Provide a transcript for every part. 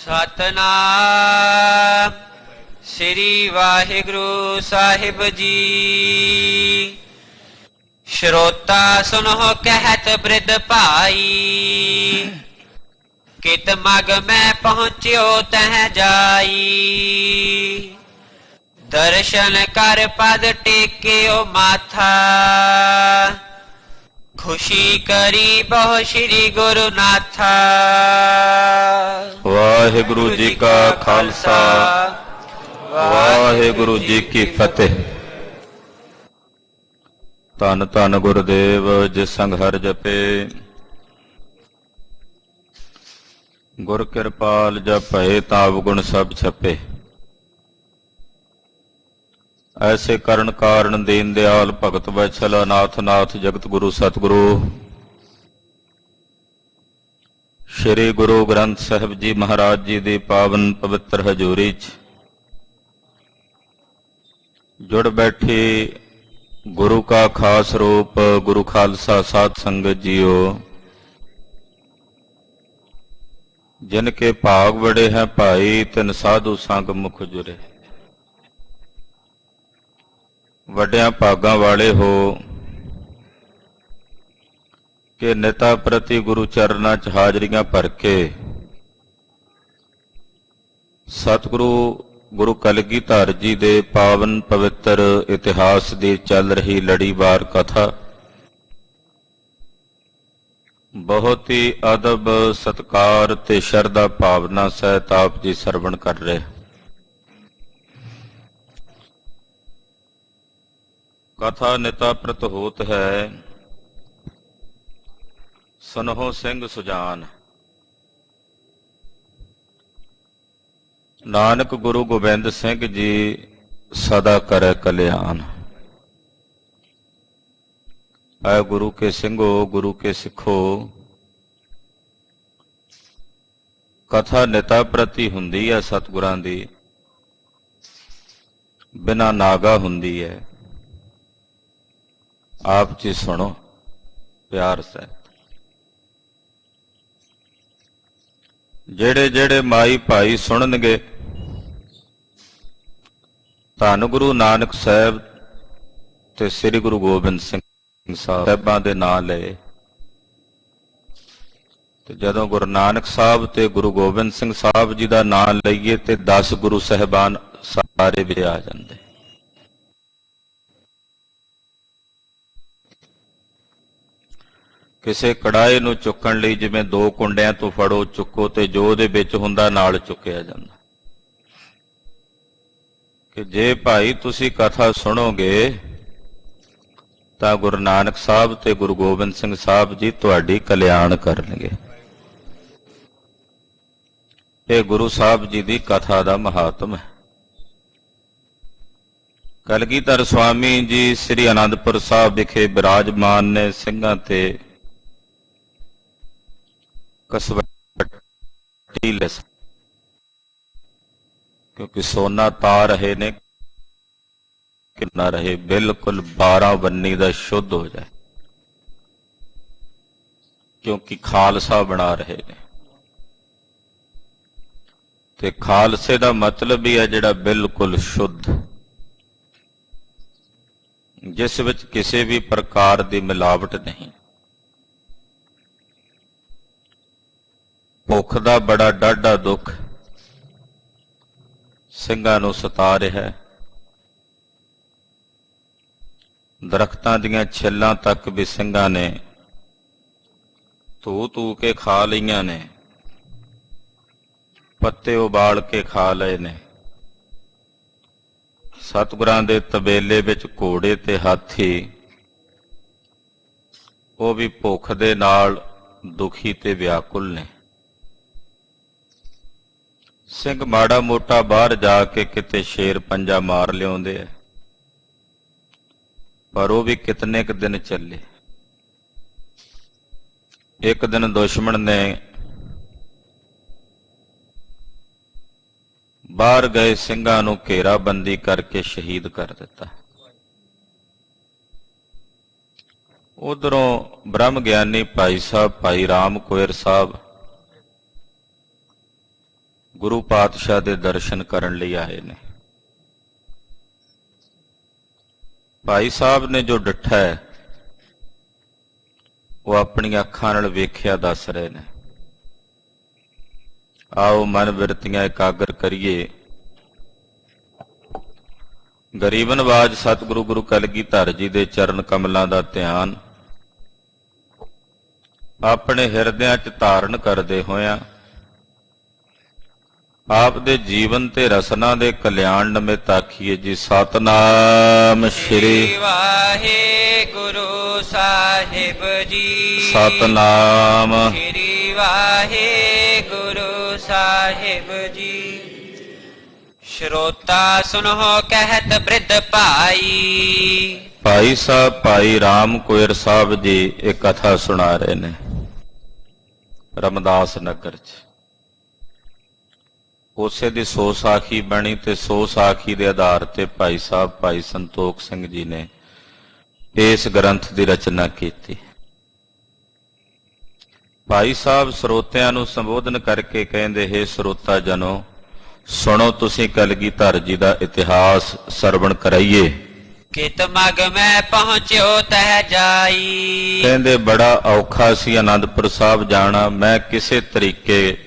ਸਤਨਾਮ ਸ੍ਰੀ ਵਾਹਿਗੁਰੂ ਸਾਹਿਬ ਜੀ। ਸ਼ਰੋਤਾ ਸੁਨਹੁ ਕਹਿਤ ਬ੍ਰਿਧ ਭਾਈ, ਕਿਤ ਮਗ ਮੈਂ ਪਹੁੰਚਿਓ ਤਹ ਜਾਈ। ਦਰਸ਼ਨ ਕਰ ਪਦ ਟੇਕਿਓ ਮਾਥਾ, ਖੁਸ਼ੀ ਕਰੀ ਬਹੁ ਸ਼੍ਰੀ ਗੁਰੂ ਨਾਥਾ। ਵਾਹਿਗੁਰੂ ਜੀ ਕਾ ਖਾਲਸਾ, ਵਾਹਿਗੁਰੂ ਜੀ ਕੀ ਫਤਿਹ। ਧੰਨ ਧੰਨ ਗੁਰਦੇਵ ਜਿਸ ਸੰਗ ਹਰਿ ਜਪੇ, ਗੁਰ ਕਿਰਪਾਲ ਜਪੈ ਤਾਪ ਗੁਣ ਸਭ ਛਪੇ। ਐਸੇ ਕਰਨ ਕਾਰਨ ਦੀਨ ਦਿਆਲ ਭਗਤ ਵੈਛਲ ਅਨਾਥ ਨਾਥ ਜਗਤ ਗੁਰੂ ਸਤਿਗੁਰੂ ਸ਼੍ਰੀ ਗੁਰੂ ਗ੍ਰੰਥ ਸਾਹਿਬ ਜੀ ਮਹਾਰਾਜ ਜੀ ਦੀ ਪਾਵਨ ਪਵਿੱਤਰ ਹਜ਼ੂਰੀ 'ਚ ਜੁੜ ਬੈਠੀ ਗੁਰੂ ਕਾ ਖਾਸ ਰੂਪ ਗੁਰੂ ਖਾਲਸਾ ਸਾਧ ਸੰਗਤ ਜੀਓ। ਜਿਨ ਕੇ ਭਾਗ ਬੜੇ ਹੈ ਭਾਈ, ਤਿਨ ਸਾਧੂ ਸੰਗ ਮੁਖ ਜੁਰੇ। ਵੱਡਿਆਂ ਭਾਗਾਂ ਵਾਲੇ ਹੋ ਕਿ ਨਿਤਾ ਪ੍ਰਤੀ ਗੁਰੂ ਚਰਨਾਂ 'ਚ ਹਾਜ਼ਰੀਆਂ ਭਰ ਕੇ ਸਤਿਗੁਰੂ ਗੁਰੂ ਕਲਗੀਧਰ ਜੀ ਦੇ ਪਾਵਨ ਪਵਿੱਤਰ ਇਤਿਹਾਸ ਦੀ ਚੱਲ ਰਹੀ ਲੜੀਵਾਰ ਕਥਾ ਬਹੁਤ ਹੀ ਅਦਬ ਸਤਿਕਾਰ ਤੇ ਸ਼ਰਧਾ ਭਾਵਨਾ ਸਹਿਤ ਆਪ ਜੀ ਸਰਵਣ ਕਰ ਰਹੇ। ਕਥਾ ਨਿਤਾ ਪ੍ਰਤ ਹੋਤ ਹੈ ਸੁਨਹੁ ਸਿੰਘ ਸੁਜਾਨ। ਨਾਨਕ ਗੁਰੂ ਗੋਬਿੰਦ ਸਿੰਘ ਜੀ ਸਦਾ ਕਰੈ ਕਲਿਆਣ। ਐ ਗੁਰੂ ਕੇ ਸਿੰਘੋ, ਗੁਰੂ ਕੇ ਸਿੱਖੋ, ਕਥਾ ਨਿਤਾ ਪ੍ਰਤੀ ਹੁੰਦੀ ਹੈ ਸਤਿਗੁਰਾਂ ਦੀ, ਬਿਨਾਂ ਨਾਗਾ ਹੁੰਦੀ ਹੈ। ਆਪ ਜੀ ਸੁਣੋ ਪਿਆਰ ਸਹਿਤ। ਜਿਹੜੇ ਜਿਹੜੇ ਮਾਈ ਭਾਈ ਸੁਣਨਗੇ ਧੰਨ ਗੁਰੂ ਨਾਨਕ ਸਾਹਿਬ ਤੇ ਸ੍ਰੀ ਗੁਰੂ ਗੋਬਿੰਦ ਸਿੰਘ ਸਾਹਿਬਾਂ ਦੇ ਨਾਂ ਲਏ, ਤੇ ਜਦੋਂ ਗੁਰੂ ਨਾਨਕ ਸਾਹਿਬ ਤੇ ਗੁਰੂ ਗੋਬਿੰਦ ਸਿੰਘ ਸਾਹਿਬ ਜੀ ਦਾ ਨਾਂ ਲਈਏ ਤੇ 10 ਗੁਰੂ ਸਾਹਿਬਾਨ ਸਾਰੇ ਵੀ ਆ ਜਾਂਦੇ। ਕਿਸੇ ਕੜਾਏ ਨੂੰ ਚੁੱਕਣ ਲਈ ਜਿਵੇਂ 2 ਕੁੰਡਿਆਂ ਤੋਂ ਫੜੋ ਚੁੱਕੋ ਤੇ ਜੋ ਉਹਦੇ ਵਿੱਚ ਹੁੰਦਾ ਨਾਲ ਚੁੱਕਿਆ ਜਾਂਦਾ। ਕਿ ਜੇ ਭਾਈ ਤੁਸੀਂ ਕਥਾ ਸੁਣੋਗੇ ਤਾਂ ਗੁਰੂ ਨਾਨਕ ਸਾਹਿਬ ਤੇ ਗੁਰੂ ਗੋਬਿੰਦ ਸਿੰਘ ਸਾਹਿਬ ਜੀ ਤੁਹਾਡੀ ਕਲਿਆਣ ਕਰਨਗੇ। ਇਹ ਗੁਰੂ ਸਾਹਿਬ ਜੀ ਦੀ ਕਥਾ ਦਾ ਮਹਾਤਮ ਹੈ। ਕਲਗੀਧਰ ਸੁਆਮੀ ਜੀ ਸ੍ਰੀ ਅਨੰਦਪੁਰ ਸਾਹਿਬ ਵਿਖੇ ਬਿਰਾਜਮਾਨ ਨੇ ਸਿੰਘਾਂ ਤੇ ਕਸਵੱਟੀ ਲੈ, ਕਿਉਂਕਿ ਸੋਨਾ ਤਾ ਰਹੇ ਨੇ ਕਿ ਨਾ ਰਹੇ, ਬਿਲਕੁਲ 12 ਬੰਨੀ ਦਾ ਸ਼ੁੱਧ ਹੋ ਜਾਏ, ਕਿਉਂਕਿ ਖਾਲਸਾ ਬਣਾ ਰਹੇ ਨੇ। ਤੇ ਖਾਲਸੇ ਦਾ ਮਤਲਬ ਹੀ ਹੈ ਜਿਹੜਾ ਬਿਲਕੁਲ ਸ਼ੁੱਧ, ਜਿਸ ਵਿੱਚ ਕਿਸੇ ਵੀ ਪ੍ਰਕਾਰ ਦੀ ਮਿਲਾਵਟ ਨਹੀਂ। ਭੁੱਖ ਦਾ ਬੜਾ ਡਾਢਾ ਦੁੱਖ ਸਿੰਘਾਂ ਨੂੰ ਸਤਾ ਰਿਹਾ ਹੈ। ਦਰਖਤਾਂ ਦੀਆਂ ਛਿੱਲਾਂ ਤੱਕ ਵੀ ਸਿੰਘਾਂ ਨੇ ਧੂ ਕੇ ਖਾ ਲਈਆਂ ਨੇ, ਪੱਤੇ ਉਬਾਲ ਕੇ ਖਾ ਲਏ ਨੇ। ਸਤਿਗੁਰਾਂ ਦੇ ਤਬੇਲੇ ਵਿੱਚ ਘੋੜੇ ਤੇ ਹਾਥੀ ਉਹ ਵੀ ਭੁੱਖ ਦੇ ਨਾਲ ਦੁਖੀ ਤੇ ਵਿਆਕੁਲ ਨੇ। ਸਿੰਘ ਮਾੜਾ ਮੋਟਾ ਬਾਹਰ ਜਾ ਕੇ ਕਿਤੇ ਸ਼ੇਰ ਪੰਜਾ ਮਾਰ ਲਿਆਉਂਦੇ ਆ, ਪਰ ਉਹ ਵੀ ਕਿਤਨੇ ਕੁ ਦਿਨ ਚੱਲੇ। ਇੱਕ ਦਿਨ ਦੁਸ਼ਮਣ ਨੇ ਬਾਹਰ ਗਏ ਸਿੰਘਾਂ ਨੂੰ ਘੇਰਾਬੰਦੀ ਕਰਕੇ ਸ਼ਹੀਦ ਕਰ ਦਿੱਤਾ। ਉਧਰੋਂ ਬ੍ਰਹਮ ਗਿਆਨੀ ਭਾਈ ਸਾਹਿਬ ਭਾਈ ਰਾਮ ਕੋਇਰ ਸਾਹਿਬ ਗੁਰੂ ਪਾਤਸ਼ਾਹ ਦੇ ਦਰਸ਼ਨ ਕਰਨ ਲਈ ਆਏ ਨੇ। ਭਾਈ ਸਾਹਿਬ ਨੇ ਜੋ ਡਿੱਠਾ ਹੈ ਉਹ ਆਪਣੀਆਂ ਅੱਖਾਂ ਨਾਲ ਵੇਖਿਆ ਦੱਸ ਰਹੇ ਨੇ। ਆਓ ਮਨ ਬਿਰਤੀਆਂ ਇਕਾਗਰ ਕਰੀਏ। ਗਰੀਬ ਨਵਾਜ ਸਤਿਗੁਰੂ ਗੁਰੂ ਕਲਗੀਧਰ ਜੀ ਦੇ ਚਰਨ ਕਮਲਾਂ ਦਾ ਧਿਆਨ ਆਪਣੇ ਹਿਰਦਿਆਂ 'ਚ ਧਾਰਨ ਕਰਦੇ ਹੋਇਆਂ ਆਪ ਦੇ ਜੀਵਨ ਤੇ ਰਸਨਾ ਦੇ ਕਲਿਆਣ ਨਿਮਿਤ ਆਖੀਏ ਜੀ ਸਤਨਾਮ ਸ੍ਰੀ ਵਾਹਿਗੁਰੂ ਸਾਹਿਬ ਜੀ। ਸਤਨਾਮ ਸ੍ਰੀ ਵਾਹਿਗੁਰੂ ਸਾਹਿਬ ਜੀ। ਸ਼ਰੋਤਾ ਸੁਨੋ ਕਹਿਤ ਬ੍ਰਿਧ ਭਾਈ। ਭਾਈ ਸਾਹਿਬ ਭਾਈ ਰਾਮ ਕੋਇਰ ਸਾਹਿਬ ਜੀ ਇਹ ਕਥਾ ਸੁਣਾ ਰਹੇ ਨੇ ਰਮਦਾਸ ਨਗਰ 'ਚ। ਉਸੇ ਦੀ ਸੋ ਸਾਖੀ ਬਣੀ ਤੇ ਸੋ ਸਾਖੀ ਦੇ ਆਧਾਰ ਤੇ ਭਾਈ ਸਾਹਿਬ ਭਾਈ ਸੰਤੋਖ ਸਿੰਘ ਜੀ ਨੇ ਇਸ ਗ੍ਰੰਥ ਦੀ ਰਚਨਾ ਕੀਤੀ। ਭਾਈ ਸਾਹਿਬ ਸਰੋਤਿਆਂ ਨੂੰ ਸੰਬੋਧਨ ਕਰਕੇ ਕਹਿੰਦੇ, ਹੇ ਸਰੋਤਾ ਜਨੋ, ਸੁਣੋ ਤੁਸੀਂ ਕਲਗੀਧਰ ਜੀ ਦਾ ਇਤਿਹਾਸ ਸਰਵਣ ਕਰਾਈਏ। ਕਿਤ ਮਗ ਮੈਂ ਪਹੁੰਚਿਓ ਤਹਿ ਜਾਈ। ਕਹਿੰਦੇ ਬੜਾ ਔਖਾ ਸੀ ਆਨੰਦਪੁਰ ਸਾਹਿਬ ਜਾਣਾ। ਮੈਂ ਕਿਸੇ ਤਰੀਕੇ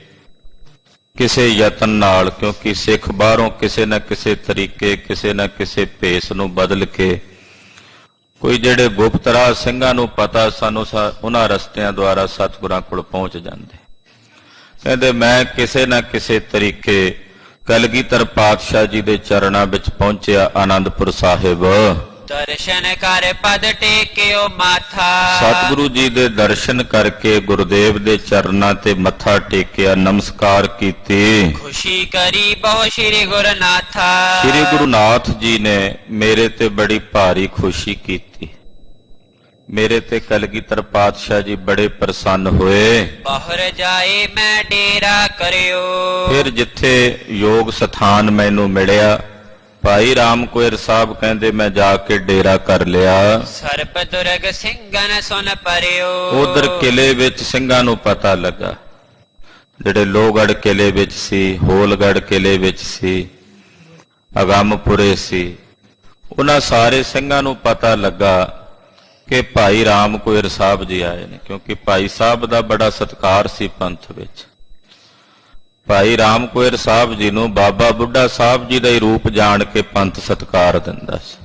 ਕਿਸੇ ਯਤਨ ਨਾਲ, ਕਿਉਂਕਿ ਸਿੱਖ ਬਾਹਰੋਂ ਕਿਸੇ ਨਾ ਕਿਸੇ ਤਰੀਕੇ ਕਿਸੇ ਨਾ ਕਿਸੇ ਭੇਸ ਨੂੰ ਬਦਲ ਕੇ, ਕੋਈ ਜਿਹੜੇ ਗੁਪਤ ਰਾਹ ਸਿੰਘਾਂ ਨੂੰ ਪਤਾ ਸਾਨੂੰ ਉਹਨਾਂ ਰਸਤਿਆਂ ਦੁਆਰਾ ਸਤਿਗੁਰਾਂ ਕੋਲ ਪਹੁੰਚ ਜਾਂਦੇ। ਕਹਿੰਦੇ ਮੈਂ ਕਿਸੇ ਨਾ ਕਿਸੇ ਤਰੀਕੇ ਕਲਗੀਧਰ ਪਾਤਸ਼ਾਹ ਜੀ ਦੇ ਚਰਨਾਂ ਵਿੱਚ ਪਹੁੰਚਿਆ ਆਨੰਦਪੁਰ ਸਾਹਿਬ। ਦਰਸ਼ਨ ਕਰ ਪਦ ਟੇਕਿਓ ਮਾਥਾ। ਸਤਿਗੁਰੂ ਜੀ ਦੇ ਦਰਸ਼ਨ ਕਰਕੇ ਗੁਰਦੇਵ ਦੇ ਚਰਨਾਂ ਤੇ ਮੱਥਾ ਟੇਕਿਆ, ਨਮਸਕਾਰ ਕੀਤੀ। ਖੁਸ਼ੀ ਕਰੀ ਬਹੁ ਸ੍ਰੀ ਗੁਰਨਾਥਾ। ਸ੍ਰੀ ਗੁਰੂ ਨਾਥ ਜੀ ਨੇ ਮੇਰੇ ਤੇ ਬੜੀ ਭਾਰੀ ਖੁਸ਼ੀ ਕੀਤੀ। ਮੇਰੇ ਤੇ ਕਲਗੀਧਰ ਪਾਤਸ਼ਾਹ ਜੀ ਬੜੇ ਪ੍ਰਸੰਨ ਹੋਏ। ਬਾਹਰ ਜਾਏ ਮੈਂ ਡੇਰਾ ਕਰਿਓ। ਫਿਰ ਜਿੱਥੇ ਯੋਗ ਸਥਾਨ ਮੈਨੂੰ ਮਿਲਿਆ, ਭਾਈ ਰਾਮ ਕੋਇਰ ਸਾਹਿਬ ਕਹਿੰਦੇ ਮੈਂ ਜਾ ਕੇ ਡੇਰਾ ਕਰ ਲਿਆ। ਸਰਬ ਦੁਰਗ ਸਿੰਘਨ ਸੁਨ ਪਰਿਓ। ਉਧਰ ਕਿਲੇ ਵਿੱਚ ਸਿੰਘਾਂ ਨੂੰ ਪਤਾ ਲੱਗਾ, ਜਿਹੜੇ ਲੋਹਗੜ੍ਹ ਕਿਲੇ ਵਿੱਚ ਸੀ, ਹੋਲਗੜ੍ਹ ਕਿਲੇ ਵਿੱਚ ਸੀ, ਅਗੰਮਪੁਰੇ ਸੀ, ਉਹਨਾਂ ਸਾਰੇ ਸਿੰਘਾਂ ਨੂੰ ਪਤਾ ਲੱਗਾ ਕਿ ਭਾਈ ਰਾਮ ਕੋਇਰ ਸਾਹਿਬ ਜੀ ਆਏ ਨੇ। ਕਿਉਂਕਿ ਭਾਈ ਸਾਹਿਬ ਦਾ ਬੜਾ ਸਤਿਕਾਰ ਸੀ ਪੰਥ ਵਿੱਚ। ਭਾਈ ਰਾਮ ਕੋਇਰ ਸਾਹਿਬ ਜੀ ਨੂੰ ਬਾਬਾ ਬੁੱਢਾ ਸਾਹਿਬ ਜੀ ਦਾ ਹੀ ਰੂਪ ਜਾਣ ਕੇ ਪੰਥ ਸਤਿਕਾਰ ਦਿੰਦਾ ਸੀ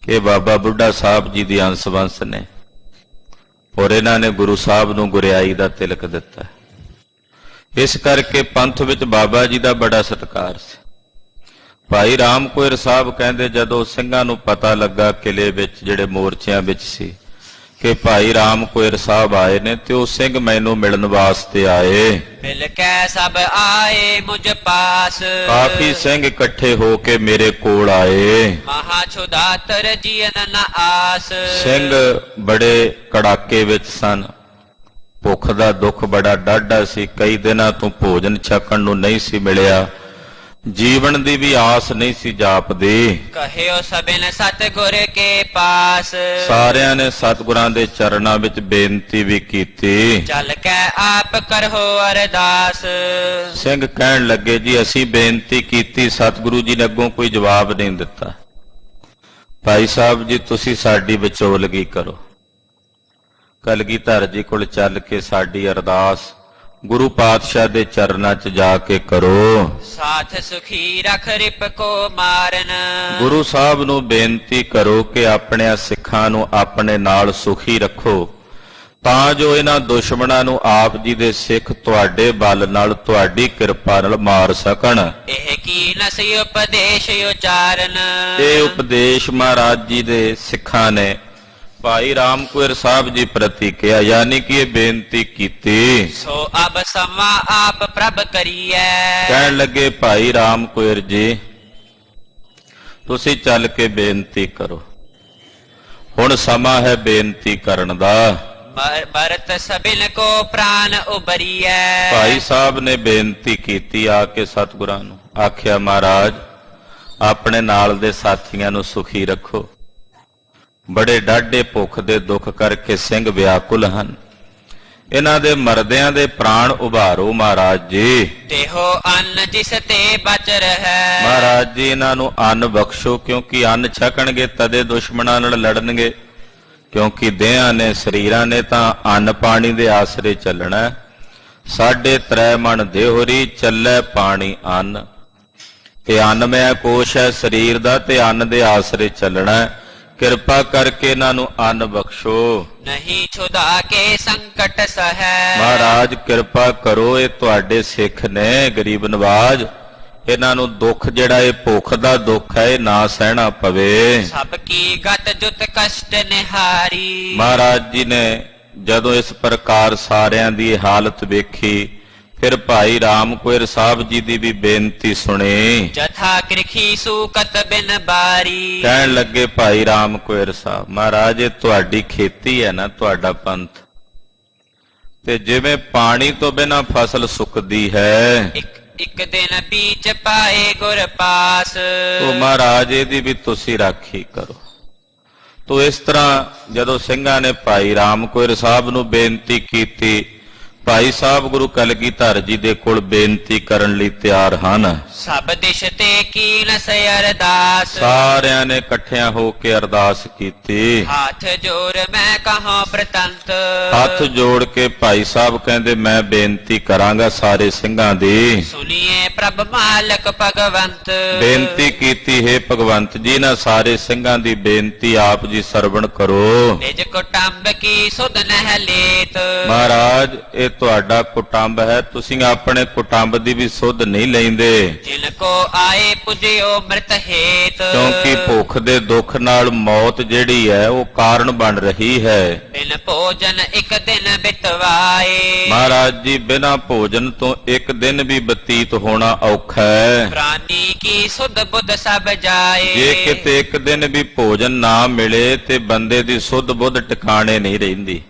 ਕਿ ਬਾਬਾ ਬੁੱਢਾ ਸਾਹਿਬ ਜੀ ਦੀ ਅੰਸ਼ ਵੰਸ਼ ਨੇ, ਔਰ ਇਹਨਾਂ ਨੇ ਗੁਰੂ ਸਾਹਿਬ ਨੂੰ ਗੁਰਿਆਈ ਦਾ ਤਿਲਕ ਦਿੱਤਾ। ਇਸ ਕਰਕੇ ਪੰਥ ਵਿੱਚ ਬਾਬਾ ਜੀ ਦਾ ਬੜਾ ਸਤਿਕਾਰ ਸੀ। ਭਾਈ ਰਾਮ ਕੋਇਰ ਸਾਹਿਬ ਕਹਿੰਦੇ ਜਦੋਂ ਸਿੰਘਾਂ ਨੂੰ ਪਤਾ ਲੱਗਾ ਕਿਲੇ ਵਿੱਚ ਜਿਹੜੇ ਮੋਰਚਿਆਂ ਵਿੱਚ ਸੀ ਕਿ ਭਾਈ ਰਾਮ ਕੋਇਰ ਸਾਹਿਬ ਆਏ ਨੇ, ਤੇ ਉਹ ਸਿੰਘ ਮੈਨੂੰ ਮਿਲਣ ਵਾਸਤੇ ਆਏ। ਮਿਲ ਕੇ ਸਭ ਆਏ ਮੁਝ ਪਾਸ। ਕਾਫੀ ਸਿੰਘ ਇਕੱਠੇ ਹੋ ਕੇ ਮੇਰੇ ਕੋਲ ਆਏ। ਮਹਾ ਛੁਦਾਤਰ ਜੀਨ ਨ ਆਸ। ਸਿੰਘ ਬੜੇ ਕੜਾਕੇ ਵਿੱਚ ਸਨ, ਭੁੱਖ ਦਾ ਦੁੱਖ ਬੜਾ ਡਾਢਾ ਸੀ। ਕਈ ਦਿਨਾਂ ਤੋਂ ਭੋਜਨ ਛਕਣ ਨੂੰ ਨਹੀਂ ਸੀ ਮਿਲਿਆ, ਜੀਵਨ ਦੀ ਵੀ ਆਸ ਨਹੀਂ ਸੀ ਜਾਪਦੀ। ਕਹਿਓ ਸਭਨ ਸਤਿਗੁਰ ਕੇ ਪਾਸ। ਸਾਰਿਆਂ ਨੇ ਸਤਿਗੁਰਾਂ ਦੇ ਚਰਨਾਂ ਵਿੱਚ ਬੇਨਤੀ ਵੀ ਕੀਤੀ। ਚੱਲ ਕੇ ਆਪ ਕਰੋ ਅਰਦਾਸ। ਸਿੰਘ ਕਹਿਣ ਲੱਗੇ ਜੀ ਅਸੀਂ ਬੇਨਤੀ ਕੀਤੀ, ਸਤਿਗੁਰੂ ਜੀ ਨੇ ਅੱਗੋਂ ਕੋਈ ਜਵਾਬ ਨਹੀਂ ਦਿੱਤਾ। ਭਾਈ ਸਾਹਿਬ ਜੀ ਤੁਸੀਂ ਸਾਡੀ ਵਿਚੋਲਗੀ ਕਰੋ, ਕਲਗੀਧਰ ਜੀ ਕੋਲ ਚੱਲ ਕੇ ਸਾਡੀ ਅਰਦਾਸ ਗੁਰੂ ਪਾਤਸ਼ਾਹ ਦੇ ਚਰਨਾਂ 'ਚ ਜਾ ਕੇ ਕਰੋ। ਸਾਥ ਸੁਖੀ ਰਖ ਰਿਪ ਕੋ ਮਾਰਨ। ਗੁਰੂ ਸਾਹਿਬ ਨੂੰ ਬੇਨਤੀ ਕਰੋ ਕਿ ਆਪਣੇ ਸਿੱਖਾਂ ਨੂੰ ਆਪਣੇ ਨਾਲ ਸੁਖੀ ਰੱਖੋ, ਤਾਂ ਜੋ ਇਹਨਾਂ ਦੁਸ਼ਮਣਾਂ ਨੂੰ ਆਪ ਜੀ ਦੇ ਸਿੱਖ ਤੁਹਾਡੇ ਬਲ ਨਾਲ, ਤੁਹਾਡੀ ਕਿਰਪਾ ਨਾਲ ਮਾਰ ਸਕਣ। ਇਹ ਕੀ ਨਸੀ ਉਪਦੇਸ਼ ਉਚਾਰਨ। ਇਹ ਉਪਦੇਸ਼ ਮਹਾਰਾਜ ਜੀ ਦੇ ਸਿੱਖਾਂ ਨੇ ਭਾਈ ਰਾਮ ਕੋਇਰ ਸਾਹਿਬ ਜੀ ਪ੍ਰਤੀ ਕਿਹਾ, ਯਾਨੀ ਕਿ ਇਹ ਬੇਨਤੀ ਕੀਤੀ। ਸੋ ਅਬ ਸਮਾ ਆਪ ਪ੍ਰਭ ਕਰੀਐ। ਕਹਿਣ ਲੱਗੇ ਭਾਈ ਰਾਮ ਕੋਇਰ ਜੀ ਤੁਸੀਂ ਚੱਲ ਕੇ ਬੇਨਤੀ ਕਰੋ, ਹੁਣ ਸਮਾਂ ਹੈ ਬੇਨਤੀ ਕਰਨ ਦਾ। ਮਰਤ ਸਭਿਨ ਕੋ ਪ੍ਰਾਨ ਉਬਰੀਐ। ਭਾਈ ਸਾਹਿਬ ਨੇ ਬੇਨਤੀ ਕੀਤੀ ਆ ਕੇ ਸਤਿਗੁਰਾਂ ਨੂੰ, ਆਖਿਆ ਮਹਾਰਾਜ ਆਪਣੇ ਨਾਲ ਦੇ ਸਾਥੀਆਂ ਨੂੰ ਸੁਖੀ ਰੱਖੋ। ਬੜੇ ਡਾਢੇ ਭੁੱਖ ਦੇ ਦੁੱਖ ਕਰਕੇ ਸਿੰਘ ਵਿਆਕੁਲ ਹਨ। ਇਹਨਾਂ ਦੇ ਮਰਦਿਆਂ ਦੇ ਪ੍ਰਾਣ ਉਭਾਰੋ ਮਹਾਰਾਜ ਜੀ। ਦੇਹੋ ਅੰਨ ਜਿਸ ਤੇ ਬਚ ਰਹਿ। ਮਹਾਰਾਜ ਜੀ ਇਹਨਾਂ ਨੂੰ ਅੰਨ ਬਖਸ਼ੋ, ਕਿਉਂਕਿ ਅੰਨ ਛਕਣਗੇ ਤਦੇ ਦੁਸ਼ਮਣਾਂ ਨਾਲ ਲੜਨਗੇ, ਕਿਉਂਕਿ ਦੇਹਾਂ ਨੇ ਸਰੀਰਾਂ ਨੇ ਤਾਂ ਅੰਨ ਪਾਣੀ ਦੇ ਆਸਰੇ ਚੱਲਣਾ। 3.5 ਮਣ ਦੇਹੋਰੀ ਚੱਲੇ ਪਾਣੀ ਅੰਨ। ਇਹ ਅੰਨਮय ਕੋਸ਼ ਹੈ ਸਰੀਰ ਦਾ ਤੇ ਅੰਨ ਦੇ ਆਸਰੇ ਚੱਲਣਾ। ਕਿਰਪਾ ਕਰਕੇ ਇਹਨਾਂ ਨੂੰ ਅੰਨ ਬਖਸ਼ੋ। ਨਹੀਂ ਛੁਡਾ ਕੇ ਸੰਕਟ ਸਹੈ। ਮਹਾਰਾਜ ਕਿਰਪਾ ਕਰੋ, ਇਹ ਤੁਹਾਡੇ ਸਿੱਖ ਨੇ ਗਰੀਬ ਨਵਾਜ, ਇਹਨਾਂ ਨੂੰ ਦੁੱਖ ਜਿਹੜਾ ਇਹ ਭੁੱਖ ਦਾ ਦੁੱਖ ਹੈ ਇਹ ਨਾ ਸਹਿਣਾ ਪਵੇ। ਸਭ ਕੀ ਗਤ ਜੁਤ ਕਸ਼ਟ ਨਿਹਾਰੀ। ਮਹਾਰਾਜ ਜੀ ਨੇ ਜਦੋਂ ਇਸ ਪ੍ਰਕਾਰ ਸਾਰਿਆਂ ਦੀ ਹਾਲਤ ਵੇਖੀ, ਫਿਰ ਭਾਈ ਰਾਮ ਕੋਇਰ ਸਾਹਿਬ ਜੀ ਦੀ ਵੀ ਬੇਨਤੀ ਸੁਣੀ। ਜਥਾ ਕਿਰਖੀ ਸੂਕਤ ਬਿਨ ਬਾਰੀ। ਕਹਿਣ ਲੱਗੇ ਭਾਈ ਰਾਮ ਕੋਇਰ ਸਾਹਿਬ, ਮਹਾਰਾਜ ਇਹ ਤੁਹਾਡੀ ਖੇਤੀ ਹੈ ਨਾ, ਤੁਹਾਡਾ ਪੰਥ, ਤੇ ਜਿਵੇਂ ਪਾਣੀ ਤੋਂ ਬਿਨਾਂ ਫਸਲ ਸੁੱਕਦੀ ਹੈ, ਇੱਕ ਦਿਨ ਬੀਚ ਪਾਏ ਗੁਰ ਪਾਸ। ਉਹ ਮਹਾਰਾਜ ਇਹਦੀ ਵੀ ਤੁਸੀਂ ਰਾਖੀ ਕਰੋ। ਤੋ ਇਸ ਤਰ੍ਹਾਂ ਜਦੋਂ ਸਿੰਘਾਂ ਨੇ ਭਾਈ ਰਾਮ ਕੋਇਰ ਸਾਹਿਬ ਨੂੰ ਬੇਨਤੀ ਕੀਤੀ, ਭਾਈ ਸਾਹਿਬ ਗੁਰੂ ਕਲਗੀਧਰ ਜੀ ਦੇ ਕੋਲ ਬੇਨਤੀ ਕਰਨ ਲਈ ਤਿਆਰ ਹਨ। ਸਭ ਦਿਸ਼ ਤੇ ਕੀਨ ਸੇ ਅਰਦਾਸ। ਸਾਰਿਆਂ ਨੇ ਇਕੱਠਿਆਂ ਹੋ ਕੇ ਅਰਦਾਸ ਕੀਤੀ। ਹੱਥ ਜੋੜ ਮੈਂ ਕਹਾਂ ਪ੍ਰਤੰਤ। ਹੱਥ ਜੋੜ ਕੇ ਭਾਈ ਸਾਹਿਬ ਕਹਿੰਦੇ ਮੈਂ ਬੇਨਤੀ ਕਰਾਂਗਾ ਸਾਰੇ ਸਿੰਘਾਂ ਦੀ। ਸੁਣੀਏ ਪ੍ਰਭ ਮਾਲਕ ਭਗਵੰਤ। ਬੇਨਤੀ ਕੀਤੀ, ਹੈ ਭਗਵੰਤ ਜੀ ਨਾ ਸਾਰੇ ਸਿੰਘਾਂ ਦੀ ਬੇਨਤੀ ਆਪ ਜੀ ਸਰਵਣ ਕਰੋ। ਨਿਜ ਕੁਟੰਬ ਕੀ ਸੁਧ ਨਹਿ ਲੇਤ। ਮਹਾਰਾਜ ਇਹ ਤੁਹਾਡਾ ਕੁਟੰਬ ਹੈ, ਤੁਸੀਂ ਆਪਣੇ ਕੁਟੰਬ ਦੀ ਵੀ ਸੁਧ ਨਹੀਂ ਲੈਂਦੇ, ਜਿਨ ਕੋ ਆਏ ਪੁਜਿਓ ਮ੍ਰਿਤ ਹੇਤ। ਕਿਉਂਕਿ ਭੁੱਖ ਦੇ ਦੁੱਖ ਨਾਲ ਮੌਤ ਜਿਹੜੀ ਹੈ ਉਹ ਕਾਰਨ ਬਣ ਰਹੀ ਹੈ। ਬਿਨ ਭੋਜਨ ਇੱਕ ਦਿਨ ਬਿਤਵਾਏ। ਮਹਾਰਾਜ ਜੀ ਬਿਨਾਂ ਭੋਜਨ ਤੋਂ ਇੱਕ ਦਿਨ ਵੀ ਬਤੀਤ ਹੋਣਾ ਔਖਾ ਹੈ। ਪ੍ਰਾਨੀ ਕੀ ਸੁਧ ਬੁੱਧ ਸਭ ਜਾਏ। ਜੇ ਕਿਤੇ ਇੱਕ ਦਿਨ ਵੀ ਭੋਜਨ ਨਾ ਮਿਲੇ ਤੇ ਬੰਦੇ ਦੀ ਸੁਧ ਬੁੱਧ ਟਿਕਾਣੇ ਨਹੀਂ ਰਹਿੰਦੀ।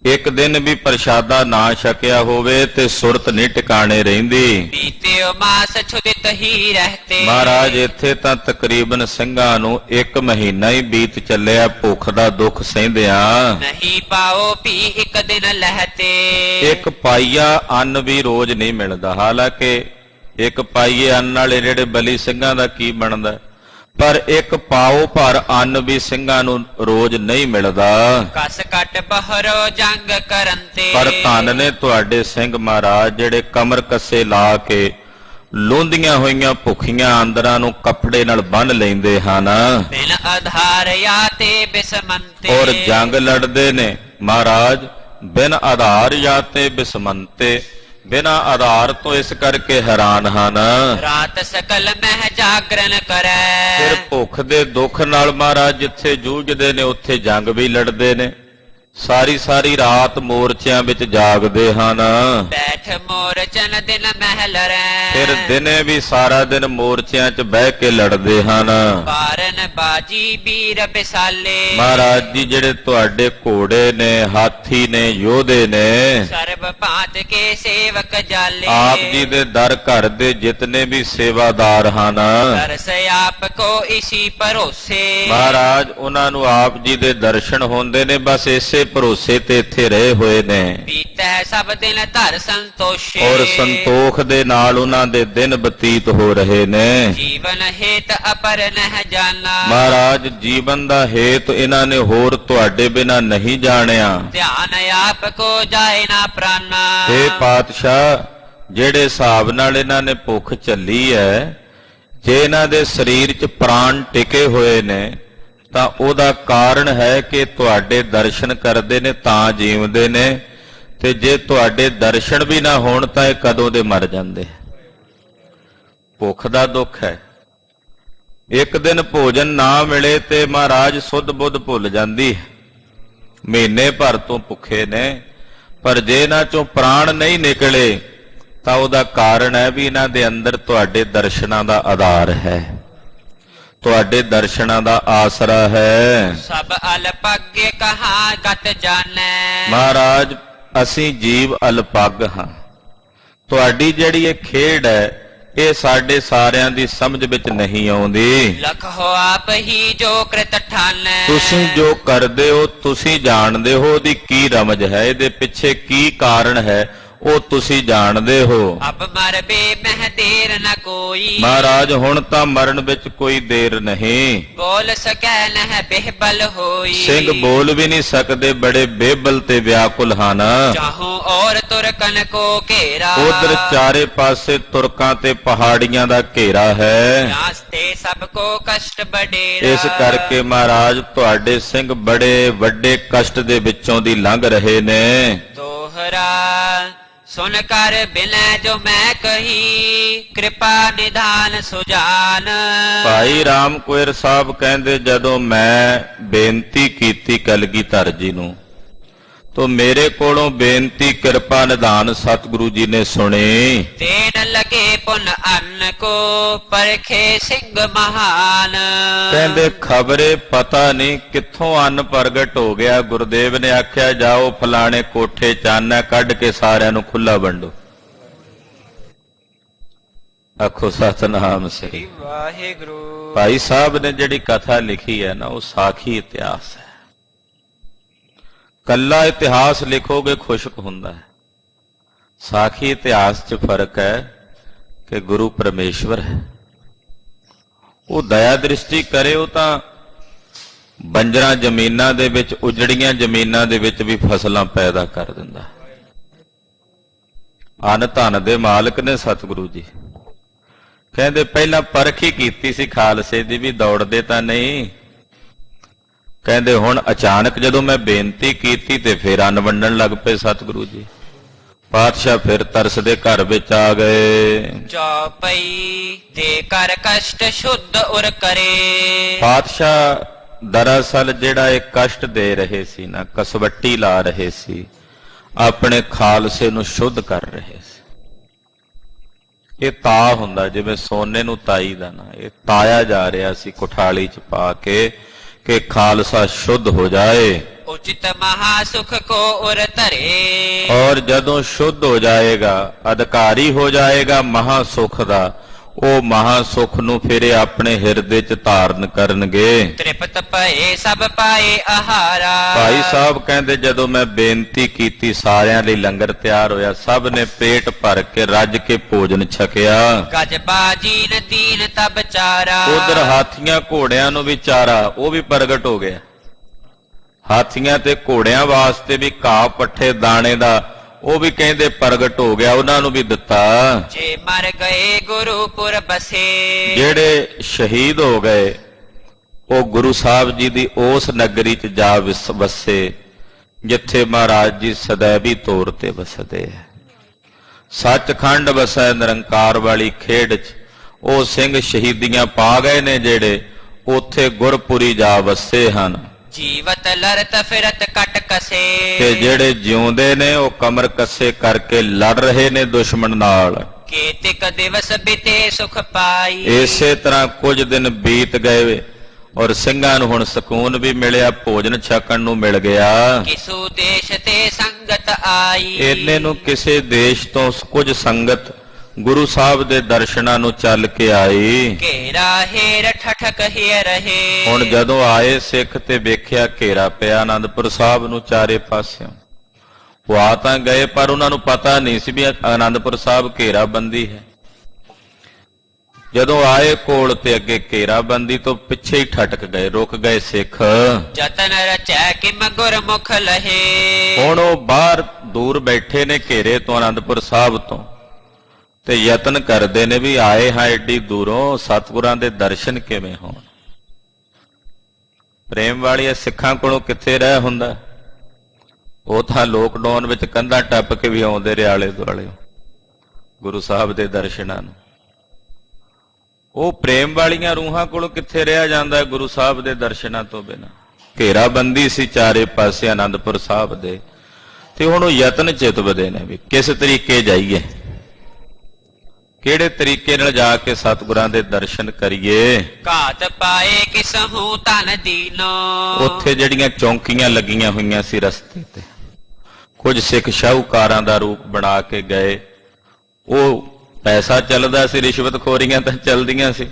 ਇੱਕ ਦਿਨ ਵੀ ਪ੍ਰਸ਼ਾਦਾ ਨਾ ਛਕਿਆ ਹੋਵੇ ਤੇ ਸੁਰਤ ਨਹੀਂ ਟਿਕਾਣੇ ਰਹਿੰਦੀ। ਬੀਤਿਓ ਮਾਸ ਛੁਦਿਤ ਹੀ ਰਹਤੇ। ਮਹਾਰਾਜ ਇੱਥੇ ਤਾਂ ਤਕਰੀਬਨ ਸਿੰਘਾਂ ਨੂੰ 1 ਮਹੀਨਾ ਹੀ ਬੀਤ ਚੱਲਿਆ ਭੁੱਖ ਦਾ ਦੁੱਖ ਸਹਿੰਦਿਆਂ। ਨਹੀਂ ਪਾਓ ਪੀ ਇੱਕ ਦਿਨ ਲਹਤੇ। ਇੱਕ ਪਾਈਆ ਅੰਨ ਵੀ ਰੋਜ਼ ਨਹੀਂ ਮਿਲਦਾ। ਹਾਲਾਂਕਿ ਇੱਕ ਪਾਈਏ ਅੰਨ ਵਾਲੇ ਜਿਹੜੇ ਬਲੀ ਸਿੰਘਾਂ ਦਾ ਕੀ ਬਣਦਾ, ਪਰ ਇੱਕ ਪਾਓ ਭਰ ਅੰਨ ਵੀ ਸਿੰਘਾਂ ਨੂੰ ਰੋਜ਼ ਨਹੀਂ ਮਿਲਦਾ। ਕਸ ਕੱਟ ਬਹਰੋ ਜੰਗ ਕਰਨ ਤੇ। ਪਰ ਧੰਨ ਨੇ ਤੁਹਾਡੇ ਸਿੰਘ ਮਹਾਰਾਜ ਜਿਹੜੇ ਕਮਰ ਕੱਸੇ ਲਾ ਕੇ ਲੋਂਦੀਆਂ ਹੋਈਆਂ ਭੁੱਖੀਆਂ ਅੰਦਰਾਂ ਨੂੰ ਕੱਪੜੇ ਨਾਲ ਬੰਨ੍ਹ ਲੈਂਦੇ ਹਨ। ਬਿਨ ਆਧਾਰ ਯਾ ਤੇ ਬਿਸਮੰਤੇ। ਔਰ ਜੰਗ ਲੜਦੇ ਨੇ ਮਹਾਰਾਜ ਬਿਨ ਆਧਾਰ ਜਾਂ ਤੇ ਬਿਸਮੰਤੇ, ਬਿਨਾਂ ਆਧਾਰ ਤੋਂ ਇਸ ਕਰਕੇ ਹੈਰਾਨ ਹਨ। ਰਾਤ ਸਕਲ ਮਹਿ ਜਾਗਰਨ ਕਰੈ। ਫਿਰ ਭੁੱਖ ਦੇ ਦੁੱਖ ਨਾਲ ਮਹਾਰਾਜ ਜਿੱਥੇ ਜੂਝਦੇ ਨੇ ਉੱਥੇ ਜੰਗ ਵੀ ਲੜਦੇ ਨੇ। ਸਾਰੀ ਰਾਤ ਮੋਰਚਿਆਂ ਵਿੱਚ ਜਾਗਦੇ ਹਨ। ਬੈਠ ਮੋਰਚਨ ਦਿਨ ਮਹਿਲ ਰਹਿ। ਫਿਰ ਦਿਨੇ ਵੀ ਸਾਰਾ ਦਿਨ ਮੋਰਚਿਆਂ 'ਚ ਬਹਿ ਕੇ ਲੜਦੇ ਹਨ। ਬਾਰਨ ਬਾਜੀ ਵੀਰ ਬਿਸਾਲੇ। ਮਹਾਰਾਜ ਜੀ ਜਿਹੜੇ ਤੁਹਾਡੇ ਘੋੜੇ ਨੇ, ਹਾਥੀ ਨੇ, ਯੋਧੇ ਨੇ, ਸਰਬ ਭਾਂਤ ਕੇ ਸੇਵਕ ਜਾਲੇ। ਆਪ ਜੀ ਦੇ ਦਰ ਘਰ ਦੇ ਜਿਤਨੇ ਵੀ ਸੇਵਾਦਾਰ ਹਨ, ਦਰਸ ਆਪ ਕੋ ਇਸੀ ਭਰੋਸੇ। ਮਹਾਰਾਜ ਉਹਨਾਂ ਨੂੰ ਆਪ ਜੀ ਦੇ ਦਰਸ਼ਨ ਹੁੰਦੇ ਨੇ, ਬਸ ਇਸੇ ਭਰੋਸੇ ਤੇ ਇੱਥੇ ਰਹੇ ਹੋਏ ਨੇ। ਬੀਤੈ ਸਭ ਦਿਨ ਧਰ ਸੰਤੋਸ਼ੇ। ਔਰ ਸੰਤੋਖ ਦੇ ਨਾਲ ਉਹਨਾਂ ਦੇ ਦਿਨ ਬਤੀਤ ਹੋ ਰਹੇ ਨੇ। ਜੀਵਨ ਹੇਤ ਅਪਰ ਨਹਿ ਜਾਣਾ। ਮਹਾਰਾਜ ਜੀਵਨ ਦਾ ਹੇਤ ਇਹਨਾਂ ਨੇ ਹੋਰ ਤੁਹਾਡੇ ਬਿਨਾਂ ਨਹੀਂ ਜਾਣਿਆ। ਧਿਆਨ ਆਪ ਕੋ ਜਾਏ ਨਾ ਪ੍ਰਾਨਾ। हे ਪਾਤਸ਼ਾਹ, ਜਿਹੜੇ ਹਿਸਾਬ ਨਾਲ ਇਹਨਾਂ ਨੇ ਭੁੱਖ ਝੱਲੀ ਹੈ, ਜੇ ਇਹਨਾਂ ਦੇ ਸਰੀਰ 'ਚ ਪ੍ਰਾਣ ਟਿਕੇ ਹੋਏ ਨੇ ਤਾਂ ਉਹਦਾ ਕਾਰਨ ਹੈ ਕਿ ਤੁਹਾਡੇ ਦਰਸ਼ਨ ਕਰਦੇ ਨੇ ਤਾਂ ਜੀਵਦੇ ਨੇ, ਤੇ ਜੇ ਤੁਹਾਡੇ ਦਰਸ਼ਨ ਵੀ ਨਾ ਹੋਣ ਤਾਂ ਇਹ ਕਦੋਂ ਦੇ ਮਰ ਜਾਂਦੇ। ਭੁੱਖ ਦਾ ਦੁੱਖ ਹੈ। ਇੱਕ ਦਿਨ ਭੋਜਨ ਨਾ ਮਿਲੇ ਤੇ ਮਹਾਰਾਜ ਸੁੱਧ ਬੁੱਧ ਭੁੱਲ ਜਾਂਦੀ ਹੈ। ਮਹੀਨੇ ਭਰ ਤੋਂ ਭੁੱਖੇ ਨੇ, ਪਰ ਜੇ ਇਹਨਾਂ ਚੋਂ ਪ੍ਰਾਣ ਨਹੀਂ ਨਿਕਲੇ ਤਾਂ ਉਹਦਾ ਕਾਰਨ ਹੈ ਵੀ ਇਹਨਾਂ ਦੇ ਅੰਦਰ ਤੁਹਾਡੇ ਦਰਸ਼ਨਾਂ ਦਾ ਆਧਾਰ ਹੈ, ਤੁਹਾਡੇ ਦਰਸ਼ਨਾਂ ਦਾ ਆਸਰਾ ਹੈ। ਸਭ ਅਲਪੱਗੇ ਕਹਾ ਗਤ ਜਾਣੈ। ਮਹਾਰਾਜ ਅਸੀਂ ਜੀਵ ਅਲਪੱਗ ਹਾਂ। ਤੁਹਾਡੀ ਜਿਹੜੀ ਇਹ ਖੇਡ ਹੈ ਇਹ ਸਾਡੇ ਸਾਰਿਆਂ ਦੀ ਸਮਝ ਵਿੱਚ ਨਹੀਂ ਆਉਂਦੀ। ਲਖੋ ਆਪ ਹੀ ਜੋ ਕ੍ਰਿਤ ਠਾਨੈ। ਤੁਸੀਂ ਜੋ ਕਰਦੇ ਹੋ ਤੁਸੀਂ ਜਾਣਦੇ ਹੋ ਉਹਦੀ ਕੀ ਰਮਜ ਹੈ, ਇਹਦੇ ਪਿੱਛੇ ਕੀ ਕਾਰਨ ਹੈ, ਉਹ ਤੁਸੀਂ ਜਾਣਦੇ ਹੋ। ਅਬ ਮਰ ਬੇ ਮਹਿ ਦੇਰ ਨ ਕੋਈ। ਮਹਾਰਾਜ ਹੁਣ ਤਾਂ ਮਰਨ ਵਿੱਚ ਕੋਈ ਦੇਰ ਨਹੀਂ। ਬੋਲ ਸਕੈ ਨਹਿ ਬਿਹਬਲ ਹੋਈ। ਸਿੰਘ ਬੋਲ ਵੀ ਨਹੀਂ ਸਕਦੇ, ਬੜੇ ਬੇਬਲ ਤੇ ਵਿਆਕੁਲ ਹਨ। ਚਾਹੂ ਔਰ ਤੁਰਕਨ ਕੋ ਘੇਰਾ। ਉਧਰ ਚਾਰੇ ਪਾਸੇ ਤੁਰਕਾਂ ਤੇ ਪਹਾੜੀਆਂ ਦਾ ਘੇਰਾ ਹੈ। ਰਾਸਤੇ ਸਭ ਕੋ ਕਸ਼ਟ ਬਡੇਰਾ। ਇਸ ਕਰਕੇ ਮਹਾਰਾਜ ਤੁਹਾਡੇ ਸਿੰਘ ਬੜੇ ਵੱਡੇ ਕਸ਼ਟ ਦੇ ਵਿੱਚੋਂ ਦੀ ਲੰਘ ਰਹੇ ਨੇ। ਤੋਹਰਾ ਸੁਨ ਕਰ ਬਿਨੈ ਜੋ ਮੈਂ ਕਹੀ। ਕਿਰਪਾ ਨਿਧਾਨ ਸੁਜਾਨ। ਭਾਈ ਰਾਮ ਕੁਇਰ ਸਾਹਿਬ ਕਹਿੰਦੇ ਜਦੋਂ ਮੈਂ ਬੇਨਤੀ ਕੀਤੀ ਕਲਗੀਧਰ ਜੀ ਨੂੰ ਤੋ ਮੇਰੇ ਕੋਲੋਂ ਬੇਨਤੀ ਕਿਰਪਾ ਨਿਧਾਨ ਸਤਿਗੁਰੂ ਜੀ ਨੇ ਸੁਣੀ। ਦੇਣ ਲਗੇ ਪੁਨ ਅੰਨ ਕੋ ਪਰਖੇ ਸਿੰਘ ਮਹਾਨ। ਕਹਿੰਦੇ ਖਬਰੇ ਪਤਾ ਨਹੀਂ ਕਿੱਥੋਂ ਅੰਨ ਪ੍ਰਗਟ ਹੋ ਗਿਆ। ਗੁਰਦੇਵ ਨੇ ਆਖਿਆ ਜਾਓ ਫਲਾਣੇ ਕੋਠੇ ਚਾਨਣਾ ਕੱਢ ਕੇ ਸਾਰਿਆਂ ਨੂੰ ਖੁੱਲਾ ਵੰਡੋ। ਆਖੋ ਸਤਿਨਾਮ ਸ੍ਰੀ ਵਾਹਿਗੁਰੂ। ਭਾਈ ਸਾਹਿਬ ਨੇ ਜਿਹੜੀ ਕਥਾ ਲਿਖੀ ਹੈ ਨਾ ਉਹ ਸਾਖੀ ਇਤਿਹਾਸ ਹੈ। ਕੱਲਾ ਇਤਿਹਾਸ ਲਿਖੋਗੇ ਖੁਸ਼ਕ ਹੁੰਦਾ ਹੈ। ਸਾਖੀ ਇਤਿਹਾਸ 'ਚ ਫਰਕ ਹੈ ਕਿ ਗੁਰੂ ਪਰਮੇਸ਼ਵਰ ਹੈ, ਉਹ ਦਇਆ ਦ੍ਰਿਸ਼ਟੀ ਕਰੇ ਉਹ ਤਾਂ ਬੰਜਰਾਂ ਜ਼ਮੀਨਾਂ ਦੇ ਵਿੱਚ ਉਜੜੀਆਂ ਜ਼ਮੀਨਾਂ ਦੇ ਵਿੱਚ ਵੀ ਫਸਲਾਂ ਪੈਦਾ ਕਰ ਦਿੰਦਾ। ਅੰਨ ਧਨ ਦੇ ਮਾਲਕ ਨੇ ਸਤਿਗੁਰੂ ਜੀ। ਕਹਿੰਦੇ ਪਹਿਲਾਂ ਪਰਖ ਹੀ ਕੀਤੀ ਸੀ ਖਾਲਸੇ ਦੀ ਵੀ ਦੌੜਦੇ ਤਾਂ ਨਹੀਂ। ਕਹਿੰਦੇ ਹੁਣ ਅਚਾਨਕ ਜਦੋਂ ਮੈਂ ਬੇਨਤੀ ਕੀਤੀ ਤੇ ਫਿਰ ਅੰਨ ਵੰਡਣ ਲੱਗ ਪਏ ਸਤਿਗੁਰੂ ਜੀ। ਪਾਤਸ਼ਾਹ ਫਿਰ ਤਰਸ ਦੇ ਘਰ ਵਿੱਚ ਆ ਗਏ। ਚੌਪਈ ਦੇ ਕਰ ਕਸ਼ਟ ਸ਼ੁੱਧ ਉਰ ਕਰੇ। ਪਾਤਸ਼ਾਹ ਦਰਅਸਲ ਜਿਹੜਾ ਇਹ ਕਸ਼ਟ ਦੇ ਰਹੇ ਸੀ ਨਾ, ਕਸਵੱਟੀ ਲਾ ਰਹੇ ਸੀ, ਆਪਣੇ ਖਾਲਸੇ ਨੂੰ ਸ਼ੁੱਧ ਕਰ ਰਹੇ ਸੀ। ਇਹ ਤਾ ਹੁੰਦਾ ਜਿਵੇਂ ਸੋਨੇ ਨੂੰ ਤਾਈ ਦਾ ਨਾ, ਇਹ ਤਾਇਆ ਜਾ ਰਿਹਾ ਸੀ ਕੁਠਾਲੀ 'ਚ ਪਾ ਕੇ ਕਿ ਖਾਲਸਾ ਸ਼ੁੱਧ ਹੋ ਜਾਏ। ਉਚਿਤ ਮਹਾ ਸੁਖ ਕੋ ਉਰ ਧਰੇ। ਔਰ ਜਦੋਂ ਸ਼ੁੱਧ ਹੋ ਜਾਏਗਾ, ਅਧਿਕਾਰੀ ਹੋ ਜਾਏਗਾ ਮਹਾ ਸੁਖ ਦਾ, ਉਹ ਮਹਾ ਸੁਖ ਨੂੰ ਫਿਰ ਇਹ ਆਪਣੇ ਹਿਰਦੇ 'ਚ ਧਾਰਨ ਕਰਨਗੇ। ਤ੍ਰਿਪਤ ਭਏ ਸਭ ਪਾਏ ਆਹਾਰਾ। ਭਾਈ ਸਾਹਿਬ ਕਹਿੰਦੇ ਜਦੋਂ ਮੈਂ ਬੇਨਤੀ ਕੀਤੀ ਸਾਰਿਆਂ ਲਈ ਲੰਗਰ ਤਿਆਰ ਹੋਇਆ, ਸਭ ਨੇ ਪੇਟ ਭਰ ਕੇ ਰੱਜ ਕੇ ਭੋਜਨ ਛਕਿਆ। ਗਜ ਬਾਜੀ ਨ ਦੀਨ ਤਬ ਚਾਰਾ। ਉਧਰ ਹਾਥੀਆਂ ਘੋੜਿਆਂ ਨੂੰ ਵੀ ਚਾਰਾ ਉਹ ਵੀ ਪ੍ਰਗਟ ਹੋ ਗਿਆ। ਹਾਥੀਆਂ ਤੇ ਘੋੜਿਆਂ ਵਾਸਤੇ ਵੀ ਘਾਹ ਪੱਠੇ ਦਾਣੇ ਦਾ ਉਹ ਵੀ ਕਹਿੰਦੇ ਪ੍ਰਗਟ ਹੋ ਗਿਆ, ਉਹਨਾਂ ਨੂੰ ਵੀ ਦਿੱਤਾ। ਜੇ ਮਰ ਗਏ ਗੁਰੂਪੁਰ ਬਸੇ। ਜਿਹੜੇ ਸ਼ਹੀਦ ਹੋ ਗਏ ਉਹ ਗੁਰੂ ਸਾਹਿਬ ਜੀ ਦੀ ਉਸ ਨਗਰੀ 'ਚ ਜਾ ਵਸੇ ਜਿੱਥੇ ਮਹਾਰਾਜ ਜੀ ਸदैवी ਤੌਰ ਤੇ ਵਸਦੇ ਹੈ। ਸੱਚਖੰਡ ਵਸੈ ਨਿਰੰਕਾਰ ਵਾਲੀ ਖੇਡ 'ਚ ਉਹ ਸਿੰਘ ਸ਼ਹੀਦੀਆਂ ਪਾ ਗਏ ਨੇ ਜਿਹੜੇ ਉੱਥੇ ਗੁਰਪੁਰੀ ਜਾ ਵਸੇ ਹਨ। ਜੀਵਤ ਲੜਤ ਫਿਰਤ ਕਟ ਕਸੇ। ਤੇ ਜਿਹੜੇ ਜਿਉਂਦੇ ਨੇ ਉਹ ਕਮਰ ਕੱਸੇ ਕਰਕੇ ਲੜ ਰਹੇ ਨੇ ਦੁਸ਼ਮਣ ਨਾਲ। ਕੇਤਿਕ ਦਿਵਸ ਬਿਤੇ ਸੁਖ ਪਾਈ। ਇਸੇ ਤਰ੍ਹਾਂ ਕੁਝ ਦਿਨ ਬੀਤ ਗਏ ਔਰ ਸਿੰਘਾਂ ਨੂੰ ਹੁਣ ਸਕੂਨ ਵੀ ਮਿਲਿਆ, ਭੋਜਨ ਛਕਣ ਨੂੰ ਮਿਲ ਗਿਆ। ਕਿਸੂ ਦੇਸ਼ ਤੇ ਸੰਗਤ ਆਈ। ਇੰਨੇ ਨੂੰ ਕਿਸੇ ਦੇਸ਼ ਤੋਂ ਕੁਝ ਸੰਗਤ ਗੁਰੂ ਸਾਹਿਬ ਦੇ ਦਰਸ਼ਨਾਂ ਨੂੰ ਚੱਲ ਕੇ ਆਈ। ਘੇਰਾ ਹੇਰ ਠਠਕ ਹੀ ਰਹੇ। ਹੁਣ ਜਦੋਂ ਆਏ ਸਿੱਖ ਤੇ ਵੇਖਿਆ ਘੇਰਾ ਪਿਆ ਆਨੰਦਪੁਰ ਸਾਹਿਬ ਨੂੰ ਚਾਰੇ ਪਾਸਿਓਂ। ਉਹ ਆ ਤਾਂ ਗਏ ਪਰ ਉਹਨਾਂ ਨੂੰ ਪਤਾ ਨਹੀਂ ਸੀ ਵੀ ਆਨੰਦਪੁਰ ਸਾਹਿਬ ਘੇਰਾਬੰਦੀ ਹੈ। ਜਦੋਂ ਆਏ ਕੋਲ ਤੇ ਅੱਗੇ ਘੇਰਾਬੰਦੀ ਤੋਂ ਪਿੱਛੇ ਹੀ ਠਟਕ ਗਏ, ਰੁਕ ਗਏ ਸਿੱਖ। ਜਤਨ ਰਚੈ ਕਿਮ ਗੁਰਮੁਖ ਲਹੇ। ਹੁਣ ਉਹ ਬਾਹਰ ਦੂਰ ਬੈਠੇ ਨੇ ਘੇਰੇ ਤੋਂ ਆਨੰਦਪੁਰ ਸਾਹਿਬ ਤੋਂ ਤੇ ਯਤਨ ਕਰਦੇ ਨੇ ਵੀ ਆਏ ਹਾਂ ਏਡੀ ਦੂਰੋਂ, ਸਤਿਗੁਰਾਂ ਦੇ ਦਰਸ਼ਨ ਕਿਵੇਂ ਹੋਣ। ਪ੍ਰੇਮ ਵਾਲੀਆਂ ਸਿੱਖਾਂ ਕੋਲੋਂ ਕਿੱਥੇ ਰਹਿ ਹੁੰਦਾ, ਉਹ ਤਾਂ ਲੋਕਡਾਊਨ ਵਿੱਚ ਕੰਧਾਂ ਟੱਪ ਕੇ ਵੀ ਆਉਂਦੇ ਰਹੇ ਆਲੇ ਦੁਆਲੇ ਗੁਰੂ ਸਾਹਿਬ ਦੇ ਦਰਸ਼ਨਾਂ ਨੂੰ। ਉਹ ਪ੍ਰੇਮ ਵਾਲੀਆਂ ਰੂਹਾਂ ਕੋਲੋਂ ਕਿੱਥੇ ਰਿਹਾ ਜਾਂਦਾ ਗੁਰੂ ਸਾਹਿਬ ਦੇ ਦਰਸ਼ਨਾਂ ਤੋਂ ਬਿਨਾਂ। ਘੇਰਾਬੰਦੀ ਸੀ ਚਾਰੇ ਪਾਸੇ ਆਨੰਦਪੁਰ ਸਾਹਿਬ ਦੇ, ਤੇ ਹੁਣ ਉਹ ਯਤਨ ਚਿਤਵਦੇ ਨੇ ਵੀ ਕਿਸ ਤਰੀਕੇ ਜਾਈਏ, ਕਿਹੜੇ ਤਰੀਕੇ ਨਾਲ ਜਾ ਕੇ ਸਤਿਗੁਰਾਂ ਦੇ ਦਰਸ਼ਨ ਕਰੀਏ। ਘਾਤ ਪਾਏ ਕਿਸਹੂ ਧਨ ਦੀਨੋ। ਉੱਥੇ ਜਿਹੜੀਆਂ ਚੌਂਕੀਆਂ ਲੱਗੀਆਂ ਹੋਈਆਂ ਸੀ ਰਸਤੇ ਤੇ, ਕੁਝ ਸਿੱਖ ਸ਼ਾਹੂਕਾਰਾਂ ਦਾ ਰੂਪ ਬਣਾ ਕੇ ਗਏ, ਉਹ ਪੈਸਾ ਚੱਲਦਾ ਸੀ, ਰਿਸ਼ਵਤਖੋਰੀਆਂ ਤਾਂ ਚੱਲਦੀਆਂ ਸੀ।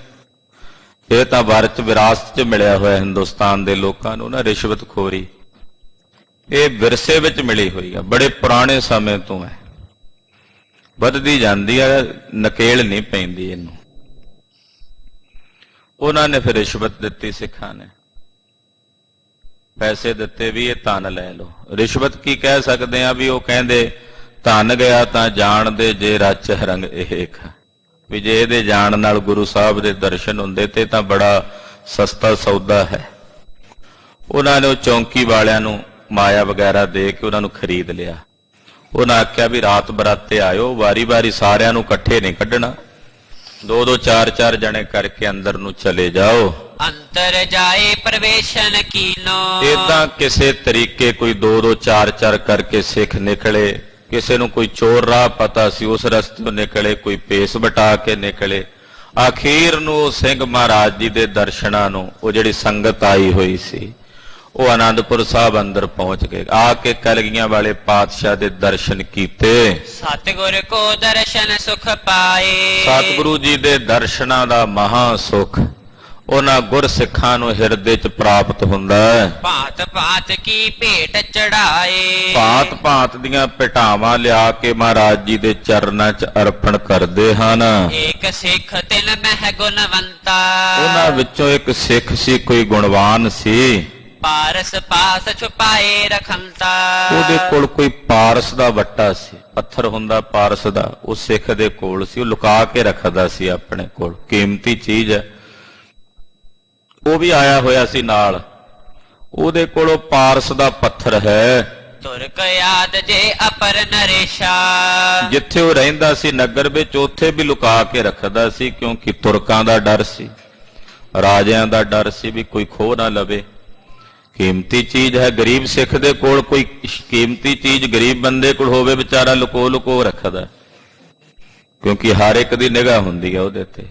ਇਹ ਤਾਂ ਵਰਚ ਵਿਰਾਸਤ 'ਚ ਮਿਲਿਆ ਹੋਇਆ ਹਿੰਦੁਸਤਾਨ ਦੇ ਲੋਕਾਂ ਨੂੰ ਨਾ, ਰਿਸ਼ਵਤਖੋਰੀ ਇਹ ਵਿਰਸੇ ਵਿੱਚ ਮਿਲੀ ਹੋਈ ਆ, ਬੜੇ ਪੁਰਾਣੇ ਸਮੇਂ ਤੋਂ ਹੈ, ਵੱਧਦੀ ਜਾਂਦੀ ਆ, ਨਕੇਲ ਨਹੀਂ ਪੈਂਦੀ ਇਹਨੂੰ। ਉਹਨਾਂ ਨੇ ਫਿਰ ਰਿਸ਼ਵਤ ਦਿੱਤੀ, ਸਿੱਖਾਂ ਨੇ ਪੈਸੇ ਦਿੱਤੇ ਵੀ ਇਹ ਧਨ ਲੈ ਲਓ। ਰਿਸ਼ਵਤ ਕੀ ਕਹਿ ਸਕਦੇ ਆ ਵੀ ਉਹ ਕਹਿੰਦੇ ਧਨ ਗਿਆ ਤਾਂ ਜਾਣਦੇ ਜੇ ਰਚ ਰੰਗ ਏਕ, ਵੀ ਜੇ ਇਹਦੇ ਜਾਣ ਨਾਲ ਗੁਰੂ ਸਾਹਿਬ ਦੇ ਦਰਸ਼ਨ ਹੁੰਦੇ ਤੇ ਤਾਂ ਬੜਾ ਸਸਤਾ ਸੌਦਾ ਹੈ। ਉਹਨਾਂ ਨੇ ਉਹ ਚੌਂਕੀ ਵਾਲਿਆਂ ਨੂੰ ਮਾਇਆ ਵਗੈਰਾ ਦੇ ਕੇ ਉਹਨਾਂ ਨੂੰ ਖਰੀਦ ਲਿਆ। ਉਹਨਾਂ ਆਖਿਆ ਵੀ ਰਾਤ ਬਰਾਤੇ ਆਇਓ, ਵਾਰੀ-ਵਾਰੀ ਸਾਰਿਆਂ ਨੂੰ ਇਕੱਠੇ ਨਹੀਂ ਕੱਢਣਾ, 2-2 4-4 ਜਣੇ ਕਰਕੇ ਅੰਦਰ ਨੂੰ ਚਲੇ ਜਾਓ। ਅੰਤਰ ਜਾਏ ਪ੍ਰਵੇਸ਼ਨ ਕੀਨੋ, ਏਦਾਂ ਕਿਸੇ ਤਰੀਕੇ ਕੋਈ 2-2 4-4 ਕਰਕੇ ਸਿੱਖ ਨਿਕਲੇ। ਕਿਸੇ ਨੂੰ ਕੋਈ ਚੋਰ ਰਾਹ ਪਤਾ ਸੀ, ਉਸ ਰਸਤੇ ਨਿਕਲੇ, ਕੋਈ ਭੇਸ ਵਟਾ ਕੇ ਨਿਕਲੇ। ਆਖੀਰ ਨੂੰ ਉਹ ਸਿੰਘ ਮਹਾਰਾਜ ਜੀ ਦੇ ਦਰਸ਼ਨਾਂ ਨੂੰ ਉਹ ਜਿਹੜੀ ਸੰਗਤ ਆਈ ਹੋਈ ਸੀ ਉਹ ਆਨੰਦਪੁਰ ਸਾਹਿਬ ਅੰਦਰ ਪਹੁੰਚ ਗਏ। ਆ ਕੇ ਕਲਗੀਆਂ ਵਾਲੇ ਪਾਤਸ਼ਾਹ ਦੇ ਦਰਸ਼ਨ ਕੀਤੇ। ਸਤਿਗੁਰ ਕੋ ਦਰਸ਼ਨ ਸੁਖ ਪਾਏ, ਸਤਿਗੁਰੂ ਜੀ ਦੇ ਦਰਸ਼ਨਾਂ ਦਾ ਮਹਾ ਸੁਖ ਉਹਨਾਂ ਗੁਰਸਿੱਖਾਂ ਨੂੰ ਹਿਰਦੇ 'ਚ ਪ੍ਰਾਪਤ ਹੁੰਦਾ ਹੈ। ਭਾਂਤ ਭਾਂਤ ਕੀ ਭੇਟ ਚੜਾਏ, ਭਾਂਤ ਭਾਂਤ ਦੀਆਂ ਭੇਟਾਵਾਂ ਲਿਆ ਕੇ ਮਹਾਰਾਜ ਜੀ ਦੇ ਚਰਨਾਂ 'ਚ ਅਰਪਣ ਕਰਦੇ ਹਨ। ਏਕ ਸਿੱਖ ਤਿਲ ਮਹਿ ਗੁਣਵੰਤਾ, ਉਹਨਾਂ ਵਿੱਚੋਂ ਇੱਕ ਸਿੱਖ ਸੀ, ਕੋਈ ਗੁਣਵਾਨ ਸੀ। ਪਾਰਸ ਪਾਸ ਛੁਪਾਏ ਰਖੰਤਾ, ਉਹਦੇ ਕੋਲ ਕੋਈ ਪਾਰਸ ਦਾ ਵੱਟਾ ਸੀ, ਪੱਥਰ ਹੁੰਦਾ ਪਾਰਸ ਦਾ, ਉਹ ਸਿੱਖ ਦੇ ਕੋਲ ਸੀ, ਉਹ ਲੁਕਾ ਕੇ ਰੱਖਦਾ ਸੀ ਆਪਣੇ ਕੋਲ, ਕੀਮਤੀ ਚੀਜ਼ ਹੈ। ਉਹ ਵੀ ਆਇਆ ਹੋਇਆ ਸੀ ਨਾਲ, ਉਹਦੇ ਕੋਲ ਉਹ ਪਾਰਸ ਦਾ ਪੱਥਰ ਹੈ। ਤੁਰਕ ਯਾਦ ਜੇ ਅਪਰ ਨਰੇਸ਼ਾ, ਜਿੱਥੇ ਉਹ ਰਹਿੰਦਾ ਸੀ ਨਗਰ ਵਿੱਚ, ਉੱਥੇ ਵੀ ਲੁਕਾ ਕੇ ਰੱਖਦਾ ਸੀ, ਕਿਉਂਕਿ ਤੁਰਕਾਂ ਦਾ ਡਰ ਸੀ, ਰਾਜਿਆਂ ਦਾ ਡਰ ਸੀ ਵੀ ਕੋਈ ਖੋਹ ਨਾ ਲਵੇ। ਕੀਮਤੀ ਚੀਜ਼ ਹੈ। ਗਰੀਬ ਸਿੱਖ ਦੇ ਕੋਲ ਕੋਈ ਕੀਮਤੀ ਚੀਜ਼ ਗਰੀਬ ਬੰਦੇ ਕੋਲ ਹੋਵੇ, ਵਿਚਾਰਾ ਲੁਕੋ ਲੁਕੋ ਰੱਖਦਾ, ਕਿਉਂਕਿ ਹਰ ਇੱਕ ਦੀ ਨਿਗਾਹ ਹੁੰਦੀ ਹੈ ਉਹਦੇ ਤੇ।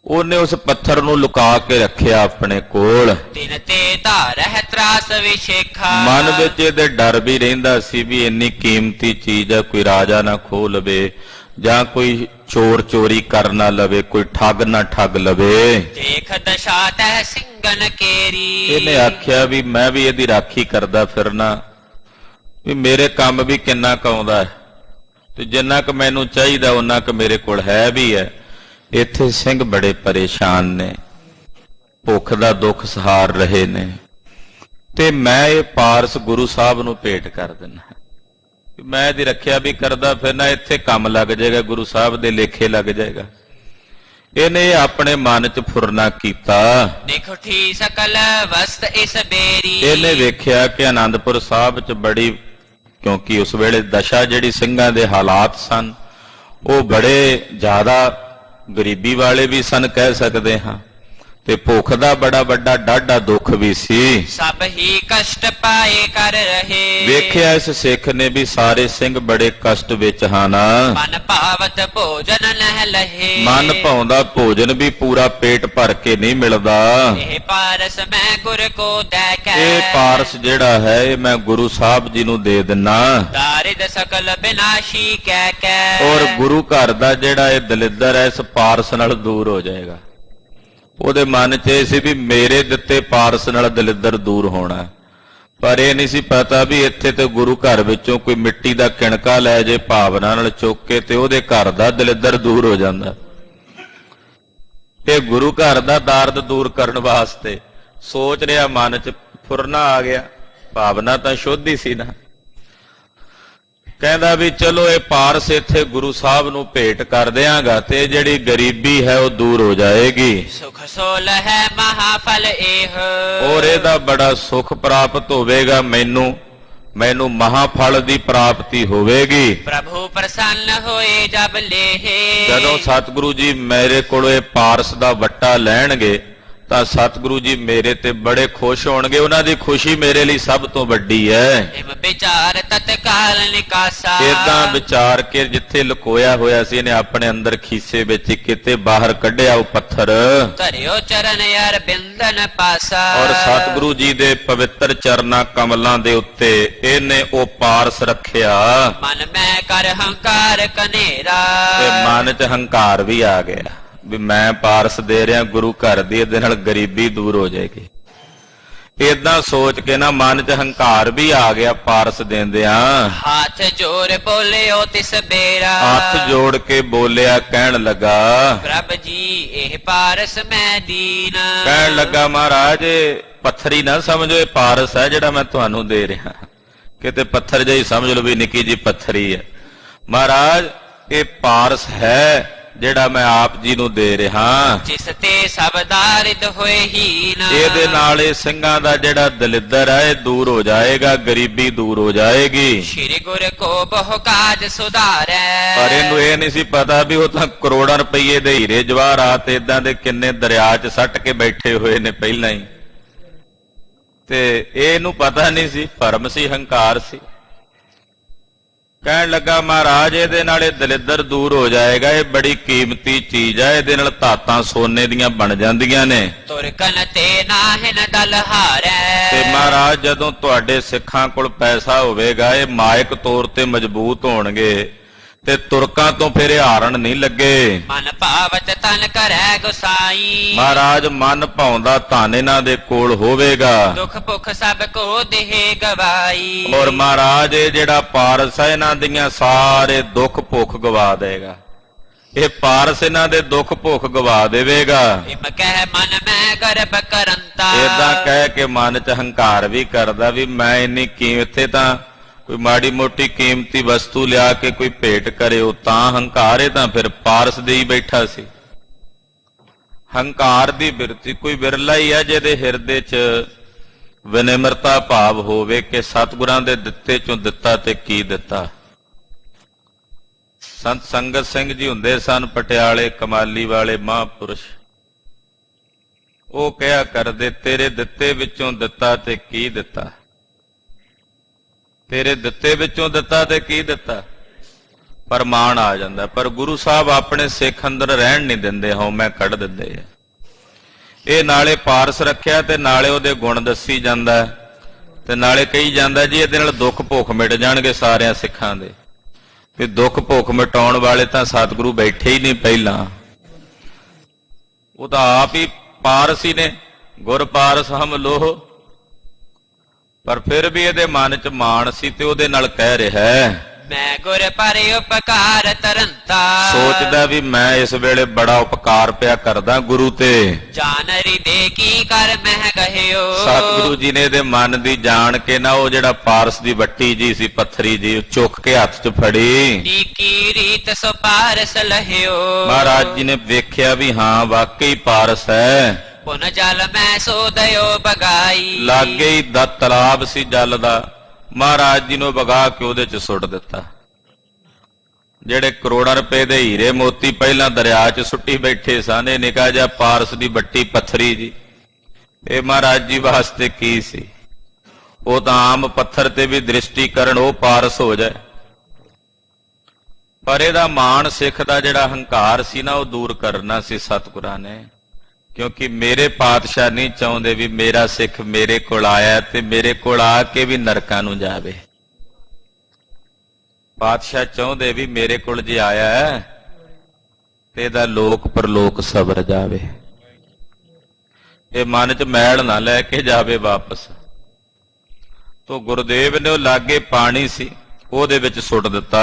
ਉਹਨੇ ਉਸ ਪੱਥਰ ਨੂੰ ਲੁਕਾ ਕੇ ਰੱਖਿਆ ਆਪਣੇ ਕੋਲ। ਤਿਨ ਤੇ ਧਾਰਹਿ ਤਰਾਸ ਵਿਸ਼ੇਖਾ, ਮਨ ਵਿੱਚ ਇਹਦੇ ਡਰ ਵੀ ਰਹਿੰਦਾ ਸੀ ਵੀ ਇੰਨੀ ਕੀਮਤੀ ਚੀਜ਼ ਹੈ, ਕੋਈ ਰਾਜਾ ਨਾ ਖੋਹ ਲਵੇ ਜਾਂ ਕੋਈ ਚੋਰ ਚੋਰੀ ਕਰ ਨਾ ਲਵੇ, ਕੋਈ ਠੱਗ ਨਾ ਠੱਗ ਲਵੇ। ਦੇਖ ਦਸ਼ਾ ਤਹਿ ਸਿੰਘਨ ਕੇਰੀ, ਇਹਨੇ ਆਖਿਆ ਵੀ ਮੈਂ ਵੀ ਇਹਦੀ ਰਾਖੀ ਕਰਦਾ ਫਿਰਨਾ, ਵੀ ਮੇਰੇ ਕੰਮ ਵੀ ਕਿੰਨਾ ਕੁ ਆਉਂਦਾ ਹੈ ਤੇ ਜਿੰਨਾ ਕੁ ਮੈਨੂੰ ਚਾਹੀਦਾ ਉਹਨਾਂ ਕੁ ਮੇਰੇ ਕੋਲ ਹੈ ਵੀ ਹੈ। ਇੱਥੇ ਸਿੰਘ ਬੜੇ ਪਰੇਸ਼ਾਨ ਨੇ, ਭੁੱਖ ਦਾ ਦੁੱਖ ਸਹਾਰ ਰਹੇ ਨੇ, ਤੇ ਮੈਂ ਇਹ ਪਾਰਸ ਗੁਰੂ ਸਾਹਿਬ ਨੂੰ ਭੇਟ ਕਰ ਦਿੰਦਾ। ਮੈਂ ਇਹਦੀ ਰੱਖਿਆ ਵੀ ਕਰਦਾ ਫਿਰਨਾ, ਇੱਥੇ ਕੰਮ ਲੱਗ ਜਾਏਗਾ, ਗੁਰੂ ਸਾਹਿਬ ਦੇ ਲੇਖੇ ਲੱਗ ਜਾਏਗਾ। ਇਹਨੇ ਆਪਣੇ ਮਨ 'ਚ ਫੁਰਨਾ ਕੀਤਾ। ਨਿਖੁਠੀ ਸਕਲ ਵਸਤ ਇਸ ਬੇਰੀ, ਇਹਨੇ ਵੇਖਿਆ ਕਿ ਆਨੰਦਪੁਰ ਸਾਹਿਬ 'ਚ ਬੜੀ, ਕਿਉਂਕਿ ਉਸ ਵੇਲੇ ਦਸ਼ਾ ਜਿਹੜੀ ਸਿੰਘਾਂ ਦੇ ਹਾਲਾਤ ਸਨ ਉਹ ਬੜੇ ਜ਼ਿਆਦਾ ਗਰੀਬੀ ਵਾਲੇ ਵੀ ਸਨ ਕਹਿ ਸਕਦੇ ਹਾਂ, ਤੇ ਭੁੱਖ ਦਾ ਬੜਾ ਵੱਡਾ ਡਾਢਾ ਦੁੱਖ ਵੀ ਸੀ। ਸਭ ਹੀ ਕਸ਼ਟ ਪਾਏ ਕਰ ਰਹੇ, ਵੇਖਿਆ ਇਸ ਸਿੱਖ ਨੇ ਵੀ ਸਾਰੇ ਸਿੰਘ ਬੜੇ ਕਸ਼ਟ ਵਿੱਚ ਹਨ। ਮਨ ਭਾਵਤ ਭੋਜਨ ਨਹਿ ਲਹੇ, ਮਨ ਭਾਉਂਦਾ ਭੋਜਨ ਵੀ ਪੂਰਾ ਪੇਟ ਭਰ ਕੇ ਨਹੀਂ ਮਿਲਦਾ। ਇਹ ਪਾਰਸ ਮੈਂ ਗੁਰ ਕੋ ਦੇ ਕੇ, ਇਹ ਪਾਰਸ ਜਿਹੜਾ ਹੈ ਇਹ ਮੈਂ ਗੁਰੂ ਸਾਹਿਬ ਜੀ ਨੂੰ ਦੇ ਦਿੰਨਾ, ਦਾਰਿਦ ਸਕਲ ਬਿਨਾਸ਼ੀ ਕਹਿ ਕੇ। ਔਰ ਗੁਰੂ ਘਰ ਦਾ ਜਿਹੜਾ ਇਹ ਦਲਿੱਦਰ ਹੈ ਇਸ ਪਾਰਸ ਨਾਲ ਦੂਰ ਹੋ ਜਾਏਗਾ। ਉਹਦੇ ਮਨ 'ਚ ਇਹ ਸੀ ਵੀ ਮੇਰੇ ਦਿੱਤੇ ਪਾਰਸ ਨਾਲ ਦਲਿੱਦਰ ਦੂਰ ਹੋਣਾ, ਪਰ ਇਹ ਨਹੀਂ ਸੀ ਪਤਾ ਵੀ ਇੱਥੇ ਤੇ ਗੁਰੂ ਘਰ ਵਿੱਚੋਂ ਕੋਈ ਮਿੱਟੀ ਦਾ ਕਿਣਕਾ ਲੈ ਜੇ ਭਾਵਨਾ ਨਾਲ ਚੁੱਕ ਕੇ ਤੇ ਉਹਦੇ ਘਰ ਦਾ ਦਲਿੱਦਰ ਦੂਰ ਹੋ ਜਾਂਦਾ। ਇਹ ਗੁਰੂ ਘਰ ਦਾ ਦਰਦ ਦੂਰ ਕਰਨ ਵਾਸਤੇ ਸੋਚ ਰਿਹਾ, ਮਨ 'ਚ ਫੁਰਨਾ ਆ ਗਿਆ, ਭਾਵਨਾ ਤਾਂ ਸ਼ੁੱਧ ਹੀ ਸੀ ਨਾ। ਕਹਿੰਦਾ ਵੀ ਚਲੋ ਇਹ ਪਾਰਸ ਇੱਥੇ ਗੁਰੂ ਸਾਹਿਬ ਨੂੰ ਭੇਟ ਕਰ ਦਿਆਂਗਾ ਤੇ ਜਿਹੜੀ ਗਰੀਬੀ ਹੈ ਉਹ ਦੂਰ ਹੋ ਜਾਏਗੀ। ਸੁਖ ਸੋਲ ਹੈ ਮਹਾਫਲ ਇਹ, ਔਰ ਇਹਦਾ ਬੜਾ ਸੁਖ ਪ੍ਰਾਪਤ ਹੋਵੇਗਾ, ਮੈਨੂੰ ਮਹਾਫਲ ਦੀ ਪ੍ਰਾਪਤੀ ਹੋਵੇਗੀ। ਪ੍ਰਭੂ ਪ੍ਰਸੰਨ ਹੋਏ ਜਬ ਲੇਹੇ, ਜਦੋਂ ਸਤਿਗੁਰੂ ਜੀ ਮੇਰੇ ਕੋਲੋਂ ਇਹ ਪਾਰਸ ਦਾ ਵੱਟਾ ਲੈਣਗੇ ਤਾਂ ਸਤਿਗੁਰੂ ਜੀ ਮੇਰੇ ਤੇ ਬੜੇ ਖੁਸ਼ ਹੋਣਗੇ। ਉਹਨਾਂ ਦੀ ਖੁਸ਼ੀ ਮੇਰੇ ਲਈ ਸਭ ਤੋਂ ਵੱਡੀ ਹੈ। ਇਮ ਵਿਚਾਰ ਤਤਕਾਲ ਨਿਕਾਸਾ। ਏਦਾਂ ਵਿਚਾਰ ਕੇ ਜਿੱਥੇ ਲੁਕੋਇਆ ਹੋਇਆ ਸੀ ਇਹਨੇ ਆਪਣੇ ਅੰਦਰ ਖੀਸੇ ਵਿੱਚ ਕਿਤੇ ਬਾਹਰ ਕੱਢਿਆ ਉਹ ਪੱਥਰ, ਧਰਿਓ ਚਰਨ ਯਾਰ ਬਿੰਦਨ ਪਾਸਾ। ਔਰ ਸਤਿਗੁਰੂ ਜੀ ਦੇ ਪਵਿੱਤਰ ਚਰਨਾਂ ਕਮਲਾਂ ਦੇ ਉੱਤੇ ਇਹਨੇ ਉਹ ਪਾਰਸ ਰੱਖਿਆ। ਮਨ ਮੈਂ ਕਰ ਹੰਕਾਰ ਕਨੇਰਾ। ਤੇ ਮਨ 'ਚ ਹੰਕਾਰ ਵੀ ਆ ਗਿਆ ਵੀ ਮੈਂ ਪਾਰਸ ਦੇ ਰਿਹਾ ਗੁਰੂ ਘਰ ਦੀ, ਇਹਦੇ ਨਾਲ ਗਰੀਬੀ ਦੂਰ ਹੋ ਜਾਏਗੀ। ਏਦਾਂ ਸੋਚ ਕੇ ਨਾ ਮਨ 'ਚ ਹੰਕਾਰ ਵੀ ਆ ਗਿਆ ਪਾਰਸ ਦੇਂਦਿਆਂ। ਹੱਥ ਜੋੜ ਬੋਲਿਓ ਤਿਸ ਬੇਰਾ। ਹੱਥ ਜੋੜ ਕੇ ਬੋਲਿਆ, ਕਹਿਣ ਲੱਗਾ, ਪ੍ਰਭ ਜੀ ਇਹ ਪਾਰਸ ਮੈਂ ਦੀਨ। ਕਹਿਣ ਲੱਗਾ ਮਹਾਰਾਜ ਪੱਥਰੀ ਨਾ ਸਮਝੋ, ਇਹ ਪਾਰਸ ਹੈ ਜਿਹੜਾ ਮੈਂ ਤੁਹਾਨੂੰ ਦੇ ਰਿਹਾ। ਕਿਤੇ ਪੱਥਰ ਜਿਹੀ ਸਮਝ ਲਓ ਵੀ ਨਿੱਕੀ ਜੀ ਪੱਥਰੀ ਹੈ। ਮਹਾਰਾਜ ਇਹ ਪਾਰਸ ਹੈ ਜਿਹੜਾ ਮੈਂ ਆਪ ਜੀ ਨੂੰ ਦੇ ਰਿਹਾ। ਜਿਸ ਤੇ ਸਭ ਦਾਰਿਦ ਹੋਏ ਹੀਨ। ਇਹਦੇ ਨਾਲ ਇਹ ਸਿੰਘਾਂ ਦਾ ਜਿਹੜਾ ਦਲਿੱਦਰ ਹੈ ਇਹ ਦੂਰ ਹੋ ਜਾਏਗਾ, ਗਰੀਬੀ ਦੂਰ ਹੋ ਜਾਏਗੀ। ਸ਼੍ਰੀ ਗੁਰ ਕੋ ਬਹੁ ਕਾਜ ਸੁਧਾਰੈ। ਪਰ ਇਹਨੂੰ ਇਹ ਨਹੀਂ ਸੀ ਪਤਾ ਵੀ ਉਹ ਤਾਂ ਕਰੋੜਾਂ ਰੁਪਏ ਦੇ ਹੀਰੇ ਜਵਾਹਰਾਤ ਏਦਾਂ ਦੇ ਕਿੰਨੇ ਦਰਿਆ 'ਚ ਸੱਟ ਕੇ ਬੈਠੇ ਹੋਏ ਨੇ ਪਹਿਲਾਂ ਹੀ। ਤੇ ਇਹਨੂੰ ਪਤਾ ਨਹੀਂ ਸੀ, ਭਰਮ ਸੀ, ਹੰਕਾਰ ਸੀ। ਕਹਿਣ ਲੱਗਾ ਮਹਾਰਾਜ ਇਹਦੇ ਨਾਲ ਇਹ ਦਲਿੱਦਰ ਦੂਰ ਹੋ ਜਾਏਗਾ, ਇਹ ਬੜੀ ਕੀਮਤੀ ਚੀਜ਼ ਹੈ, ਇਹਦੇ ਨਾਲ ਧਾਤਾਂ ਸੋਨੇ ਦੀਆਂ ਬਣ ਜਾਂਦੀਆਂ ਨੇ। ਤੁਰਕਨ ਤੇ ਨਾਹਿਨ ਦਲ ਹਾਰੈ। ਤੇ ਮਹਾਰਾਜ ਜਦੋਂ ਤੁਹਾਡੇ ਸਿੱਖਾਂ ਕੋਲ ਪੈਸਾ ਹੋਵੇਗਾ ਇਹ ਮਾਇਕ ਤੌਰ ਤੇ ਮਜ਼ਬੂਤ ਹੋਣਗੇ ਤੇ ਤੁਰਕਾਂ ਤੋਂ ਫਿਰ ਇਹ ਹਾਰਨ ਨਹੀਂ ਲੱਗੇ। ਮਨ ਭਾਵਤ ਤਨ ਕਰੈ ਗੁਸਾਈ। ਮਹਾਰਾਜ ਮਨ ਭਾਉਂਦਾ ਧਨ ਇਹਨਾਂ ਦੇ ਕੋਲ ਹੋਵੇਗਾ। ਦੁਖ ਭੁਖ ਸਭ ਕੋ ਦੇਹ ਗਵਾਈ। ਔਰ ਮਹਾਰਾਜ ਇਹ ਜਿਹੜਾ ਪਾਰਸ ਹੈ ਇਹਨਾਂ ਦੀਆਂ ਸਾਰੇ ਦੁੱਖ ਭੁੱਖ ਗਵਾ ਦੇਗਾ। ਇਹ ਪਾਰਸ ਇਹਨਾਂ ਦੇ ਦੁੱਖ ਭੁੱਖ ਗਵਾ ਦੇਵੇਗਾ। ਇਮ ਕਹਿ ਮਨ ਮੈਂ ਗਰਭ ਕਰੰਤਾ। ਏਦਾਂ ਕਹਿ ਕੇ ਮਨ 'ਚ ਹੰਕਾਰ ਵੀ ਕਰਦਾ ਵੀ ਮੈਂ ਇੰਨੀ ਕੀਮਤੇ ਤਾਂ ਕੋਈ ਮਾੜੀ ਮੋਟੀ ਕੀਮਤੀ ਵਸਤੂ ਲਿਆ ਕੇ ਕੋਈ ਭੇਟ ਕਰੇ ਉਹ ਤਾਂ ਹੰਕਾਰ, ਤਾਂ ਫਿਰ ਪਾਰਸ ਦੇ ਹੀ ਬੈਠਾ ਸੀ। ਹੰਕਾਰ ਦੀ ਬਿਰਤੀ ਕੋਈ ਵਿਰਲਾ ਹੀ ਹੈ ਜਿਹਦੇ ਹਿਰਦੇ 'ਚ ਵਿਨਿਮਰਤਾ ਭਾਵ ਹੋਵੇ ਕਿ ਸਤਿਗੁਰਾਂ ਦੇ ਦਿੱਤੇ ਚੋਂ ਦਿੱਤਾ ਤੇ ਕੀ ਦਿੱਤਾ। ਸੰਤ ਸੰਗਤ ਸਿੰਘ ਜੀ ਹੁੰਦੇ ਸਨ ਪਟਿਆਲੇ, ਕਮਾਲੀ ਵਾਲੇ ਮਹਾਂਪੁਰਸ਼। ਉਹ ਕਿਹਾ ਕਰਦੇ ਤੇਰੇ ਦਿੱਤੇ ਵਿੱਚੋਂ ਦਿੱਤਾ ਤੇ ਕੀ ਦਿੱਤਾ। ਤੇਰੇ ਦਿੱਤੇ ਵਿੱਚੋਂ ਦਿੱਤਾ ਤੇ ਕੀ ਦਿੱਤਾ। ਪਰਮਾਨ ਆ ਜਾਂਦਾ, ਪਰ ਗੁਰੂ ਸਾਹਿਬ ਆਪਣੇ ਸਿੱਖ ਅੰਦਰ ਰਹਿਣ ਨਹੀਂ ਦਿੰਦੇ, ਹਉਮੈ ਕੱਢ ਦਿੰਦੇ ਆ। ਇਹ ਨਾਲੇ ਪਾਰਸ ਰੱਖਿਆ ਤੇ ਨਾਲੇ ਉਹਦੇ ਗੁਣ ਦੱਸੀ ਜਾਂਦਾ ਤੇ ਨਾਲੇ ਕਹੀ ਜਾਂਦਾ ਜੀ ਇਹਦੇ ਨਾਲ ਦੁੱਖ ਭੁੱਖ ਮਿਟ ਜਾਣਗੇ ਸਾਰਿਆਂ ਸਿੱਖਾਂ ਦੇ। ਤੇ ਦੁੱਖ ਭੁੱਖ ਮਿਟਾਉਣ ਵਾਲੇ ਤਾਂ ਸਤਿਗੁਰੂ ਬੈਠੇ ਹੀ ਨਹੀਂ ਪਹਿਲਾਂ, ਉਹ ਤਾਂ ਆਪ ਹੀ ਪਾਰਸ ਹੀ ਨੇ। ਗੁਰ ਪਾਰਸ ਹਮ ਲੋਹ। ਪਰ ਫਿਰ ਵੀ ਇਹਦੇ ਮਨ 'ਚ ਮਾਣ ਸੀ ਤੇ ਉਹਦੇ ਨਾਲ ਕਹਿ ਰਿਹਾ ਮੈਂ ਗੁਰ ਪਰ ਉਪਕਾਰ ਤਰੰਤਾ। ਸੋਚਦਾ ਵੀ ਮੈਂ ਇਸ ਵੇਲੇ ਬੜਾ ਉਪਕਾਰ ਪਿਆ ਕਰਦਾ ਗੁਰੂ ਤੇ। ਜਾਨ ਰਿਦੇ ਕੀ ਕਰ ਮਹਿ ਕਹਿਓ। ਸਤਿਗੁਰੂ ਜੀ ਨੇ ਇਹਦੇ ਮਨ ਦੀ ਜਾਣ ਕੇ ਨਾ ਉਹ ਜਿਹੜਾ ਪਾਰਸ ਦੀ ਵੱਟੀ ਜੀ ਸੀ ਪੱਥਰੀ ਜੀ ਉਹ ਚੁੱਕ ਕੇ ਹੱਥ 'ਚ ਫੜੀ। ਕੀ ਰੀਤ ਸੋ ਪਾਰਸ ਲਹਿਓ। ਮਹਾਰਾਜ ਜੀ ਨੇ ਵੇਖਿਆ ਵੀ ਹਾਂ ਵਾਕਈ ਪਾਰਸ ਹੈ। ਪੁਨ ਜਲ ਮੈਂ ਸੋਦਿਓ ਬਗਾਈ। ਲਾਗੇ ਹੀ ਦਾ ਤਲਾਬ ਸੀ ਜਲ ਦਾ, ਮਹਾਰਾਜ ਜੀ ਨੂੰ ਵਗਾ ਕੇ ਉਹਦੇ 'ਚ ਸੁੱਟ ਦਿੱਤਾ। ਜਿਹੜੇ ਕਰੋੜਾਂ ਰੁਪਏ ਦੇ ਹੀਰੇ ਮੋਤੀ ਪਹਿਲਾਂ ਦਰਿਆ 'ਚ ਸੁੱਟੀ ਬੈਠੇ ਸਨ, ਇਹ ਨਿੱਕਾ ਜਿਹਾ ਪਾਰਸ ਦੀ ਵੱਟੀ ਪੱਥਰੀ ਜੀ ਇਹ ਮਹਾਰਾਜ ਜੀ ਵਾਸਤੇ ਕੀ ਸੀ। ਉਹ ਤਾਂ ਆਮ ਪੱਥਰ ਤੇ ਵੀ ਦ੍ਰਿਸ਼ਟੀ ਕਰਨ ਉਹ ਪਾਰਸ ਹੋ ਜਾਏ। ਪਰ ਇਹਦਾ ਮਾਣ ਸਿੱਖ ਦਾ ਜਿਹੜਾ ਹੰਕਾਰ ਸੀ ਨਾ ਉਹ ਦੂਰ ਕਰਨਾ ਸੀ ਸਤਿਗੁਰਾਂ ਨੇ। ਕਿਉਂਕਿ ਮੇਰੇ ਪਾਤਸ਼ਾਹ ਨਹੀਂ ਚਾਹੁੰਦੇ ਵੀ ਮੇਰਾ ਸਿੱਖ ਮੇਰੇ ਕੋਲ ਆਇਆ ਤੇ ਮੇਰੇ ਕੋਲ ਆ ਕੇ ਵੀ ਨਰਕਾਂ ਨੂੰ ਜਾਵੇ। ਪਾਤਸ਼ਾਹ ਚਾਹੁੰਦੇ ਵੀ ਮੇਰੇ ਕੋਲ ਜੇ ਆਇਆ ਤੇ ਇਹਦਾ ਲੋਕ ਪਰਲੋਕ ਸਬਰ ਜਾਵੇ, ਇਹ ਮਨ 'ਚ ਮੈਲ ਨਾ ਲੈ ਕੇ ਜਾਵੇ ਵਾਪਸ। ਤੋ ਗੁਰਦੇਵ ਨੇ ਉਹ ਲਾਗੇ ਪਾਣੀ ਸੀ ਉਹਦੇ ਵਿੱਚ ਸੁੱਟ ਦਿੱਤਾ।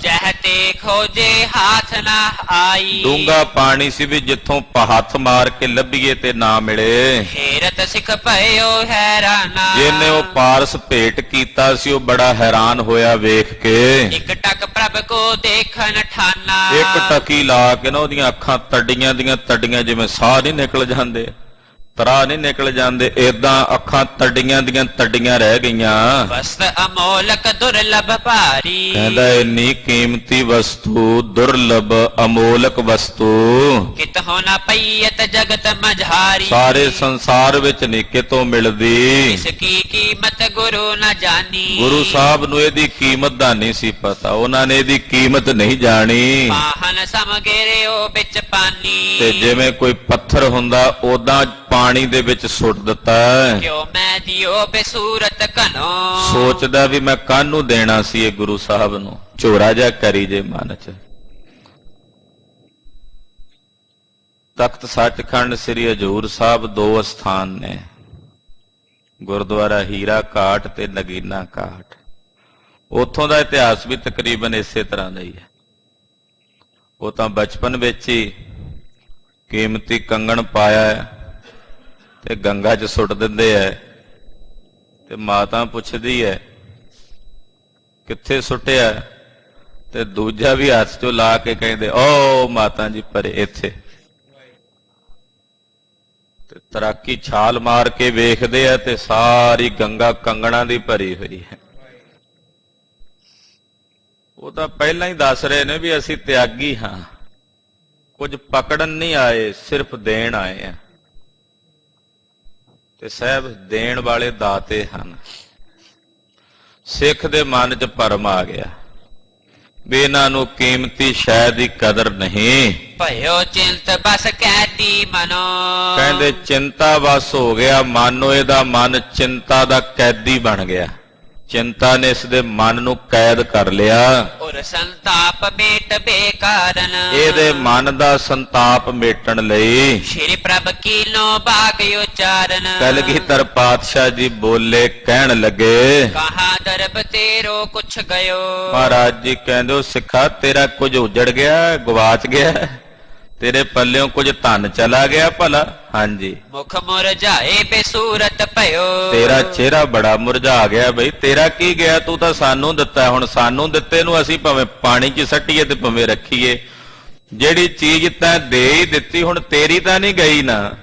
ਜਹ ਤੇ ਖੋਜੇ ਹਾਥ ਨਾ ਆਈ। ਡੂੰਘਾ ਪਾਣੀ ਸੀ ਵੀ ਜਿੱਥੋਂ ਹੱਥ ਮਾਰ ਕੇ ਲੱਭੀਏ ਤੇ ਨਾ ਮਿਲੇ। ਹੈਰਤ ਸਿੱਖ ਭਇਓ ਹੈਰਾਨਾ। ਜਿਹਨੇ ਉਹ ਪਾਰਸ ਭੇਟ ਕੀਤਾ ਸੀ ਉਹ ਬੜਾ ਹੈਰਾਨ ਹੋਇਆ ਵੇਖ ਕੇ। ਇੱਕ ਟਕ ਪ੍ਰਭ ਕੋ ਦੇਖਣ ਠਾਨਾ। ਇੱਕ ਟਕੀ ਲਾ ਕੇ ਨਾ ਉਹਦੀਆਂ ਅੱਖਾਂ ਤੱਡੀਆਂ ਦੀਆਂ ਤੱਡੀਆਂ ਜਿਵੇਂ ਸਾਹ ਨਹੀਂ ਨਿਕਲ ਜਾਂਦੇ, ਤਰਾ ਨਹੀਂ ਨਿਕਲ ਜਾਂਦੇ, ਏਦਾਂ ਅੱਖਾਂ ਤੱਡੀਆਂ ਦੀਆਂ ਤੱਡੀਆਂ ਰਹਿ ਗਈਆਂ। ਵਸਤ ਅਮੋਲਕ ਦੁਰਲਭ ਭਾਰੀ, ਕਹਿੰਦਾ ਇੰਨੀ ਕੀਮਤੀ ਵਸਤੂ, ਦੁਰਲਭ ਅਮੋਲਕ ਵਸਤੂ ਕਿਤਹੁ ਨ ਪਈਅਤ ਜਗਤ ਮਝਾਰੀ। ਸਾਰੇ ਸੰਸਾਰ ਵਿੱਚ ਨਹੀਂ ਕਿਤੋਂ ਮਿਲਦੀ। ਇਸ ਕੀ ਕੀਮਤ ਗੁਰੂ ਨ ਜਾਣੀ, ਗੁਰੂ ਸਾਹਿਬ ਨੂੰ ਇਹਦੀ ਕੀਮਤ ਦਾ ਨਹੀਂ ਸੀ ਪਤਾ, ਉਹਨਾਂ ਨੇ ਇਹਦੀ ਕੀਮਤ ਨਹੀਂ ਜਾਣੀ। ਪਾਹਨ ਸਮ ਘੇਰਿਓ ਵਿੱਚ ਪਾਨੀ, ਤੇ ਜਿਵੇਂ ਕੋਈ ਪੱਥਰ ਹੁੰਦਾ ਉਦਾਂ ਪਾਣੀ ਦੇ ਵਿੱਚ ਸੁੱਟ ਦਿੱਤਾ। ਕਿਉ ਮੈਂ ਦਿਓ ਬੇਸੂਰਤ ਘਨੋ, ਸੋਚਦਾ ਵੀ ਮੈਂ ਕਾਹਨੂੰ ਦੇਣਾ ਸੀ ਇਹ ਗੁਰੂ ਸਾਹਿਬ ਨੂੰ, ਝੋਰਾ ਜਿਹਾ ਕਰੀ ਜੇ ਮਨ ਚ। ਤਖਤ ਸੱਚਖੰਡ ਸ੍ਰੀ ਹਜ਼ੂਰ ਸਾਹਿਬ ਦੋ ਸਥਾਨ ਨੇ, ਗੁਰਦੁਆਰਾ ਹੀਰਾ ਘਾਟ ਤੇ ਨਗੀਨਾ ਘਾਟ। ਉੱਥੋਂ ਦਾ ਇਤਿਹਾਸ ਵੀ ਤਕਰੀਬਨ ਇਸੇ ਤਰ੍ਹਾਂ ਦਾ ਹੀ ਹੈ। ਉਹ ਤਾਂ ਬਚਪਨ ਵਿੱਚ ਹੀ ਕੀਮਤੀ ਕੰਗਣ ਪਾਇਆ ਹੈ ਤੇ ਗੰਗਾ 'ਚ ਸੁੱਟ ਦਿੰਦੇ ਐ, ਤੇ ਮਾਤਾ ਪੁੱਛਦੀ ਹੈ ਕਿੱਥੇ ਸੁੱਟਿਆ, ਤੇ ਦੂਜਾ ਵੀ ਹੱਥ 'ਚੋਂ ਲਾ ਕੇ ਕਹਿੰਦੇ ਓ ਮਾਤਾ ਜੀ ਪਰੇ ਇੱਥੇ। ਤੇ ਤਰਾਕੀ ਛਾਲ ਮਾਰ ਕੇ ਵੇਖਦੇ ਆ ਤੇ ਸਾਰੀ ਗੰਗਾ ਕੰਗਣਾਂ ਦੀ ਭਰੀ ਹੋਈ ਹੈ। ਉਹ ਤਾਂ ਪਹਿਲਾਂ ਹੀ ਦੱਸ ਰਹੇ ਨੇ ਵੀ ਅਸੀਂ ਤਿਆਗੀ ਹਾਂ, ਕੁਝ ਪਕੜਨ ਨਹੀਂ ਆਏ, ਸਿਰਫ ਦੇਣ ਆਏ ਆ। ਤੇ ਸਾਹਿਬ ਦੇਣ ਵਾਲੇ ਦਾਤੇ ਹਨ। ਸਿੱਖ ਦੇ ਮਨ 'ਚ ਭਰਮ ਆ ਗਿਆ ਵੀ ਇਹਨਾਂ ਨੂੰ ਕੀਮਤੀ ਸ਼ੈ ਦੀ ਕਦਰ ਨਹੀਂ। ਭਇਓ ਚਿੰਤ ਬਸ ਕੈਦੀ ਮਨੋ, ਕਹਿੰਦੇ ਚਿੰਤਾ ਵਸ ਹੋ ਗਿਆ ਮਾਨੋ, ਇਹਦਾ ਮਨ ਚਿੰਤਾ ਦਾ ਕੈਦੀ ਬਣ ਗਿਆ। ਚਿੰਤਾ ਨੇ ਇਸ ਦੇ ਮਨ ਨੂੰ ਕੈਦ ਕਰ ਲਿਆ। ਔਰ ਸੰਤਾਪ ਮੇਟ ਬੇਕਾਰਨ, ਇਹਦੇ ਮਨ ਦਾ ਸੰਤਾਪ ਮੇਟਣ ਲਈ ਸ਼੍ਰੀ ਪ੍ਰਭ ਕੀਨੋ ਬਾਗ ਉਚਾਰਨ। ਕਲਗੀਧਰ ਪਾਤਸ਼ਾਹ ਜੀ ਬੋਲੇ, ਕਹਿਣ ਲੱਗੇ ਕਹਾ ਦਰਬ ਤੇਰੋ ਕੁਛ ਗਇਓ। ਮਹਾਰਾਜ ਜੀ ਕਹਿੰਦੇ ਹੋ ਸਿੱਖਾ ਤੇਰਾ ਕੁਝ ਉਜੜ ਗਿਆ, ਗਵਾਚ ਗਿਆ, ਤੇਰੇ ਪੱਲਿਓਂ ਕੁਝ ਧਨ ਚਲਾ ਗਿਆ ਭਲਾ? ਹਾਂਜੀ। ਮੁਖ ਮੁਰਝਾਏ ਬੇਸੂਰਤ ਭਇਓ, ਤੇਰਾ ਚਿਹਰਾ ਬੜਾ ਮੁਰਝਾ ਗਿਆ ਬਈ, ਤੇਰਾ ਕੀ ਗਿਆ? ਤੂੰ ਤਾਂ ਸਾਨੂੰ ਦਿੱਤਾ, ਹੁਣ ਸਾਨੂੰ ਦਿੱਤੇ ਨੂੰ ਅਸੀਂ ਭਾਵੇਂ ਪਾਣੀ 'ਚ ਸੱਟੀਏ ਤੇ ਭਾਵੇਂ ਰੱਖੀਏ, ਜਿਹੜੀ ਚੀਜ਼ ਤਾਂ ਦੇ ਹੀ ਦਿੱਤੀ, ਹੁਣ ਤੇਰੀ ਤਾਂ ਨਹੀਂ ਗਈ ਨਾ,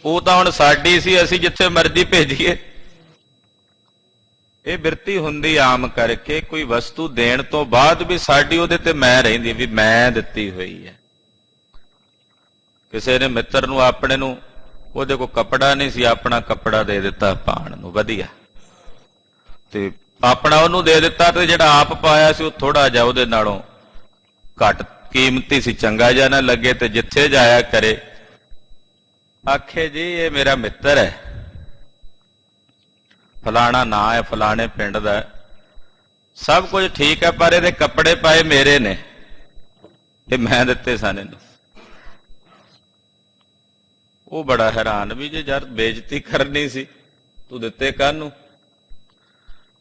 ਉਹ ਤਾਂ ਹੁਣ ਸਾਡੀ ਸੀ, ਅਸੀਂ ਜਿੱਥੇ ਮਰਜ਼ੀ ਭੇਜੀਏ। ਇਹ ਬਿਰਤੀ ਹੁੰਦੀ ਆਮ ਕਰਕੇ, ਕੋਈ ਵਸਤੂ ਦੇਣ ਤੋਂ ਬਾਅਦ ਵੀ ਸਾਡੀ ਉਹਦੇ ਤੇ ਮੈਂ ਰਹਿੰਦੀ ਵੀ ਮੈਂ ਦਿੱਤੀ ਹੋਈ ਹੈ। ਕਿਸੇ ਨੇ ਮਿੱਤਰ ਨੂੰ ਆਪਣੇ ਨੂੰ, ਉਹਦੇ ਕੋਲ ਕੱਪੜਾ ਨਹੀਂ ਸੀ, ਆਪਣਾ ਕੱਪੜਾ ਦੇ ਦਿੱਤਾ ਪਾਣ ਨੂੰ ਵਧੀਆ, ਤੇ ਆਪਣਾ ਉਹਨੂੰ ਦੇ ਦਿੱਤਾ, ਤੇ ਜਿਹੜਾ ਆਪ ਪਾਇਆ ਸੀ ਉਹ ਥੋੜਾ ਜਿਹਾ ਉਹਦੇ ਨਾਲੋਂ ਘੱਟ ਕੀਮਤੀ ਸੀ, ਚੰਗਾ ਜਿਹਾ ਨਾ ਲੱਗੇ, ਤੇ ਜਿੱਥੇ ਜਾਇਆ ਕਰੇ ਆਖੇ ਜੀ ਇਹ ਮੇਰਾ ਮਿੱਤਰ ਹੈ, ਫਲਾਣਾ ਨਾਂ ਹੈ, ਫਲਾਣੇ ਪਿੰਡ ਦਾ, ਸਭ ਕੁਝ ਠੀਕ ਹੈ, ਪਰ ਇਹਦੇ ਕੱਪੜੇ ਪਾਏ ਮੇਰੇ ਨੇ, ਇਹ ਮੈਂ ਦਿੱਤੇ ਸਨ ਇਹਨੂੰ। ਉਹ ਬੜਾ ਹੈਰਾਨ ਵੀ ਜੇ ਯਾਰ ਬੇਇੱਜ਼ਤੀ ਕਰਨੀ ਸੀ ਤੂੰ ਦਿੱਤੇ ਕਾਹਨੂੰ।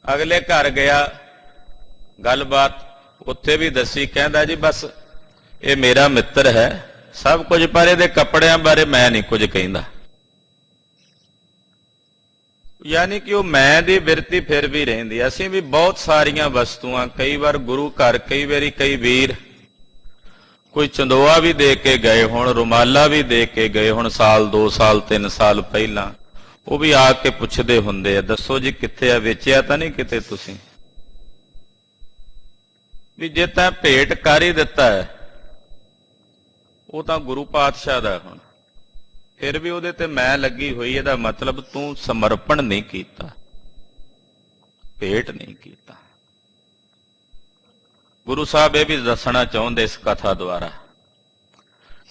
ਅਗਲੇ ਘਰ ਗਿਆ, ਗੱਲਬਾਤ ਉੱਥੇ ਵੀ ਦੱਸੀ, ਕਹਿੰਦਾ ਜੀ ਬਸ ਇਹ ਮੇਰਾ ਮਿੱਤਰ ਹੈ, ਸਭ ਕੁਝ, ਪਰ ਇਹਦੇ ਕੱਪੜਿਆਂ ਬਾਰੇ ਮੈਂ ਨਹੀਂ ਕੁਝ ਕਹਿੰਦਾ। ਯਾਨੀ ਕਿ ਉਹ ਮੈਂ ਦੀ ਬਿਰਤੀ ਫਿਰ ਵੀ ਰਹਿੰਦੀ। ਅਸੀਂ ਵੀ ਬਹੁਤ ਸਾਰੀਆਂ ਵਸਤੂਆਂ, ਕਈ ਵਾਰ ਗੁਰੂ ਘਰ, ਕਈ ਵਾਰੀ ਕਈ ਵੀਰ ਕੋਈ ਚੰਦੋਆ ਵੀ ਦੇ ਕੇ ਗਏ, ਹੁਣ ਰੁਮਾਲਾ ਵੀ ਦੇ ਕੇ ਗਏ, ਹੁਣ ਸਾਲ 2 ਸਾਲ 3 ਸਾਲ ਪਹਿਲਾਂ, ਉਹ ਵੀ ਆ ਕੇ ਪੁੱਛਦੇ ਹੁੰਦੇ ਆ ਦੱਸੋ ਜੀ ਕਿੱਥੇ ਆ, ਵੇਚਿਆ ਤਾਂ ਨਹੀਂ ਕਿਤੇ ਤੁਸੀਂ? ਵੀ ਜੇ ਤਾਂ ਭੇਟ ਕਰ ਹੀ ਦਿੱਤਾ ਹੈ ਉਹ ਤਾਂ ਗੁਰੂ ਪਾਤਸ਼ਾਹ ਦਾ, ਹੁਣ ਫਿਰ ਵੀ ਉਹਦੇ ਤੇ ਮੈਂ ਲੱਗੀ ਹੋਈ, ਇਹਦਾ ਮਤਲਬ ਤੂੰ ਸਮਰਪਣ ਨਹੀਂ ਕੀਤਾ, ਭੇਟ ਨਹੀਂ ਕੀਤਾ। ਗੁਰੂ ਸਾਹਿਬ ਇਹ ਵੀ ਦੱਸਣਾ ਚਾਹੁੰਦੇ ਇਸ ਕਥਾ ਦੁਆਰਾ,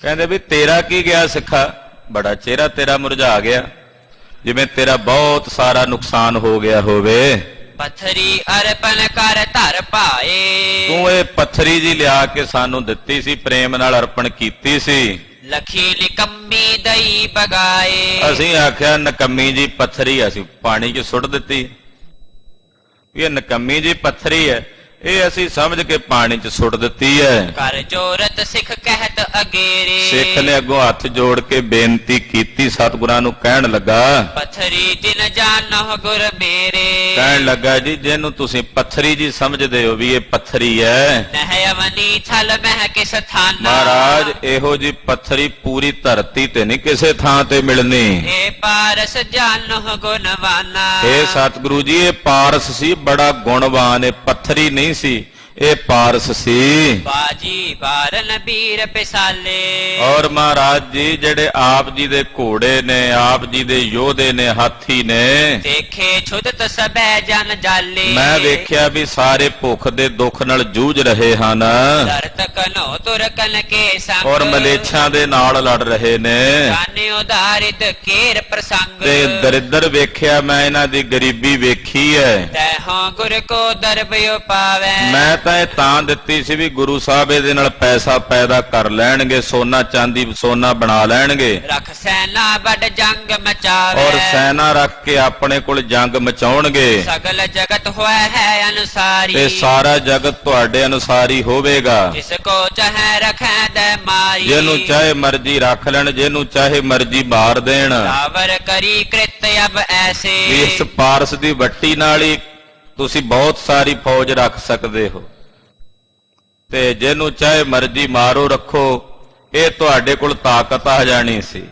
ਕਹਿੰਦੇ ਵੀ ਤੇਰਾ ਕੀ ਗਿਆ ਸਿੱਖਾ, ਬੜਾ ਚਿਹਰਾ ਤੇਰਾ ਮੁਰਝਾ ਗਿਆ, ਜਿਵੇਂ ਤੇਰਾ ਬਹੁਤ ਸਾਰਾ ਨੁਕਸਾਨ ਹੋ ਗਿਆ ਹੋਵੇ। ਪੱਥਰੀ ਅਰਪਣ ਕਰ ਧਰ ਪਾਏ, ਤੂੰ ਇਹ ਪੱਥਰੀ ਜੀ ਲਿਆ ਕੇ ਸਾਨੂੰ ਦਿੱਤੀ ਸੀ, ਪ੍ਰੇਮ ਨਾਲ ਅਰਪਣ ਕੀਤੀ ਸੀ, ਲਖੀ ਨਿਕੰਮੀ ਦਈ ਬਗਾਏ। ਅਸੀਂ ਆਖਿਆ ਨਕੰਮੀ ਜੀ ਪੱਥਰੀ, ਅਸੀਂ ਪਾਣੀ 'ਚ ਸੁੱਟ ਦਿੱਤੀ, ਵੀ ਇਹ ਨਕੰਮੀ ਜੀ ਪੱਥਰੀ ਹੈ, ਇਹ ਅਸੀਂ ਸਮਝ ਕੇ ਪਾਣੀ 'ਚ ਸੁੱਟ ਦਿੱਤੀ ਹੈ। ਕਰ ਜੋਰਤ ਸਿੱਖ ਕਹਿਤ ਅਗੇਰੇ, ਸਿੱਖ ਨੇ ਅੱਗੋਂ ਹੱਥ ਜੋੜ ਕੇ ਬੇਨਤੀ ਕੀਤੀ, ਸਤਿਗੁਰਾਂ ਨੂੰ ਕਹਿਣ ਲੱਗਾ ਪੱਥਰੀ ਜਿਨ ਜਾਨਹੁ ਗੁਰ ਮੇਰੇ, ਕਹਿਣ ਲੱਗਾ ਜੀ ਜਿਹਨੂੰ ਤੁਸੀਂ ਪੱਥਰੀ ਜੀ ਸਮਝਦੇ ਹੋ ਵੀ ਇਹ ਪੱਥਰੀ ਹੈ, ਨਹਿ ਅਵਨੀ ਥਲ ਮਹਿ ਕਿਸ ਥਾਨਾ। ਮਹਾਰਾਜ ਇਹੋ ਜੀ ਪੱਥਰੀ ਪੂਰੀ ਧਰਤੀ ਤੇ ਨਹੀਂ ਕਿਸੇ ਥਾਂ ਤੇ ਮਿਲਣੀ। ਏ ਪਾਰਸ ਜਾਨਹੁ ਗੁਣਵਾਨਾ। ਇਹ ਸਤਿਗੁਰੂ ਜੀ ਇਹ ਪਾਰਸ ਸੀ, ਬੜਾ ਗੁਣਵਾਨ, ਇਹ ਪੱਥਰੀ ਨਹੀਂ ਸੀ, ਇਹ ਪਾਰਸ ਸੀ। ਬਾਜੀ ਬਾਰਨ ਬੀਰ ਪਿਸਾਲੇ। ਔਰ ਮਹਾਰਾਜ ਜੀ ਜਿਹੜੇ ਆਪ ਜੀ ਦੇ ਘੋੜੇ ਨੇ, ਆਪ ਜੀ ਦੇ ਯੋਧੇ ਨੇ, ਹਾਥੀ ਨੇ, ਦੇਖੇ ਛੁਦਤ ਸਬੈ ਜਨ ਜਾਲੇ। ਮੈਂ ਵੇਖਿਆ ਵੀ ਸਾਰੇ ਭੁੱਖ ਦੇ ਦੁੱਖ ਨਾਲ ਜੂਝ ਰਹੇ ਹਨ ਦਰਤ ਕਨੋ ਤੁਰ ਕਨ ਕੇ ਸੰਗ। ਔਰ ਮਲੇਛਾਂ ਦੇ ਨਾਲ ਲੜ ਰਹੇ ਨੇ। ਜਾਣੇ ਉਦਾਰਿਤ ਕੇਰ ਪ੍ਰਸੰਗ। ਤੇ ਦਰਿਦਰ ਵੇਖਿਆ ਮੈਂ, ਇਹਨਾਂ ਦੀ ਗਰੀਬੀ ਵੇਖੀ ਹੈ। ਤੈ ਹੋ ਗੁਰ ਕੋ ਦਰਬਿਓ ਪਾਵੈ। ਮੈਂ ਤਾਂ ਇਹ ਤਾਂ ਦਿੱਤੀ ਸੀ ਵੀ ਗੁਰੂ ਸਾਹਿਬ ਇਹਦੇ ਨਾਲ ਪੈਸਾ ਪੈਦਾ ਕਰ ਲੈਣਗੇ, ਸੋਨਾ ਚਾਂਦੀ ਸੋਨਾ ਬਣਾ ਲੈਣਗੇ, ਰਖ ਸੈਨਾ ਵੱਡ ਜੰਗ ਮਚਾਵੇ। ਔਰ ਸੈਨਾ ਰੱਖ ਕੇ ਆਪਣੇ ਕੋਲ ਜੰਗ ਮਚਾਉਣਗੇ। ਸਗਲ ਜਗਤ ਹੋਇ ਹੈ ਅਨੁਸਾਰੀ। ਤੇ ਸਾਰਾ ਜਗਤ ਤੁਹਾਡੇ ਅਨੁਸਾਰ ਹੀ ਹੋਵੇਗਾ। ਜਿਸ ਕੋ ਚਾਹੇ ਰਖੈ ਦੈ ਮਾਰੀ। ਜਿਹਨੂੰ ਚਾਹੇ ਮਰਜ਼ੀ ਰੱਖ ਲੈਣ, ਜਿਹਨੂੰ ਚਾਹੇ ਮਰਜ਼ੀ ਮਾਰ ਦੇਣ। ਰਾਵਰ ਕਰੀ ਕ੍ਰਿਤ ਅਬ ਐਸੇ। ਵੀ ਇਸ ਪਾਰਸ ਦੀ ਵੱਟੀ ਨਾਲ ਹੀ ਤੁਸੀਂ ਬਹੁਤ ਸਾਰੀ ਫੌਜ ਰੱਖ ਸਕਦੇ ਹੋ, ਤੇ ਜਿਹਨੂੰ ਚਾਹੇ ਮਰਜ਼ੀ ਮਾਰੋ ਰੱਖੋ, ਇਹ ਤੁਹਾਡੇ ਕੋਲ ਤਾਕਤ ਆ ਜਾਣੀ ਸੀ।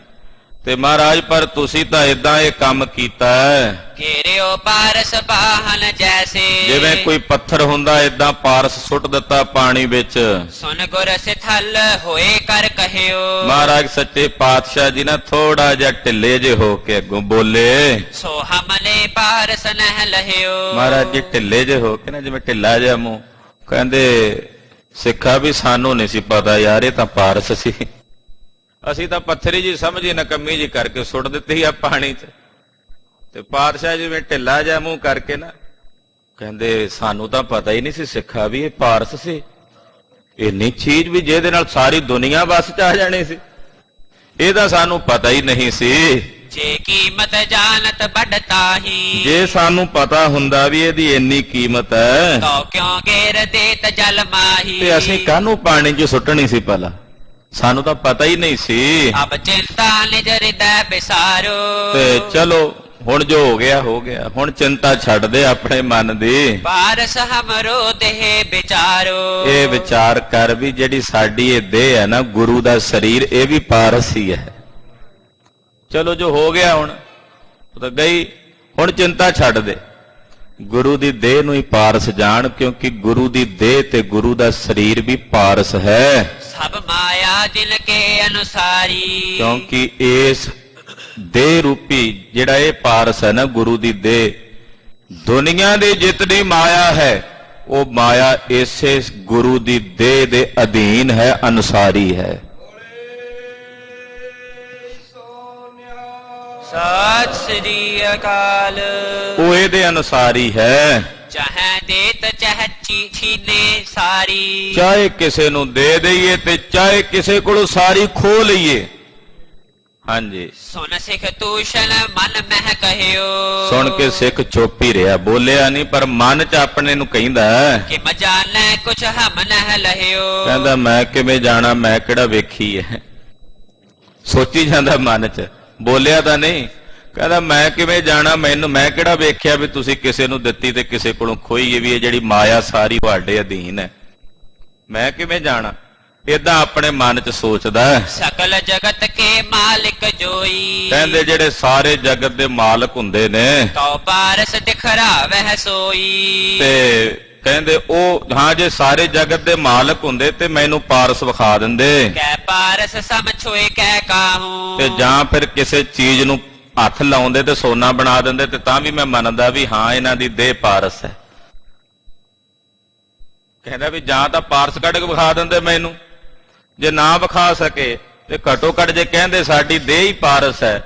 ਤੇ ਮਹਾਰਾਜ ਪਰ ਤੁਸੀਂ ਤਾਂ ਇਦਾਂ ਇਹ ਕੰਮ ਕੀਤਾ ਹੈ, ਘੇਰਿਓ ਪਾਰਸ ਬਾਹਨ ਜੈਸੇ। ਜਿਵੇਂ ਕੋਈ ਪੱਥਰ ਹੁੰਦਾ ਇਦਾਂ ਪਾਰਸ ਸੁੱਟ ਦਿੱਤਾ ਪਾਣੀ ਵਿੱਚ। ਸੁਨ ਗੁਰ ਸਿਥਲ ਹੋਏ ਕਰ ਕਹਿਓ। ਮਹਾਰਾਜ ਸੱਚੇ ਪਾਤਸ਼ਾਹ ਜੀ ਨਾ ਥੋੜਾ ਜਿਹਾ ਢਿੱਲੇ ਜੇ ਹੋ ਕੇ ਅੱਗੋਂ ਬੋਲੇ। ਸੋ ਹਮਲੇ ਪਾਰਸ ਨਹਿ ਲਹਿਓ। ਮਹਾਰਾਜ ਜੀ ਢਿੱਲੇ ਜੇ ਹੋ ਕੇ ਨਾ ਜਿਵੇਂ ਢਿੱਲਾ ਜਿਹਾ ਮੂੰਹ, ਕਹਿੰਦੇ ਸਿੱਖਾ ਵੀ ਸਾਨੂੰ ਨਹੀਂ ਸੀ ਪਤਾ ਯਾਰ ਇਹ ਤਾਂ ਪਾਰਸ ਸੀ, ਅਸੀਂ ਤਾਂ ਪੱਥਰੀ ਜੀ ਸਮਝੀ ਨਕੰਮੀ ਜੀ ਕਰਕੇ ਸੁੱਟ ਦਿੱਤੀ ਆ ਪਾਣੀ 'ਚ। ਤੇ ਪਾਤਸ਼ਾਹ ਜਿਵੇਂ ਢਿੱਲਾ ਜਿਹਾ ਮੂੰਹ ਕਰਕੇ ਨਾ ਕਹਿੰਦੇ ਸਾਨੂੰ ਤਾਂ ਪਤਾ ਹੀ ਨਹੀਂ ਸੀ ਸਿੱਖਾ ਵੀ ਇਹ ਪਾਰਸ ਸੀ, ਇੰਨੀ ਚੀਜ਼ ਵੀ ਜਿਹਦੇ ਨਾਲ ਸਾਰੀ ਦੁਨੀਆ ਵੱਸ 'ਚ ਆ ਜਾਣੀ ਸੀ, ਇਹਦਾ ਸਾਨੂੰ ਪਤਾ ਹੀ ਨਹੀਂ ਸੀ। ਜੇ ਕੀਮਤ ਜਾਣਤ ਵੱਡਤਾ ਹੀ। ਜੇ ਸਾਨੂੰ ਪਤਾ ਹੁੰਦਾ ਵੀ ਇਹਦੀ ਇੰਨੀ ਕੀਮਤ ਹੈ ਤੋ ਕਿਉਂ ਗੇਰ ਦੇਤ ਜਲ ਮਾਹੀ। ਤੇ ਅਸੀਂ ਕਾਹਨੂੰ ਪਾਣੀ 'ਚ ਸੁੱਟਣੀ ਸੀ ਭਲਾ, ਸਾਨੂੰ ਤਾਂ ਪਤਾ ਹੀ ਨਹੀਂ ਸੀ। ਅਬ ਚਿੰਤਾ ਨਿਜ ਹਿਰਦੈ ਬਿਸਾਰੋ। ਤੇ ਚਲੋ ਹੁਣ ਜੋ ਹੋ ਗਿਆ ਹੋ ਗਿਆ, ਹੁਣ ਚਿੰਤਾ ਛੱਡ ਦੇ ਆਪਣੇ ਮਨ ਦੀ। ਪਾਰਸ ਹਮਰੋ ਦੇਹ ਵਿਚਾਰੋ। ਇਹ ਵਿਚਾਰ ਕਰ ਵੀ ਜਿਹੜੀ ਸਾਡੀ ਇਹ ਦੇਹ ਹੈ ਨਾ, ਗੁਰੂ ਦਾ ਸਰੀਰ, ਇਹ ਵੀ ਪਾਰਸ ਹੀ ਹੈ। ਚਲੋ ਜੋ ਹੋ ਗਿਆ ਹੁਣ ਉਹ ਤਾਂ ਗਈ, ਹੁਣ ਚਿੰਤਾ ਛੱਡ ਦੇ, ਗੁਰੂ ਦੀ ਦੇਹ ਨੂੰ ਹੀ ਪਾਰਸ ਜਾਣ, ਕਿਉਂਕਿ ਗੁਰੂ ਦੀ ਦੇਹ ਤੇ ਗੁਰੂ ਦਾ ਸਰੀਰ ਵੀ ਪਾਰਸ ਹੈ। ਸਭ ਮਾਇਆ ਜਿਨ ਕੇ ਅਨੁਸਾਰੀ। ਕਿਉਂਕਿ ਇਸ ਦੇਹ ਰੂਪੀ ਜਿਹੜਾ ਇਹ ਪਾਰਸ ਹੈ ਨਾ, ਗੁਰੂ ਦੀ ਦੇਹ, ਦੁਨੀਆ ਦੀ ਜਿਤਨੀ ਮਾਇਆ ਹੈ ਉਹ ਮਾਇਆ ਇਸੇ ਗੁਰੂ ਦੀ ਦੇਹ ਦੇ ਅਧੀਨ ਹੈ, ਅਨੁਸਾਰੀ ਹੈ। ਸਤਿ ਸ੍ਰੀ ਅਕਾਲ। ਉਹ ਇਹਦੇ ਅਨੁਸਾਰੀ ਹੈ। ਚਾਹੇ ਦੇਤ ਚਾਹੇ ਛੀਨੇ ਸਾਰੀ। ਚਾਹੇ ਕਿਸੇ ਨੂੰ ਦੇ ਦਈਏ ਤੇ ਚਾਹੇ ਕਿਸੇ ਕੋਲੋਂ ਸਾਰੀ ਖੋਹ ਲਈਏ। ਹਾਂਜੀ, ਸੁਨ ਸਿੱਖ ਤੂਸ਼ਨ ਮਨ ਮਹਿ ਕਹਿਓ। ਸੁਣ ਕੇ ਸਿੱਖ ਚੁੱਪ ਹੀ ਰਿਹਾ, ਬੋਲਿਆ ਨਹੀਂ, ਪਰ ਮਨ 'ਚ ਆਪਣੇ ਨੂੰ ਕਹਿੰਦਾ ਕਿ ਮਜਾਨੈ ਕੁਛ ਹਮ ਨਹਿ ਲਹਿਓ। ਕਹਿੰਦਾ ਮੈਂ ਕਿਵੇਂ ਜਾਣਾ, ਮੈਂ ਕਿਹੜਾ ਵੇਖੀ ਹੈ, ਸੋਚੀ ਜਾਂਦਾ ਮਨ 'ਚ, ਬੋਲਿਆ ਤਾਂ ਨਹੀਂ। ਕਹਿੰਦਾ ਮੈਂ ਕਿਵੇਂ ਜਾਣਾ, ਮੈਨੂੰ ਮੈਂ ਕਿਹੜਾ ਵੇਖਿਆ ਵੀ ਤੁਸੀਂ ਕਿਸੇ ਨੂੰ ਦਿੱਤੀ ਤੇ ਕਿਸੇ ਕੋਲੋਂ ਖੋਈ, ਵੀ ਇਹ ਜਿਹੜੀ ਮਾਇਆ ਸਾਰੀ ਤੁਹਾਡੇ ਅਧੀਨ ਹੈ, ਮੈਂ ਕਿਵੇਂ ਜਾਣਾ, ਏਦਾਂ ਆਪਣੇ ਮਨ 'ਚ ਸੋਚਦਾ। ਸਕਲ ਜਗਤ ਕੇ ਮਾਲਿਕ ਜੋਈ। ਕਹਿੰਦੇ ਜਿਹੜੇ ਸਾਰੇ ਜਗਤ ਦੇ ਮਾਲਕ ਹੁੰਦੇ ਨੇ, ਤੋ ਪਾਰਸ ਦਿਖਰਾਵਹਿ ਸੋਈ। ਤੇ ਕਹਿੰਦੇ ਉਹ ਹਾਂ ਜੇ ਸਾਰੇ ਜਗਤ ਦੇ ਮਾਲਕ ਹੁੰਦੇ ਤੇ ਮੈਨੂੰ ਪਾਰਸ ਵਿਖਾ ਦਿੰਦੇ। ਕੈ ਪਾਰਸ ਸਮ ਛੋਏ ਕੈ ਕਾਹੂ। ਤੇ ਜਾਂ ਫਿਰ ਕਿਸੇ ਚੀਜ਼ ਨੂੰ ਹੱਥ ਲਾਉਂਦੇ ਤੇ ਸੋਨਾ ਬਣਾ ਦਿੰਦੇ, ਤੇ ਤਾਂ ਵੀ ਮੈਂ ਮੰਨਦਾ ਵੀ ਹਾਂ ਇਹਨਾਂ ਦੀ ਦੇਹ ਪਾਰਸ ਹੈ। ਕਹਿੰਦਾ ਵੀ ਜਾਂ ਤਾਂ ਪਾਰਸ ਕੱਢ ਕੇ ਵਿਖਾ ਦਿੰਦੇ ਮੈਨੂੰ, ਜੇ ਨਾ ਵਿਖਾ ਸਕੇ ਤੇ ਘਟੋ ਘੱਟ ਜੇ ਕਹਿੰਦੇ ਸਾਡੀ ਦੇਹ ਹੀ ਪਾਰਸ ਹੈ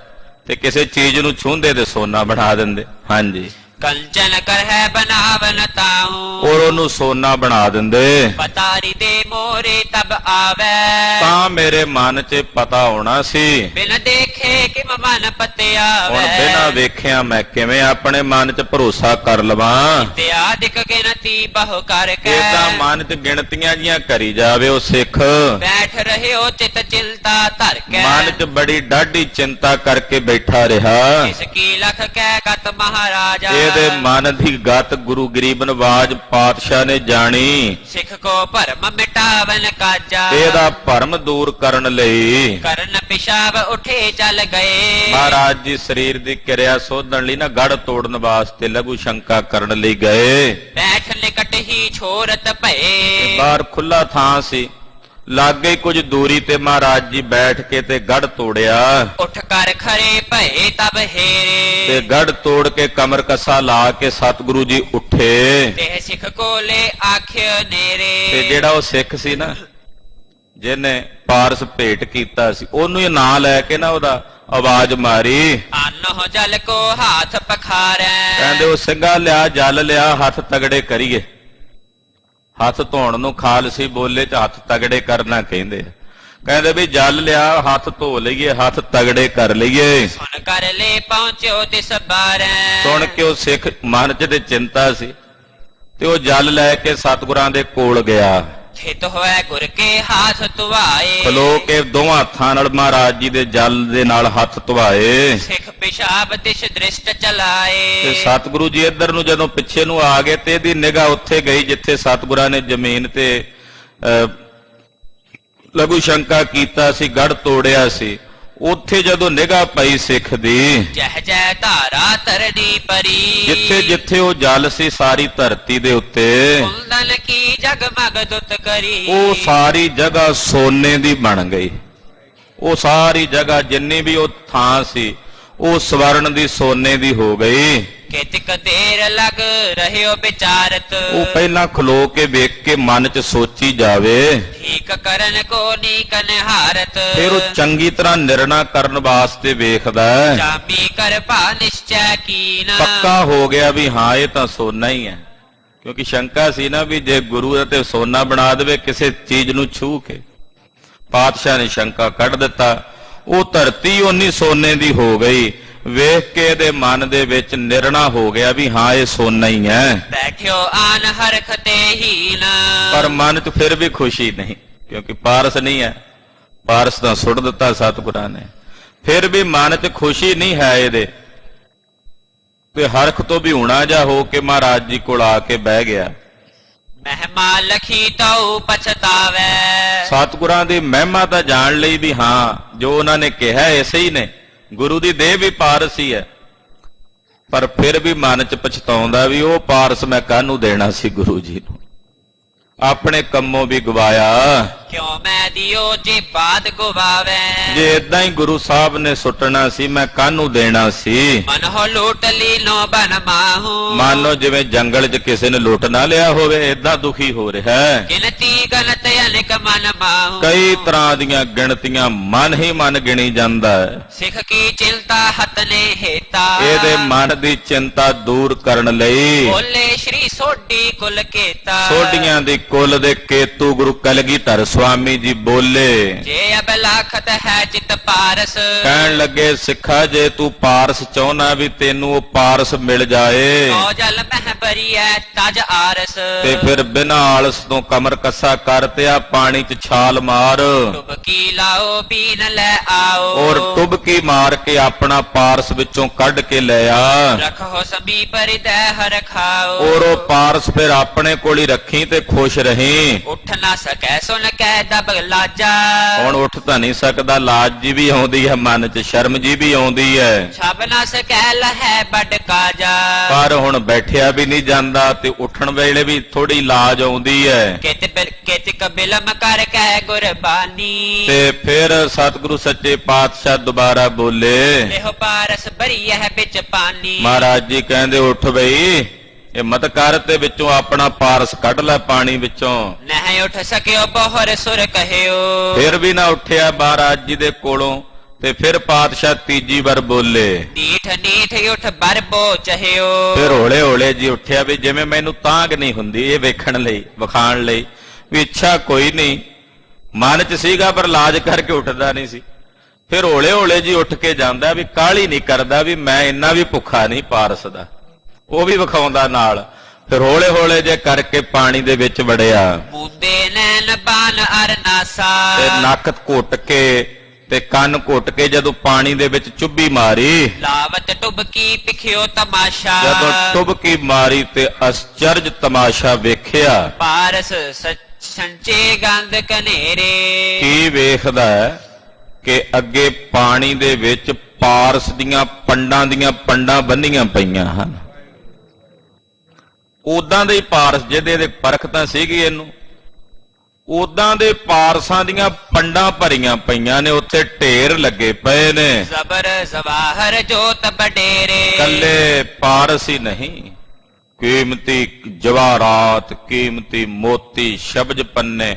ਤੇ ਕਿਸੇ ਚੀਜ਼ ਨੂੰ ਛੂੰਹਦੇ ਤੇ ਸੋਨਾ ਬਣਾ ਦਿੰਦੇ। ਹਾਂਜੀ, ਕੰਚਨ ਕਰ ਹੈ ਬਨਾਵਨ ਤਾਹੂ। ਔਰ ਉਹਨੂੰ ਸੋਨਾ ਬਣਾ ਦਿੰਦੇ। ਪਤਾਰੀ ਦੇ ਮੋਰੇ ਤਬ ਆਵੇ। ਤਾਂ ਮੇਰੇ ਮਨ 'ਚ ਪਤਾ ਹੋਣਾ ਸੀ, ਬਿਨ ਦੇਖੇ ਕਿਮ ਮਨ ਪਤਿਆਵੇ। ਹੁਣ ਬਿਨਾਂ ਵੇਖਿਆ ਮੈਂ ਕਿਵੇਂ ਆਪਣੇ ਮਨ 'ਚ ਭਰੋਸਾ ਕਰ ਲਵਾਂ। ਇਤਿਆਦਿਕ ਗਿਣਤੀ ਬਹੁ ਕਰਕੇ। ਏਦਾਂ ਮਨ 'ਚ ਗਿਣਤੀਆਂ ਜੀਆਂ ਕਰੀ ਜਾਵੇ ਉਹ ਸਿੱਖ, ਬੈਠ ਰਹਿਓ ਚਿਤ ਚਿੰਤਾ ਧਰ ਕੇ। ਮਨ 'ਚ ਬੜੀ ਡਾਢੀ ਚਿੰਤਾ ਕਰਕੇ ਬੈਠਾ ਰਿਹਾ। ਇਸ ਕੀ ਲਖ ਕਹਿ ਕਤ ਮਹਾਰਾਜਾ। ਇਹ ਇਹਦੇ ਮਨ ਦੀ ਗਤ ਗੁਰੂ ਗਰੀਬ ਨਵਾਜ ਪਾਤਸ਼ਾਹ ਨੇ ਜਾਣੀ। ਸਿੱਖ ਕੋ ਭਰਮ ਮਿਟਾਵਨ ਕਾਜਾ, ਇਹਦਾ ਭਰਮ ਦੂਰ ਕਰਨ ਲਈ ਕਰਨ ਪਿਸ਼ਾਬ ਉਠੇ ਚੱਲ ਗਏ। ਮਹਾਰਾਜ ਜੀ ਸਰੀਰ ਦੀ ਕਿਰਿਆ ਸੋਧਣ ਲਈ ਨਾ ਗੜ ਤੋੜਨ ਵਾਸਤੇ ਲਘੂ ਸ਼ੰਕਾ ਕਰਨ ਲਈ ਗਏ। ਬੈਠ ਨਿਕਟ ਹੀ ਛੋਰਤ ਭਏ, ਬਾਹਰ ਖੁੱਲਾ ਥਾਂ ਸੀ, ਲਾਗੇ ਕੁਝ ਦੂਰੀ ਤੇ ਮਹਾਰਾਜ ਜੀ ਬੈਠ ਕੇ ਤੇ ਗੜ ਤੋੜਿਆ। ਉਠ ਕਰ ਖਰੇ ਭਏ ਤਬ ਤੇ ਹੇਰੇ, ਗੜ ਤੋੜ ਕੇ ਕਮਰ ਕੱਸਾ ਲਾ ਕੇ ਸਤਿਗੁਰੂ ਜੀ ਉੱਠੇ। ਤੇ ਸਿੱਖ ਕੋਲੇ ਆਖਿਓ ਤੇ ਨੇਰੇ, ਜਿਹੜਾ ਉਹ ਸਿੱਖ ਸੀ ਨਾ ਜਿਹਨੇ ਪਾਰਸ ਭੇਟ ਕੀਤਾ ਸੀ, ਉਹਨੂੰ ਇਹ ਨਾਂ ਲੈ ਕੇ ਨਾ ਉਹਦਾ ਆਵਾਜ਼ ਮਾਰੀ। ਆਨੋ ਜਲ ਕੋ ਹਾਥ ਪਖਾਰੈ, ਕਹਿੰਦੇ ਉਹ ਸਿੰਘਾ ਲਿਆ ਜਲ ਲਿਆ, ਹੱਥ ਤਗੜੇ ਕਰੀਏ। ਹੱਥ ਧੋਣ ਨੂੰ ਖਾਲਸੀ ਬੋਲੇ ਚ ਹੱਥ ਤਗੜੇ ਕਰਨਾ ਕਹਿੰਦੇ ਆ। ਕਹਿੰਦੇ ਵੀ ਜਲ ਲਿਆ, ਹੱਥ ਧੋ ਲਈਏ, ਹੱਥ ਤਗੜੇ ਕਰ ਲਈਏ। ਸੁਣ ਕਰ ਲੈ ਪਹੁੰਚਿਓ ਤਿਸ ਬਾਰੈ, ਸੁਣ ਕੇ ਉਹ ਸਿੱਖ ਮਨ ਚ ਤੇ ਚਿੰਤਾ ਸੀ ਤੇ ਉਹ ਜਲ ਲੈ ਕੇ ਸਤਿਗੁਰਾਂ ਦੇ ਕੋਲ ਗਿਆ। ਥਿਤ ਹੋਇ ਗੁਰ ਕੇ ਹਾਥ ਧੁਆਏ, ਖਲੋ ਕੇ ਦੋਵਾਂ ਹੱਥਾਂ ਨਾਲ ਮਹਾਰਾਜ ਜੀ ਦੇ ਜਲ ਦੇ ਨਾਲ ਹੱਥ ਧੁਆਏ। ਸਿੱਖ ਪਿਸ਼ਾਬ ਤਿਸ ਦ੍ਰਿਸ਼ਟ ਚਲਾਏ, ਤੇ ਸਤਿਗੁਰੂ ਜੀ ਇੱਧਰ ਨੂੰ ਜਦੋਂ ਪਿੱਛੇ ਨੂੰ ਆ ਗਏ ਤੇ ਇਹਦੀ ਨਿਗਾਹ ਉੱਥੇ ਗਈ ਜਿੱਥੇ ਸਤਿਗੁਰਾਂ ਨੇ ਜ਼ਮੀਨ ਤੇ ਲਘੂ ਸ਼ੰਕਾ ਕੀਤਾ ਸੀ, ਗੜ ਤੋੜਿਆ ਸੀ। ਉੱਥੇ ਜਦੋਂ ਨਿਗਾਹ ਪਈ ਸਿੱਖ ਦੀ, ਜਹ ਜੈ ਧਾਰਾ ਤਰਨੀ ਪਰੀ, ਜਿੱਥੇ ਜਿੱਥੇ ਉਹ ਜਲ ਸੀ ਸਾਰੀ ਧਰਤੀ ਦੇ ਉੱਤੇ, ਕੁੰਦਨ ਕੀ ਜਗਮਗ ਦੁੱਤ ਕਰੀ, ਉਹ ਸਾਰੀ ਜਗ੍ਹਾ ਸੋਨੇ ਦੀ ਬਣ ਗਈ। ਉਹ ਸਾਰੀ ਜਗ੍ਹਾ ਜਿੰਨੀ ਵੀ ਉਹ ਥਾਂ ਸੀ ਉਹ ਸਵਰਨ ਦੀ ਸੋਨੇ ਦੀ ਹੋ ਗਈ। ਕਿਤਕ ਦੇਰ ਲਗ ਰਹਿਓ ਵਿਚਾਰਤ, ਉਹ ਪਹਿਲਾਂ ਖਲੋ ਕੇ ਵੇਖ ਕੇ ਮਨ 'ਚ ਸੋਚੀ ਜਾਵੇ, ਠੀਕ ਕਰਨ ਕੋ ਨੀਕ ਨਿਹਾਰਤ, ਫਿਰ ਉਹ ਚੰਗੀ ਤਰ੍ਹਾਂ ਨਿਰਣਾ ਕਰਨ ਵਾਸਤੇ ਵੇਖਦਾ ਹੈ। ਚਾਮੀ ਕਰ ਭਾ ਨਿਸ਼ਚੈ ਕੀਨਾ, ਪੱਕਾ ਹੋ ਗਿਆ ਵੀ ਹਾਂ ਇਹ ਤਾਂ ਸੋਨਾ ਹੀ ਹੈ। ਕਿਉਂਕਿ ਸ਼ੰਕਾ ਸੀ ਨਾ ਵੀ ਜੇ ਗੁਰੂ ਤੇ ਸੋਨਾ ਬਣਾ ਦੇਵੇ ਕਿਸੇ ਚੀਜ਼ ਨੂੰ ਛੂ ਕੇ। ਪਾਤਸ਼ਾਹ ਨੇ ਸ਼ੰਕਾ ਕੱਢ ਦਿੱਤਾ। ਉਹ ਧਰਤੀ ਓਨੀ ਸੋਨੇ ਦੀ ਹੋ ਗਈ। ਵੇਖ ਕੇ ਇਹਦੇ ਮਨ ਦੇ ਵਿੱਚ ਨਿਰਣਾ ਹੋ ਗਿਆ ਵੀ ਹਾਂ ਇਹ ਸੋਨਾ ਹੀ ਹੈ। ਬੈਠਿਓ ਆਨ ਹਰਖ ਤੇ ਹੀਨ, ਪਰ ਮਨ 'ਚ ਫਿਰ ਵੀ ਖੁਸ਼ੀ ਨਹੀਂ, ਕਿਉਂਕਿ ਪਾਰਸ ਨਹੀਂ ਹੈ। ਪਾਰਸ ਤਾਂ ਸੁੱਟ ਦਿੱਤਾ ਸਤਿਗੁਰਾਂ ਨੇ। ਫਿਰ ਵੀ ਮਨ 'ਚ ਖੁਸ਼ੀ ਨਹੀਂ ਹੈ ਇਹਦੇ। ਤੇ ਹਰਖ ਤੋਂ ਵੀ ਹੁਣਾ ਜਾ ਹੋ ਕੇ ਮਹਾਰਾਜ ਜੀ ਕੋਲ ਆ ਕੇ ਬਹਿ ਗਿਆ। ਮਹਿਮਾ ਲਖੀ ਤਉ ਪਛਤਾਵੈ, ਸਤਿਗੁਰਾਂ ਦੀ ਮਹਿਮਾ ਤਾਂ ਜਾਣ ਲਈ ਵੀ ਹਾਂ ਜੋ ਉਹਨਾਂ ਨੇ ਕਿਹਾ ਐਸੇ ਹੀ ਨੇ। ਗੁਰੂ ਦੀ ਦੇਹ ਵੀ ਪਾਰਸ ਹੀ ਹੈ, ਪਰ ਫਿਰ ਵੀ ਮਨ 'ਚ ਪਛਤਾਉਂਦਾ ਵੀ ਉਹ ਪਾਰਸ ਮੈਂ ਕਾਹਨੂੰ ਦੇਣਾ ਸੀ ਗੁਰੂ ਜੀ ਨੂੰ। ਆਪਣੇ ਕੰਮੋਂ ਵੀ ਗਵਾਇਆ। ਕਿਉਂ ਮੈਂ ਦਿਓ ਜੇ ਬਾਦ ਗਵਾਵੈ, ਜੇ ਇਦਾਂ ਹੀ ਗੁਰੂ ਸਾਹਿਬ ਨੇ ਸੁੱਟਣਾ ਸੀ ਮੈਂ ਕਾਹਨੂੰ ਦੇਣਾ ਸੀ। ਮਨ ਹੋ ਲੂਟ ਲੀ ਨੋ ਬਨ ਮਾਹੂ, ਮੰਨ ਜਿਵੇਂ ਜੰਗਲ 'ਚ ਕਿਸੇ ਨੇ ਲੁੱਟ ਨਾ ਲਿਆ ਹੋਵੇ, ਇਦਾਂ ਦੁਖੀ ਹੋ ਰਿਹਾ ਹੈ। ਗਿਣਤੀ ਗਨਤ ਅਨੇਕ ਮਨ ਮਾਹੂ, ਕਈ ਤਰ੍ਹਾਂ ਦੀਆਂ ਗਿਣਤੀਆਂ ਮਨ ਹੀ ਮਨ ਗਿਣੀ ਜਾਂਦਾ ਹੈ। ਸਿੱਖ ਕੀ ਚਿੰਤਾ ਹਤ ਨੇ ਹੇਤਾ, ਇਹਦੇ ਮਨ ਦੀ ਚਿੰਤਾ ਦੂਰ ਕਰਨ ਲਈ ਬੋਲੇ ਸ਼੍ਰੀ ਸੋਢੀ ਕੁਲ ਕੇਤਾ, ਸੋਢੀਆਂ ਦੀ ਕੁਲ ਦੇ ਕੇਤੂ ਗੁਰੂ ਕਲਗੀਧਰ ਸਵਾਮੀ ਜੀ ਬੋਲੇ। ਜੇ ਅਬ ਲਾਖਤ ਹੈ ਚਿਤ ਪਾਰਸ, ਕਹਿਣ ਲੱਗੇ ਸਿੱਖਾ ਜੇ ਤੂੰ ਪਾਰਸ ਚਾਹੁੰਨਾ ਵੀ ਤੈਨੂੰ ਉਹ ਪਾਰਸ ਮਿਲ ਜਾਏ ਨੌ ਜਲ ਮਹਿ ਭਰੀਐ ਤਜ ਆਰਸ, ਤੇ ਫਿਰ ਬਿਨਾਂ ਆਲਸ ਤੋਂ ਕਮਰ ਕੱਸਾ ਕਰ ਤੇ ਆ ਪਾਣੀ 'ਚ ਛਾਲ ਮਾਰ ਡੁਬਕੀ ਲਾਓ ਪੀਨ ਲੈ ਆਓ, ਔਰ ਟੁਬਕੀ ਮਾਰ ਕੇ ਆਪਣਾ ਪਾਰਸ ਵਿੱਚੋਂ ਕੱਢ ਕੇ ਲੈ ਆ। ਰਖੋ ਸਮੀਪ ਹਿਰਦੈ ਹਰ ਖਾਓ, ਔਰ ਉਹ ਪਾਰਸ ਫਿਰ ਆਪਣੇ ਕੋਲ ਹੀ ਰੱਖੀ ਤੇ ਖੁਸ਼ ਰਹੀਂ। ਉੱਠ ਨਾ ਸਕੈ ਸੁਨ ਕਹਿ ਦਬ ਲਾਜਾ, ਹੁਣ ਉੱਠ ਤਾਂ ਨਹੀਂ ਸਕਦਾ, ਲਾਜ ਜੀ ਵੀ ਆਉਂਦੀ ਹੈ ਮਨ 'ਚ, ਸ਼ਰਮ ਜੀ ਵੀ ਆਉਂਦੀ ਹੈ, ਛਬ ਨਾ ਸਕੈ ਲਹੈ ਬਡ ਕਾਜਾ, ਪਰ ਹੁਣ ਬੈਠਿਆ ਵੀ ਨਹੀਂ ਜਾਂਦਾ ਤੇ ਉੱਠਣ ਵੇਲੇ ਵੀ ਥੋੜੀ ਲਾਜ ਆਉਂਦੀ ਹੈ। ਕਿਤਿਕ ਬਿਲਮ ਕਰ ਕਹਿ ਗੁਰਬਾਨੀ, ਤੇ ਫਿਰ ਸਤਿਗੁਰੂ ਸੱਚੇ ਪਾਤਸ਼ਾਹ ਦੁਬਾਰਾ ਬੋਲੇ। ਇਹੋ ਪਾਰਸ ਭਰੀਐ ਵਿੱਚ ਪਾਨੀ, ਮਹਾਰਾਜ ਜੀ ਕਹਿੰਦੇ ਉੱਠ ਬਈ, ਇਹ ਮਤ ਕਰ ਤੇ ਵਿੱਚੋਂ ਆਪਣਾ ਪਾਰਸ ਕੱਢ ਲੈ ਪਾਣੀ ਵਿੱਚੋਂ। ਨਹੀਂ ਉੱਠ ਸਕਿਓ ਬਹੁਰ ਸੁਰ ਕਹਿਓ, ਫਿਰ ਵੀ ਨਾ ਉੱਠਿਆ ਮਹਾਰਾਜ ਜੀ ਦੇ ਕੋਲੋਂ। ਤੇ ਫਿਰ ਪਾਤਸ਼ਾਹ ਤੀਜੀ ਵਾਰ ਬੋਲੇ। ਨੀਠ ਨੀਠ ਉੱਠ ਬਰਬੋ ਚਹਿਓ, ਫਿਰ ਹੌਲੇ ਹੌਲੇ ਜੀ ਉੱਠਿਆ ਵੀ ਜਿਵੇਂ ਮੈਨੂੰ ਤਾਂਗ ਨਹੀਂ ਹੁੰਦੀ ਇਹ ਵੇਖਣ ਲਈ ਵਿਖਾਣ ਲਈ ਵੀ ਇੱਛਾ ਕੋਈ ਨਹੀਂ ਮਨ 'ਚ ਸੀਗਾ, ਪਰ ਲਾਜ ਕਰਕੇ ਉੱਠਦਾ ਨਹੀਂ ਸੀ। ਫਿਰ ਹੌਲੇ ਹੌਲੇ ਜੀ ਉੱਠ ਕੇ ਜਾਂਦਾ ਵੀ ਕਾਹਲੀ ਨਹੀਂ ਕਰਦਾ ਵੀ ਮੈਂ ਇੰਨਾ ਵੀ ਭੁੱਖਾ ਨਹੀਂ ਪਾਰਸ ਦਾ, ਉਹ ਵੀ ਵਿਖਾਉਂਦਾ ਨਾਲ। ਫਿਰ ਹੌਲੇ ਹੌਲੇ ਜੇ ਕਰਕੇ ਪਾਣੀ ਦੇ ਵਿੱਚ ਵੜਿਆ ਮੂੰਦੇ ਨੈਣ ਬਾਨ ਅਰ ਨਾਸਾ, ਤੇ ਨੱਕ ਘੁੱਟ ਕੇ ਤੇ ਕੰਨ ਘੁੱਟ ਕੇ ਜਦੋਂ ਪਾਣੀ ਦੇ ਵਿੱਚ ਚੁੱਭੀ ਮਾਰੀ, ਲਾਵਤ ਟੁਬਕੀ ਪਿਖਿਓ ਤਮਾਸ਼ਾ, ਜਦੋਂ ਟੁਬਕੀ ਮਾਰੀ ਤੇ ਅਸਚਰਜ ਤਮਾਸ਼ਾ ਵੇਖਿਆ। ਪਾਰਸ ਸੰਚੇ ਗੰਧ ਕਨੇਰੇ। ਕੀ ਵੇਖਦਾ ਹੈ ਕਿ ਅੱਗੇ ਪਾਣੀ ਦੇ ਵਿੱਚ ਪਾਰਸ ਦੀਆਂ ਪੰਡਾਂ ਬੰਨੀਆਂ ਪਈਆਂ ਹਨ। ਉਦਾਂ ਦੇ ਹੀ ਪਾਰਸ, ਜਿਹਦੇ ਪਰਖ ਤਾਂ ਸੀਗੀ ਇਹਨੂੰ, ਉਦਾਂ ਦੇ ਪਾਰਸਾਂ ਦੀਆਂ ਪੰਡਾਂ ਭਰੀਆਂ ਪਈਆਂ ਨੇ, ਉੱਥੇ ਢੇਰ ਲੱਗੇ ਪਏ ਨੇ। ਜ਼ਬਰ ਜ਼ਵਾਹਰ ਜੋਤ ਬਡੇਰੇ। ਕੱਲੇ ਪਾਰਸ ਹੀ ਨਹੀਂ, ਕੀਮਤੀ ਜਵਾਹਰਾਤ, ਕੀਮਤੀ ਮੋਤੀ, ਸ਼ਬਜ ਪੰਨੇ।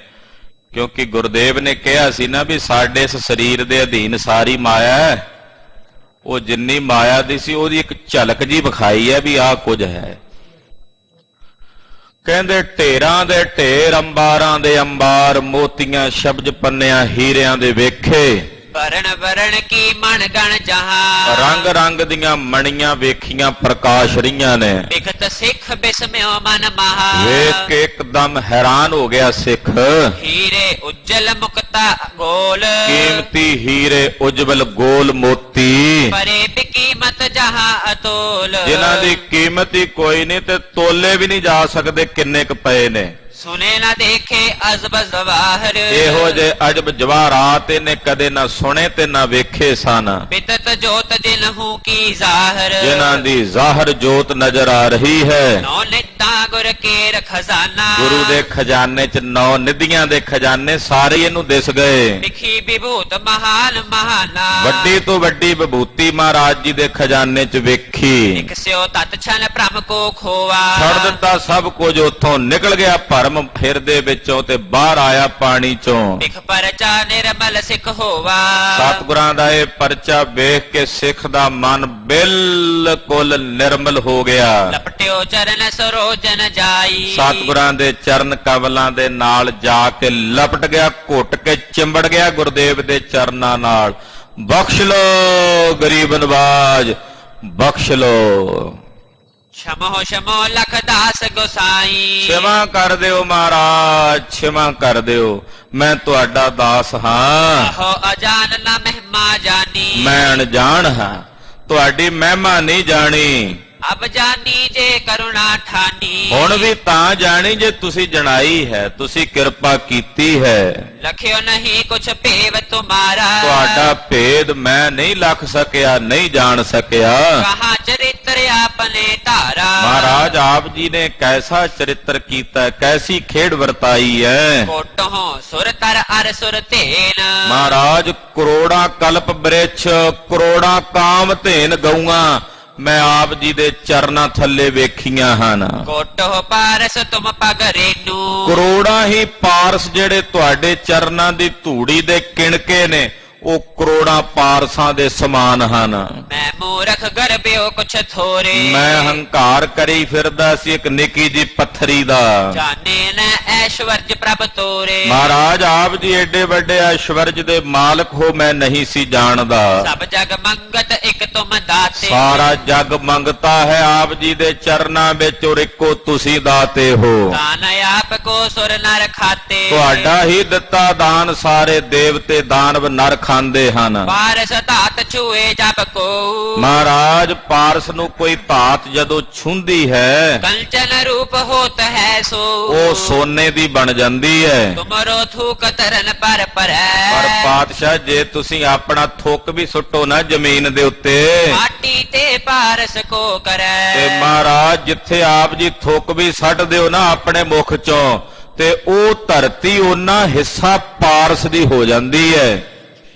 ਕਿਉਂਕਿ ਗੁਰਦੇਵ ਨੇ ਕਿਹਾ ਸੀ ਨਾ ਵੀ ਸਾਡੇ ਇਸ ਸਰੀਰ ਦੇ ਅਧੀਨ ਸਾਰੀ ਮਾਇਆ ਹੈ। ਉਹ ਜਿੰਨੀ ਮਾਇਆ ਦੀ ਸੀ ਉਹਦੀ ਇੱਕ ਝਲਕ ਜੀ ਵਿਖਾਈ ਹੈ ਵੀ ਆਹ ਕੁਝ ਹੈ। ਕਹਿੰਦੇ ਢੇਰਾਂ ਦੇ ਢੇਰ, ਅੰਬਾਰਾਂ ਦੇ ਅੰਬਾਰ, ਮੋਤੀਆਂ ਸ਼ਬਜ ਪੰਨਿਆਂ ਹੀਰਿਆਂ ਦੇ ਵੇਖੇ। ਵਰਣ ਵਰਣ ਕੀ ਮਣ ਗਣ ਜਹਾਂ, ਰੰਗ ਰੰਗ ਦੀਆਂ ਮਣੀਆਂ ਵੇਖੀਆਂ ਪ੍ਰਕਾਸ਼ ਰਹੀਆਂ ਨੇ। ਬਿਖਤ ਸਿੱਖ ਬਿਸਮਿਓ ਮਨ ਮਹਾ, ਵੇਖ ਕੇ ਇੱਕਦਮ ਹੈਰਾਨ ਹੋ ਗਿਆ ਸਿੱਖ। ਹੀਰੇ ਉਜਲ ਮੁਕਤਾ ਗੋਲ, ਕੀਮਤੀ ਹੀਰੇ ਉਜਵਲ ਗੋਲ ਮੋਤੀ, ਪਰੇ ਬਕੀਮਤ ਜਹਾਂ ਅਤੋਲ। ਜਿਨ੍ਹਾਂ ਦੀ ਕੀਮਤ ਹੀ ਕੋਈ ਨਹੀਂ ਤੇ ਤੋਲੇ ਵੀ ਨਹੀਂ ਜਾ ਸਕਦੇ ਕਿੰਨੇ ਕੁ ਪਏ ਨੇ। ਸੁਨੇ ਨਾ ਦੇਖੇ ਅਜ਼ਬ ਜ਼ਵਾਹਰ, ਇਹੋ ਜੇ ਅਜਬ ਜਵਾਹਰਾਤ ਇਹਨੇ ਕਦੇ ਨਾ ਸੁਣੇ ਤੇ ਨਾ ਵੇਖੇ ਸਨ। ਬਿਤਤ ਜੋਤ ਜਿਨਹੂ ਕੀ ਜ਼ਾਹਰ, ਜਿਨ੍ਹਾਂ ਦੀ ਜ਼ਾਹਰ ਜੋਤ ਨਜ਼ਰ ਆ ਰਹੀ ਹੈ। ਨੌ ਨਿੱਤਾਂ ਗੁਰ ਕੇਰ ਖਜ਼ਾਨਾ, ਗੁਰੂ ਦੇ ਖਜ਼ਾਨੇ ਚ 9 ਨਿਧੀਆਂ ਦੇ ਖਜ਼ਾਨੇ ਸਾਰੇ ਇਹਨੂੰ ਦਿਸ ਗਏ। ਵਿਖੀ ਵਿਭੂਤ ਮਹਾਨ ਮਹਾਨਾ, ਵੱਡੀ ਤੋਂ ਵੱਡੀ ਵਿਭੂਤੀ ਮਹਾਰਾਜ ਜੀ ਦੇ ਖਜ਼ਾਨੇ ਚ ਵੇਖੀ। ਇਕ ਸਿਓ ਤਤ ਛਨ ਭ੍ਰਮ ਕੋ ਖੋਵਾ, ਛੱਡ ਦਿੱਤਾ ਸਭ ਕੁਝ, ਉੱਥੋਂ ਨਿਕਲ ਗਿਆ ਭਰਮ ਹਿਰਦੇ ਵਿੱਚੋਂ ਤੇ ਬਾਹਰ ਆਇਆ ਪਾਣੀ ਚੋਂ। ਇਕ ਪਰਚਾ ਨਿਰਮਲ ਸਿੱਖ ਹੋਵਾ, ਸਤਿਗੁਰਾਂ ਦਾ ਇਹ ਪਰਚਾ ਵੇਖ ਕੇ ਸਿੱਖ ਦਾ ਮਨ ਬਿਲਕੁਲ ਨਿਰਮਲ ਹੋ ਗਿਆ। ਲਪਟਿਓ ਚਰਨ ਸਰੋਜਨ ਜਾਈ, ਸਤਿਗੁਰਾਂ ਦੇ ਚਰਨ ਕਮਲਾਂ ਦੇ ਨਾਲ ਜਾ ਕੇ ਲਪਟ ਗਿਆ, ਘੁੱਟ ਕੇ ਚਿੰਬੜ ਗਿਆ ਗੁਰਦੇਵ ਦੇ ਚਰਨਾਂ ਨਾਲ। ਬਖਸ਼ ਲੋ ਗਰੀਬ ਨਵਾਜ, ਬਖਸ਼ ਲੋ। ਛਮੋ ਛਮੋ ਲਖ ਦਾਸ ਗੋਸਾਈ, क्षमा कर दियो महाराज, क्षमा कर दियो, मैं तुहाडा दास हां। ਆਹੋ ਅਜਾਨ ਨਾ ਮਹਿਮਾ ਜਾਨੀ, मैं अनजान हां, तुहाडी महिमा नहीं जानी। ਅਬ ਜਾਨੀ ਜੇ ਕਰੁਣਾ ਠਾਨੀ, ਹੁਣ ਵੀ ਤਾਂ ਜਾਣੀ ਜੇ ਤੁਸੀਂ ਜਣਾਈ ਹੈ, ਤੁਸੀਂ ਕਿਰਪਾ ਕੀਤੀ ਹੈ। ਲਖਿਓ ਨਹੀਂ ਕੁਛ ਭੇਵ ਤੁਮਾਰਾ, ਤੁਹਾਡਾ ਭੇਦ ਮੈਂ ਨਹੀਂ ਲੱਖ ਸਕਿਆ, ਨਹੀਂ ਜਾਣ ਸਕਿਆ। ਕਹਾ ਚਰਿਤਰ ਆਪਨੇ ਧਾਰਾ, ਮਹਾਰਾਜ ਆਪ ਜੀ ਨੇ ਕੈਸਾ ਚਰਿੱਤਰ ਕੀਤਾ, ਕੈਸੀ ਖੇਡ ਵਰਤਾਈ ਹੈ। ਕੋਟੋਂ ਸੁਰ ਤਰ ਅਰ ਸੁਰ ਧੇਨ, ਮਹਾਰਾਜ ਕਰੋੜਾਂ ਕਲਪ ਬ੍ਰਿਛ, ਕਰੋੜਾਂ ਕਾਮ ਧੇਨ ਗਊਆਂ ਮੈਂ ਆਪ ਜੀ ਦੇ ਚਰਨਾਂ ਥੱਲੇ ਵੇਖੀਆਂ ਹਨ। ਕੋਟੋ ਪਾਰਸ ਤੁਮ ਪਗ ਰੇਨੂ, ਕਰੋੜਾਂ ਹੀ ਪਾਰਸ ਜਿਹੜੇ ਤੁਹਾਡੇ ਚਰਨਾਂ ਦੀ ਧੂੜੀ ਦੇ ਕਿਣਕੇ ਨੇ, ਉਹ ਕਰੋੜਾਂ ਪਾਰਸਾਂ ਦੇ ਸਮਾਨ ਹਨ। ਮੈਂ ਮੂਰਖ ਗਰਬਿਓ ਕੁਛ ਥੋਰੇ, ਮੈਂ ਹੰਕਾਰ ਕਰੀ ਫਿਰਦਾ ਸੀ ਇੱਕ ਨਿੱਕੀ ਜੀ ਪੱਥਰੀ ਦਾ। ਜਾਣੇ ਨਾ ਐਸ਼ਵਰਜ ਪ੍ਰਭ ਤੋਰੇ, ਮਹਾਰਾਜ ਆਪ ਜੀ ਏਡੇ ਵੱਡੇ ਐਸ਼ਵਰਜ ਦੇ ਮਾਲਕ ਹੋ ਮੈਂ ਨਹੀਂ ਸੀ ਜਾਣਦਾ। ਸਭ ਜਗ ਮੰਗਤ ਇੱਕ ਤੁਮ ਦਾਤੇ, ਸਾਰਾ ਜਗ ਮੰਗਤਾ ਹੈ ਆਪ ਜੀ ਦੇ ਚਰਨਾਂ ਵਿੱਚ, ਔਰ ਇੱਕੋ ਤੁਸੀਂ ਦਾਤੇ ਹੋ। ਦਾਨ ਆਪ ਕੋ ਸੁਰ ਨਰ ਖਾਤੇ, ਤੁਹਾਡਾ ਹੀ ਦਿੱਤਾ ਦਾਨ ਸਾਰੇ ਦੇਵਤੇ ਦਾਨਵ ਨਰ ਖਾਂਦੇ ਹਨ। ਪਾਰਸ ਧਾਤ ਛੂਏ ਜਪ ਕੋ, ਮਹਾਰਾਜ ਪਾਰਸ ਨੂੰ ਕੋਈ ਧਾਤ ਜਦੋਂ ਛੂੰਦੀ ਹੈ ਕੰਚਨ ਰੂਪ ਹੋਤ ਹੈ ਸੋ, ਉਹ ਸੋਨੇ ਦੀ ਬਣ ਜਾਂਦੀ ਹੈ। ਤੁਮਰੋ ਥੂਕ ਤਰਨ ਪਰ ਪਰ ਪਰੈ, ਪਾਤਸ਼ਾਹ ਜੇ ਤੁਸੀਂ ਆਪਣਾ ਥੁੱਕ ਵੀ ਸੁੱਟੋ ਨਾ ਜ਼ਮੀਨ ਦੇ ਉੱਤੇ, ਮਾਟੀ ਤੇ ਪਾਰਸ ਕੋ ਕਰੈ। ਤੇ ਮਹਾਰਾਜ ਜਿੱਥੇ ਆਪ ਜੀ ਥੁੱਕ ਵੀ ਸੱਟ ਦਿਓ ਨਾ ਆਪਣੇ ਮੁਖ ਚੋਂ, ਤੇ ਉਹ ਧਰਤੀ ਉਹਨਾਂ ਹਿੱਸਾ ਪਾਰਸ ਦੀ ਹੋ ਜਾਂਦੀ ਹੈ।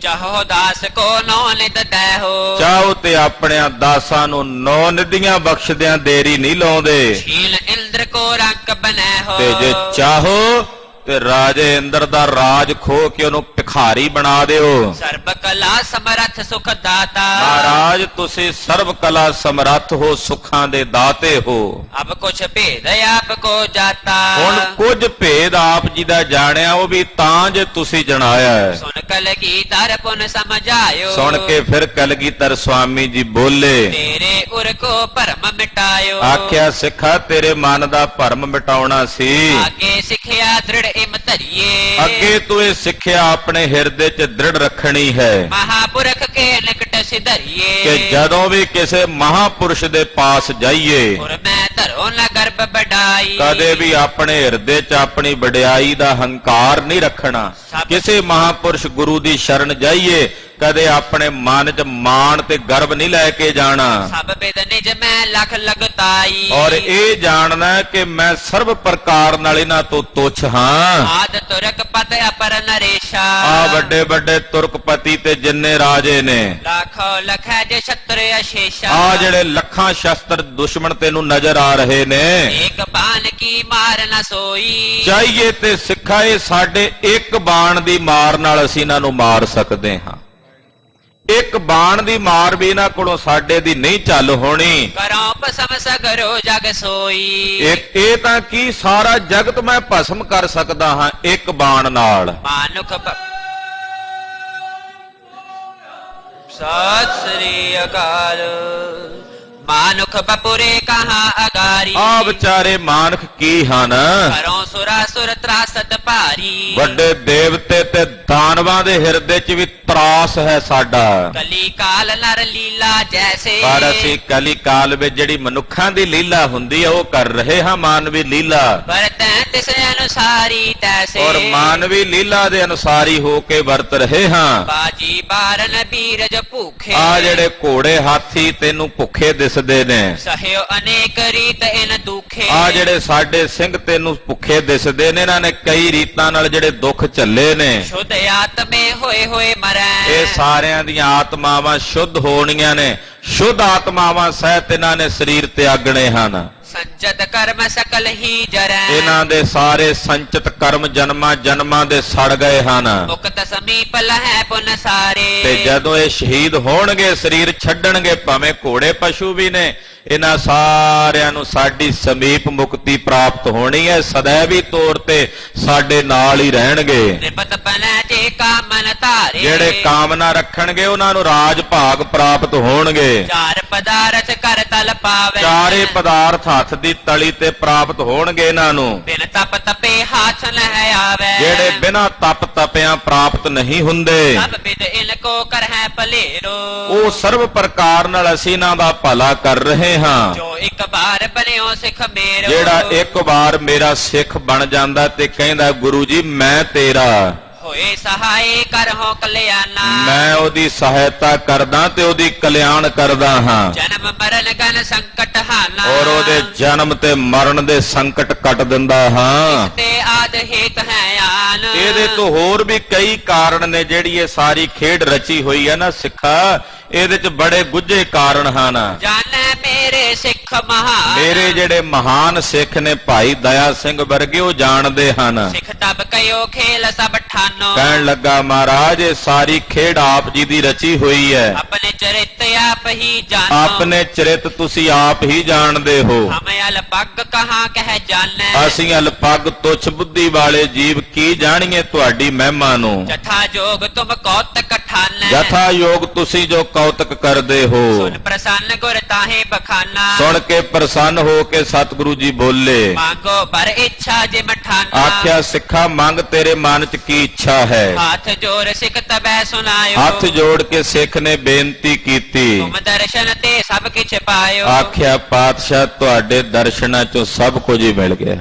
ਚਾਹੋ ਦਾਸ ਕੋ ਨੌ ਨਿਤ ਦੈ ਹੋ, ਚਾਹੋ ਤੇ ਆਪਣਿਆਂ ਦਾਸਾਂ ਨੂੰ 9 ਨਿਧੀਆਂ ਬਖਸ਼ਦਿਆਂ ਦੇਰੀ ਨਹੀਂ ਲਾਉਂਦੇ। ਸ਼ੀਲ ਇੰਦਰ ਕੋ ਰੰਕ ਬਨੈ ਹੋ, ਤੇ ਜੇ ਚਾਹੋ ਤੇ ਰਾਜੇ ਇੰਦਰ ਦਾ ਰਾਜ ਖੋ ਕੇ ਉਹਨੂੰ ਭਿਖਾਰੀ ਬਣਾ ਦਿਓ। ਸਰਬ ਕਲਾ ਸਮਰੱਥ ਸੁਖ ਦਾਤਾ, ਮਹਾਰਾਜ ਤੁਸੀਂ ਸਰਬ ਕਲਾ ਸਮਰੱਥ ਹੋ, ਸੁੱਖਾਂ ਦੇ ਦਾਤੇ ਹੋ। ਅਬ ਕੁਛ ਭੇਦ ਆਪ ਕੋ ਜਾਤਾ, ਹੁਣ ਕੁਝ ਭੇਦ ਆਪ ਜੀ ਦਾ ਜਾਣਿਆ, ਉਹ ਵੀ ਤਾਂ ਜੇ ਤੁਸੀਂ ਜਣਾਇਆ ਹੈ। ਸੁਨ ਕਲਗੀ ਦਰ ਪੁਨ ਸਮਝਾਇਓ, ਸੁਣ ਕੇ ਫਿਰ ਕਲਗੀਧਰ ਸੁਆਮੀ ਜੀ ਬੋਲੇ, ਤੇਰੇ ਉਰ ਕੋ ਭਰਮ ਮਿਟਾਇਓ। ਆਖਿਆ ਸਿੱਖਾ ਤੇਰੇ ਮਨ ਦਾ ਭਰਮ ਮਿਟਾਉਣਾ ਸੀ। ਆਗੇ ਸਿੱਖਿਆ ਦ੍ਰਿੜ ਇਮ ਧਰੀਏ ਅੱਗੇ ਤੂੰ ਇਹ ਸਿੱਖਿਆ ਆਪਣੇ ਹਿਰਦੇ 'ਚ ਦ੍ਰਿੜ ਰੱਖਣੀ ਹੈ ਮਹਾਪੁਰਖ ਕੇ ਨਿਕਟ ਸਿਧਰੀਏ ਕਿ ਜਦੋਂ ਵੀ ਕਿਸੇ ਮਹਾਪੁਰਸ਼ ਦੇ ਪਾਸ ਜਾਈਏ ਔਰ ਮੈਂ ਧਰੋ ਨਾ ਗਰਭ ਬਡਾਈ ਕਦੇ ਵੀ ਆਪਣੇ ਹਿਰਦੇ 'ਚ ਆਪਣੀ ਵਡਿਆਈ ਦਾ ਹੰਕਾਰ ਨਹੀਂ ਰੱਖਣਾ ਕਿਸੇ ਮਹਾਪੁਰਸ਼ ਗੁਰੂ ਦੀ ਸ਼ਰਨ ਜਾਈਏ ਕਦੇ ਆਪਣੇ ਮਨ 'ਚ ਮਾਣ ਤੇ ਗਰਵ ਨਹੀਂ ਲੈ ਕੇ ਜਾਣਾ ਸਭ ਬਿਦ ਨਿਜ ਮੈਂ ਲਖ ਲਗਤਾਈ ਔਰ ਇਹ ਜਾਣਨਾ ਕਿ ਮੈਂ ਸਰਬ ਪ੍ਰਕਾਰ ਨਾਲ ਇਹਨਾਂ ਤੋਂ ਤੁੱਛ ਹਾਂ ਆਦ ਤੁਰਕ ਪਤ ਅਪਰ ਨਰੇਸ਼ਾ ਆ ਵੱਡੇ ਵੱਡੇ ਤੁਰਕਪਤੀ ਤੇ ਜਿੰਨੇ ਰਾਜੇ ਨੇ ਲੱਖੋ ਲਖੈ ਜੇ ਛਤਰ ਅਸ਼ੇਸ਼ਾ ਆ ਜਿਹੜੇ ਲੱਖਾਂ ਸ਼ਸਤਰ ਦੁਸ਼ਮਣ ਤੈਨੂੰ ਨਜ਼ਰ ਆ ਰਹੇ ਨੇ ਇੱਕ ਬਾਣ ਕੀ ਮਾਰ ਨਾ ਸੋਈ ਚਾਹੀਏ ਤੇ ਸਿੱਖਾ ਇਹ ਸਾਡੇ ਇੱਕ ਬਾਣ ਦੀ ਮਾਰ ਨਾਲ ਅਸੀਂ ਇਹਨਾਂ ਨੂੰ ਮਾਰ ਸਕਦੇ ਹਾਂ ਇੱਕ ਬਾਣ ਦੀ ਮਾਰ ਵੀ ਇਹਨਾਂ ਕੋਲੋਂ ਸਾਡੇ ਦੀ ਨਹੀਂ ਚੱਲ ਹੋਣੀ ਕਰੋ ਭਸਮ ਸਗਰੋ ਜਗ ਸੋਈ ਇਹ ਤਾਂ ਕੀ ਸਾਰਾ ਜਗਤ ਮੈਂ ਭਸਮ ਕਰ ਸਕਦਾ ਹਾਂ ਇੱਕ ਬਾਣ ਨਾਲ ਮਾਨੁਖ ਸਤਿ ਸ੍ਰੀ ਅਕਾਲ ਮਾਨੁਖ ਬਪੁਰੇ ਕਹਾ ਅਗਾਰੀ ਆ ਵਿਚਾਰੇ ਮਾਨਖ ਕੀ ਹਨ ਕਰੋ ਸੁਰਾ ਸੁਰ ਤਰਾਸਤ ਭਾਰੀ ਵੱਡੇ ਦੇਵਤੇ ਤੇ ਦਾਨਵਾਂ ਦੇ ਹਿਰਦੇ 'ਚ ਵੀ ਤਰਾਸ ਹੈ ਸਾਡਾ ਕਲੀ ਕਾਲ ਨਰ ਲੀਲਾ ਜੈਸੇ ਪਰ ਅਸੀਂ ਕਲੀ ਕਾਲ ਵਿੱਚ ਜਿਹੜੀ ਮਨੁੱਖਾਂ ਦੀ ਲੀਲਾ ਹੁੰਦੀ ਹੈ ਉਹ ਕਰ ਰਹੇ ਹਾਂ ਮਾਨਵੀ ਲੀਲਾ ਵਰਤੈ ਤਿਸ ਅਨੁਸਾਰੀ ਤੈਸੇ ਔਰ ਮਾਨਵੀ ਲੀਲਾ ਦੇ ਅਨੁਸਾਰੀ ਹੋ ਕੇ ਵਰਤ ਰਹੇ ਹਾਂ ਬਾਜੀ ਬਾਰਨ ਬੀਰਜ ਭੂਖੇ ਆ ਜਿਹੜੇ ਘੋੜੇ ਹਾਥੀ ਤੈਨੂੰ ਭੁੱਖੇ ਦਿਸਦੇ ਨੇ ਸਹਿਓ ਅਨੇਕ ਰੀਤ ਇਨ ਦੁਖੇ ਆ ਜਿਹੜੇ ਸਾਡੇ ਸਿੰਘ ਤੈਨੂੰ ਭੁੱਖੇ ਦਿਸਦੇ ਨੇ ਇਹਨਾਂ ਨੇ ਕਈ ਰੀਤਾਂ ਨਾਲ ਜਿਹੜੇ ਦੁੱਖ ਝੱਲੇ ਨੇ ਸ਼ੁੱਧ ਆਤਮੇ ਹੋਏ ਹੋਏ ਮਰੈ ਇਹ ਸਾਰਿਆਂ ਦੀਆਂ ਆਤਮਾਵਾਂ ਸ਼ੁੱਧ ਹੋਣੀਆਂ ਨੇ ਸ਼ੁੱਧ ਆਤਮਾਵਾਂ ਸਹਿਤ ਇਹਨਾਂ ਨੇ ਸਰੀਰ ਤਿਆਗਣੇ ਹਨ ਸੰਜਤ ਕਰਮ ਸਕਲ ਹੀ ਜਰੈ ਇਹਨਾਂ ਦੇ ਸਾਰੇ ਸੰਚਿਤ ਕਰਮ ਜਨਮਾਂ ਦੇ ਸੜ ਗਏ ਹਨ ਮੁਕਤ ਸਮੀਪ ਲਹੈ ਪੁਨ ਸਾਰੇ ਤੇ ਜਦੋਂ ਇਹ ਸ਼ਹੀਦ ਹੋਣਗੇ ਸਰੀਰ ਛੱਡਣਗੇ ਭਾਵੇਂ ਘੋੜੇ ਪਸ਼ੂ ਵੀ ਨੇ ਇਹਨਾਂ ਸਾਰਿਆਂ ਨੂੰ ਸਾਡੀ ਸਮੀਪ ਮੁਕਤੀ ਪ੍ਰਾਪਤ ਹੋਣੀ ਹੈ ਸदैवी ਤੌਰ ਤੇ ਸਾਡੇ ਨਾਲ ਹੀ ਰਹਿਣਗੇ ਨਿਪਤ ਬਨੈ ਜੇ ਕਾਮਨ ਧਾਰੇ ਜਿਹੜੇ ਕਾਮਨਾ ਰੱਖਣਗੇ ਉਹਨਾਂ ਨੂੰ ਰਾਜ ਭਾਗ ਪ੍ਰਾਪਤ ਹੋਣਗੇ ਚਾਰ ਪਦਾਰਥ ਕਰ ਤਲ ਪਾਵੇ ਚਾਰੇ ਪਦਾਰਥ ਹੱਥ ਦੀ ਤਲੀ ਤੇ ਪ੍ਰਾਪਤ ਹੋਣਗੇ ਇਹਨਾਂ ਨੂੰ ਬਿਨ ਤਪ ਤਪੇ ਹੱਥ ਨਹਿ ਆਵੇ ਜਿਹੜੇ ਬਿਨਾਂ ਤਪ ਤਪਿਆਂ ਪ੍ਰਾਪਤ ਨਹੀਂ ਹੁੰਦੇ ਸਭ ਬਿਦ ਇਨ ਕੋ ਕਰਹਿ ਭਲੇਰੋ ਉਹ ਸਰਬ ਪ੍ਰਕਾਰ ਨਾਲ ਅਸੀਂ ਇਹਨਾਂ ਦਾ ਭਲਾ ਕਰ ਰਹੇ ਹਾਂ ਜੋ ਇੱਕ ਵਾਰ ਬਣਿਓ ਸਿੱਖ ਮੇਰੋ ਜਿਹੜਾ ਇੱਕ ਵਾਰ ਮੇਰਾ ਸਿੱਖ ਬਣ ਜਾਂਦਾ ਤੇ ਕਹਿੰਦਾ ਗੁਰੂ ਜੀ ਮੈਂ ਤੇਰਾ ਹੋਏ ਸਹਾਈ ਕਰਹੁ ਕਲਿਆਣਾ ਮੈਂ ਉਹਦੀ ਸਹਾਇਤਾ ਕਰਦਾ ਤੇ ਉਹਦੀ ਕਲਿਆਣ ਕਰਦਾ ਹਾਂ ਜਨਮ ਮਰਨ ਗਨ ਸੰਕਟ ਹਾਨਾ ਔਰ ਉਹਦੇ ਜਨਮ ਤੇ ਮਰਨ ਦੇ ਸੰਕਟ ਕੱਟ ਦਿੰਦਾ ਹਾਂ ਤੇ ਆਦ ਹੇਤ ਹੈ ਆਨ ਇਹਦੇ ਤੋਂ ਹੋਰ ਵੀ ਕਈ ਕਾਰਨ ਨੇ ਜਿਹੜੀ ਇਹ ਸਾਰੀ ਖੇਡ ਰਚੀ ਹੋਈ ਹੈ ਨਾ ਸਿੱਖਾ ਇਹਦੇ 'ਚ ਬੜੇ ਗੁੱਝੇ ਕਾਰਨ ਹਨ ਜਾਣੈ ਮੇਰੇ ਸਿੱਖ ਮਹਾਨ ਮੇਰੇ ਜਿਹੜੇ ਮਹਾਨ ਸਿੱਖ ਨੇ ਭਾਈ ਦਇਆ ਸਿੰਘ ਵਰਗੇ ਉਹ ਜਾਣਦੇ ਹਨ ਸਿੱਖ ਤਬ ਕਯੋ ਖੇਲ ਸਭ ਠਾਨੋ ਕਹਿਣ ਲੱਗਾ ਮਹਾਰਾਜ ਇਹ ਸਾਰੀ ਖੇਡ ਆਪ ਜੀ ਦੀ ਰਚੀ ਹੋਈ ਹੈ ਆਪਣੇ ਚਰਿਤ ਆਪ ਹੀ ਜਾਣੋ ਆਪਣੇ ਚਰਿਤ ਤੁਸੀਂ ਆਪ ਹੀ ਜਾਣਦੇ ਹੋ ਹਮੇ ਅਲਪਗ ਕਹਾਂ ਕਹਿ ਜਾਣੈ ਅਸੀਂ ਅਲਪਗ ਤੁੱਛ ਬੁੱਧੀ ਵਾਲੇ ਜੀਵ ਕੀ ਜਾਣੀਏ ਤੁਹਾਡੀ ਮਹਿਮਾ ਨੂੰ ਜਥਾ ਜੋਗ ਤੁਮ ਕੌਤਕ ਠਾਨੈ ਜਥਾ ਯੋਗ ਤੁਸੀਂ ਜੋ ਕੌਤਕ ਕਰਦੇ ਹੋ ਸੁਨ ਪ੍ਰਸੰਨ ਗੁਰ ਤਾਹੇ ਬਖਾਨਾ ਸੁਣ ਕੇ ਪ੍ਰਸੰਨ ਹੋ ਕੇ ਸਤਿਗੁਰੂ ਜੀ ਬੋਲੇ ਮੰਗੋ ਪਰ ਇੱਛਾ ਜਿਮ ਠਾਨਾ ਆਖਿਆ ਸਿੱਖਾ ਮੰਗ ਤੇਰੇ ਮਨ 'ਚ ਕੀ ਇੱਛਾ ਹੈ ਹੱਥ ਜੋੜ ਸਿੱਖ ਤਬੈ ਸੁਨਾਇਓ ਹੱਥ ਜੋੜ ਕੇ ਸਿੱਖ ਨੇ ਬੇਨਤੀ ਕੀਤੀ ਤੁਮ ਦਰਸ਼ਨ ਤੇ ਸਭ ਕਿਛ ਪਾਇਓ ਆਖਿਆ ਪਾਤਸ਼ਾਹ ਤੁਹਾਡੇ ਦਰਸ਼ਨਾਂ 'ਚੋਂ ਸਭ ਕੁਝ ਹੀ ਮਿਲ ਗਿਆ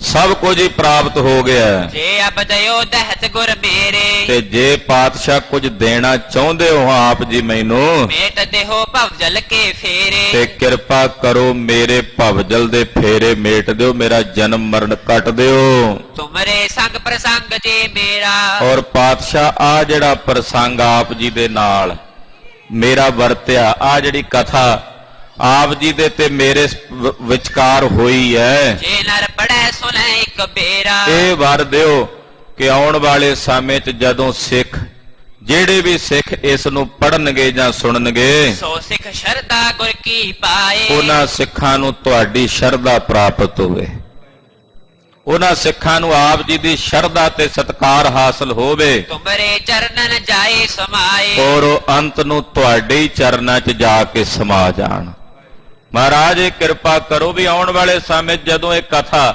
ਸਭ ਕੁਝ ਹੀ ਪ੍ਰਾਪਤ ਹੋ ਗਿਆ ਜੇ ਅਬ ਦਇਓ ਦਹਤ ਗੁਰ ਮੇਰੇ ਤੇ ਜੇ ਪਾਤਸ਼ਾਹ ਕੁਝ ਦੇਣਾ ਚਾਹੁੰਦੇ ਹੋ ਆਪ ਜੀ ਮੈਨੂੰ ਮੇਟ ਦੇਹੋ ਭਵ ਜਲ ਕੇ ਫੇਰੇ ਤੇ ਕਿਰਪਾ ਕਰੋ ਮੇਰੇ ਭਵਜਲ ਦੇ ਫੇਰੇ ਮੇਟ ਦਿਓ ਮੇਰਾ ਜਨਮ ਮਰਨ ਕੱਟ ਦਿਓ ਤੁਮਰੇ ਸੰਗ ਪ੍ਰਸੰਗ ਜੇ ਮੇਰਾ ਔਰ ਪਾਤਸ਼ਾਹ ਆ ਜਿਹੜਾ ਪ੍ਰਸੰਗ ਆਪ ਜੀ ਦੇ ਨਾਲ ਮੇਰਾ ਵਰਤਿਆ ਆ ਜਿਹੜੀ ਕਥਾ ਆਪ ਜੀ ਦੇ ਤੇ ਮੇਰੇ ਵਿਚਕਾਰ ਹੋਈ ਹੈ ਜੇ ਨਰ ਪੜੈ ਸੁਣੈ ਇੱਕ ਬੇਰਾ ਇਹ ਵਰ ਦਿਓ ਕਿ ਆਉਣ ਵਾਲੇ ਸਮੇਂ 'ਚ ਜਦੋਂ ਸਿੱਖ ਜਿਹੜੇ ਵੀ ਸਿੱਖ ਇਸ ਨੂੰ ਪੜਨਗੇ ਜਾਂ ਸੁਣਨਗੇ ਸੋ ਸਿੱਖ ਸ਼ਰਧਾ ਗੁਰ ਕੀ ਪਾਏ ਉਹਨਾਂ ਸਿੱਖਾਂ ਨੂੰ ਤੁਹਾਡੀ ਸ਼ਰਧਾ ਪ੍ਰਾਪਤ ਹੋਵੇ ਉਹਨਾਂ ਸਿੱਖਾਂ ਨੂੰ ਆਪ ਜੀ ਦੀ ਸ਼ਰਧਾ ਤੇ ਸਤਿਕਾਰ ਹਾਸਲ ਹੋਵੇ ਤੁਮਰੇ ਚਰਨਨ ਜਾਏ ਸਮਾਏ ਔਰ ਉਹ ਅੰਤ ਨੂੰ ਤੁਹਾਡੇ ਹੀ ਚਰਨਾਂ 'ਚ ਜਾ ਕੇ ਸਮਾ ਜਾਣ ਮਹਾਰਾਜ ਇਹ ਕਿਰਪਾ ਕਰੋ ਵੀ ਆਉਣ ਵਾਲੇ ਸਮੇਂ ਜਦੋਂ ਇਹ ਕਥਾ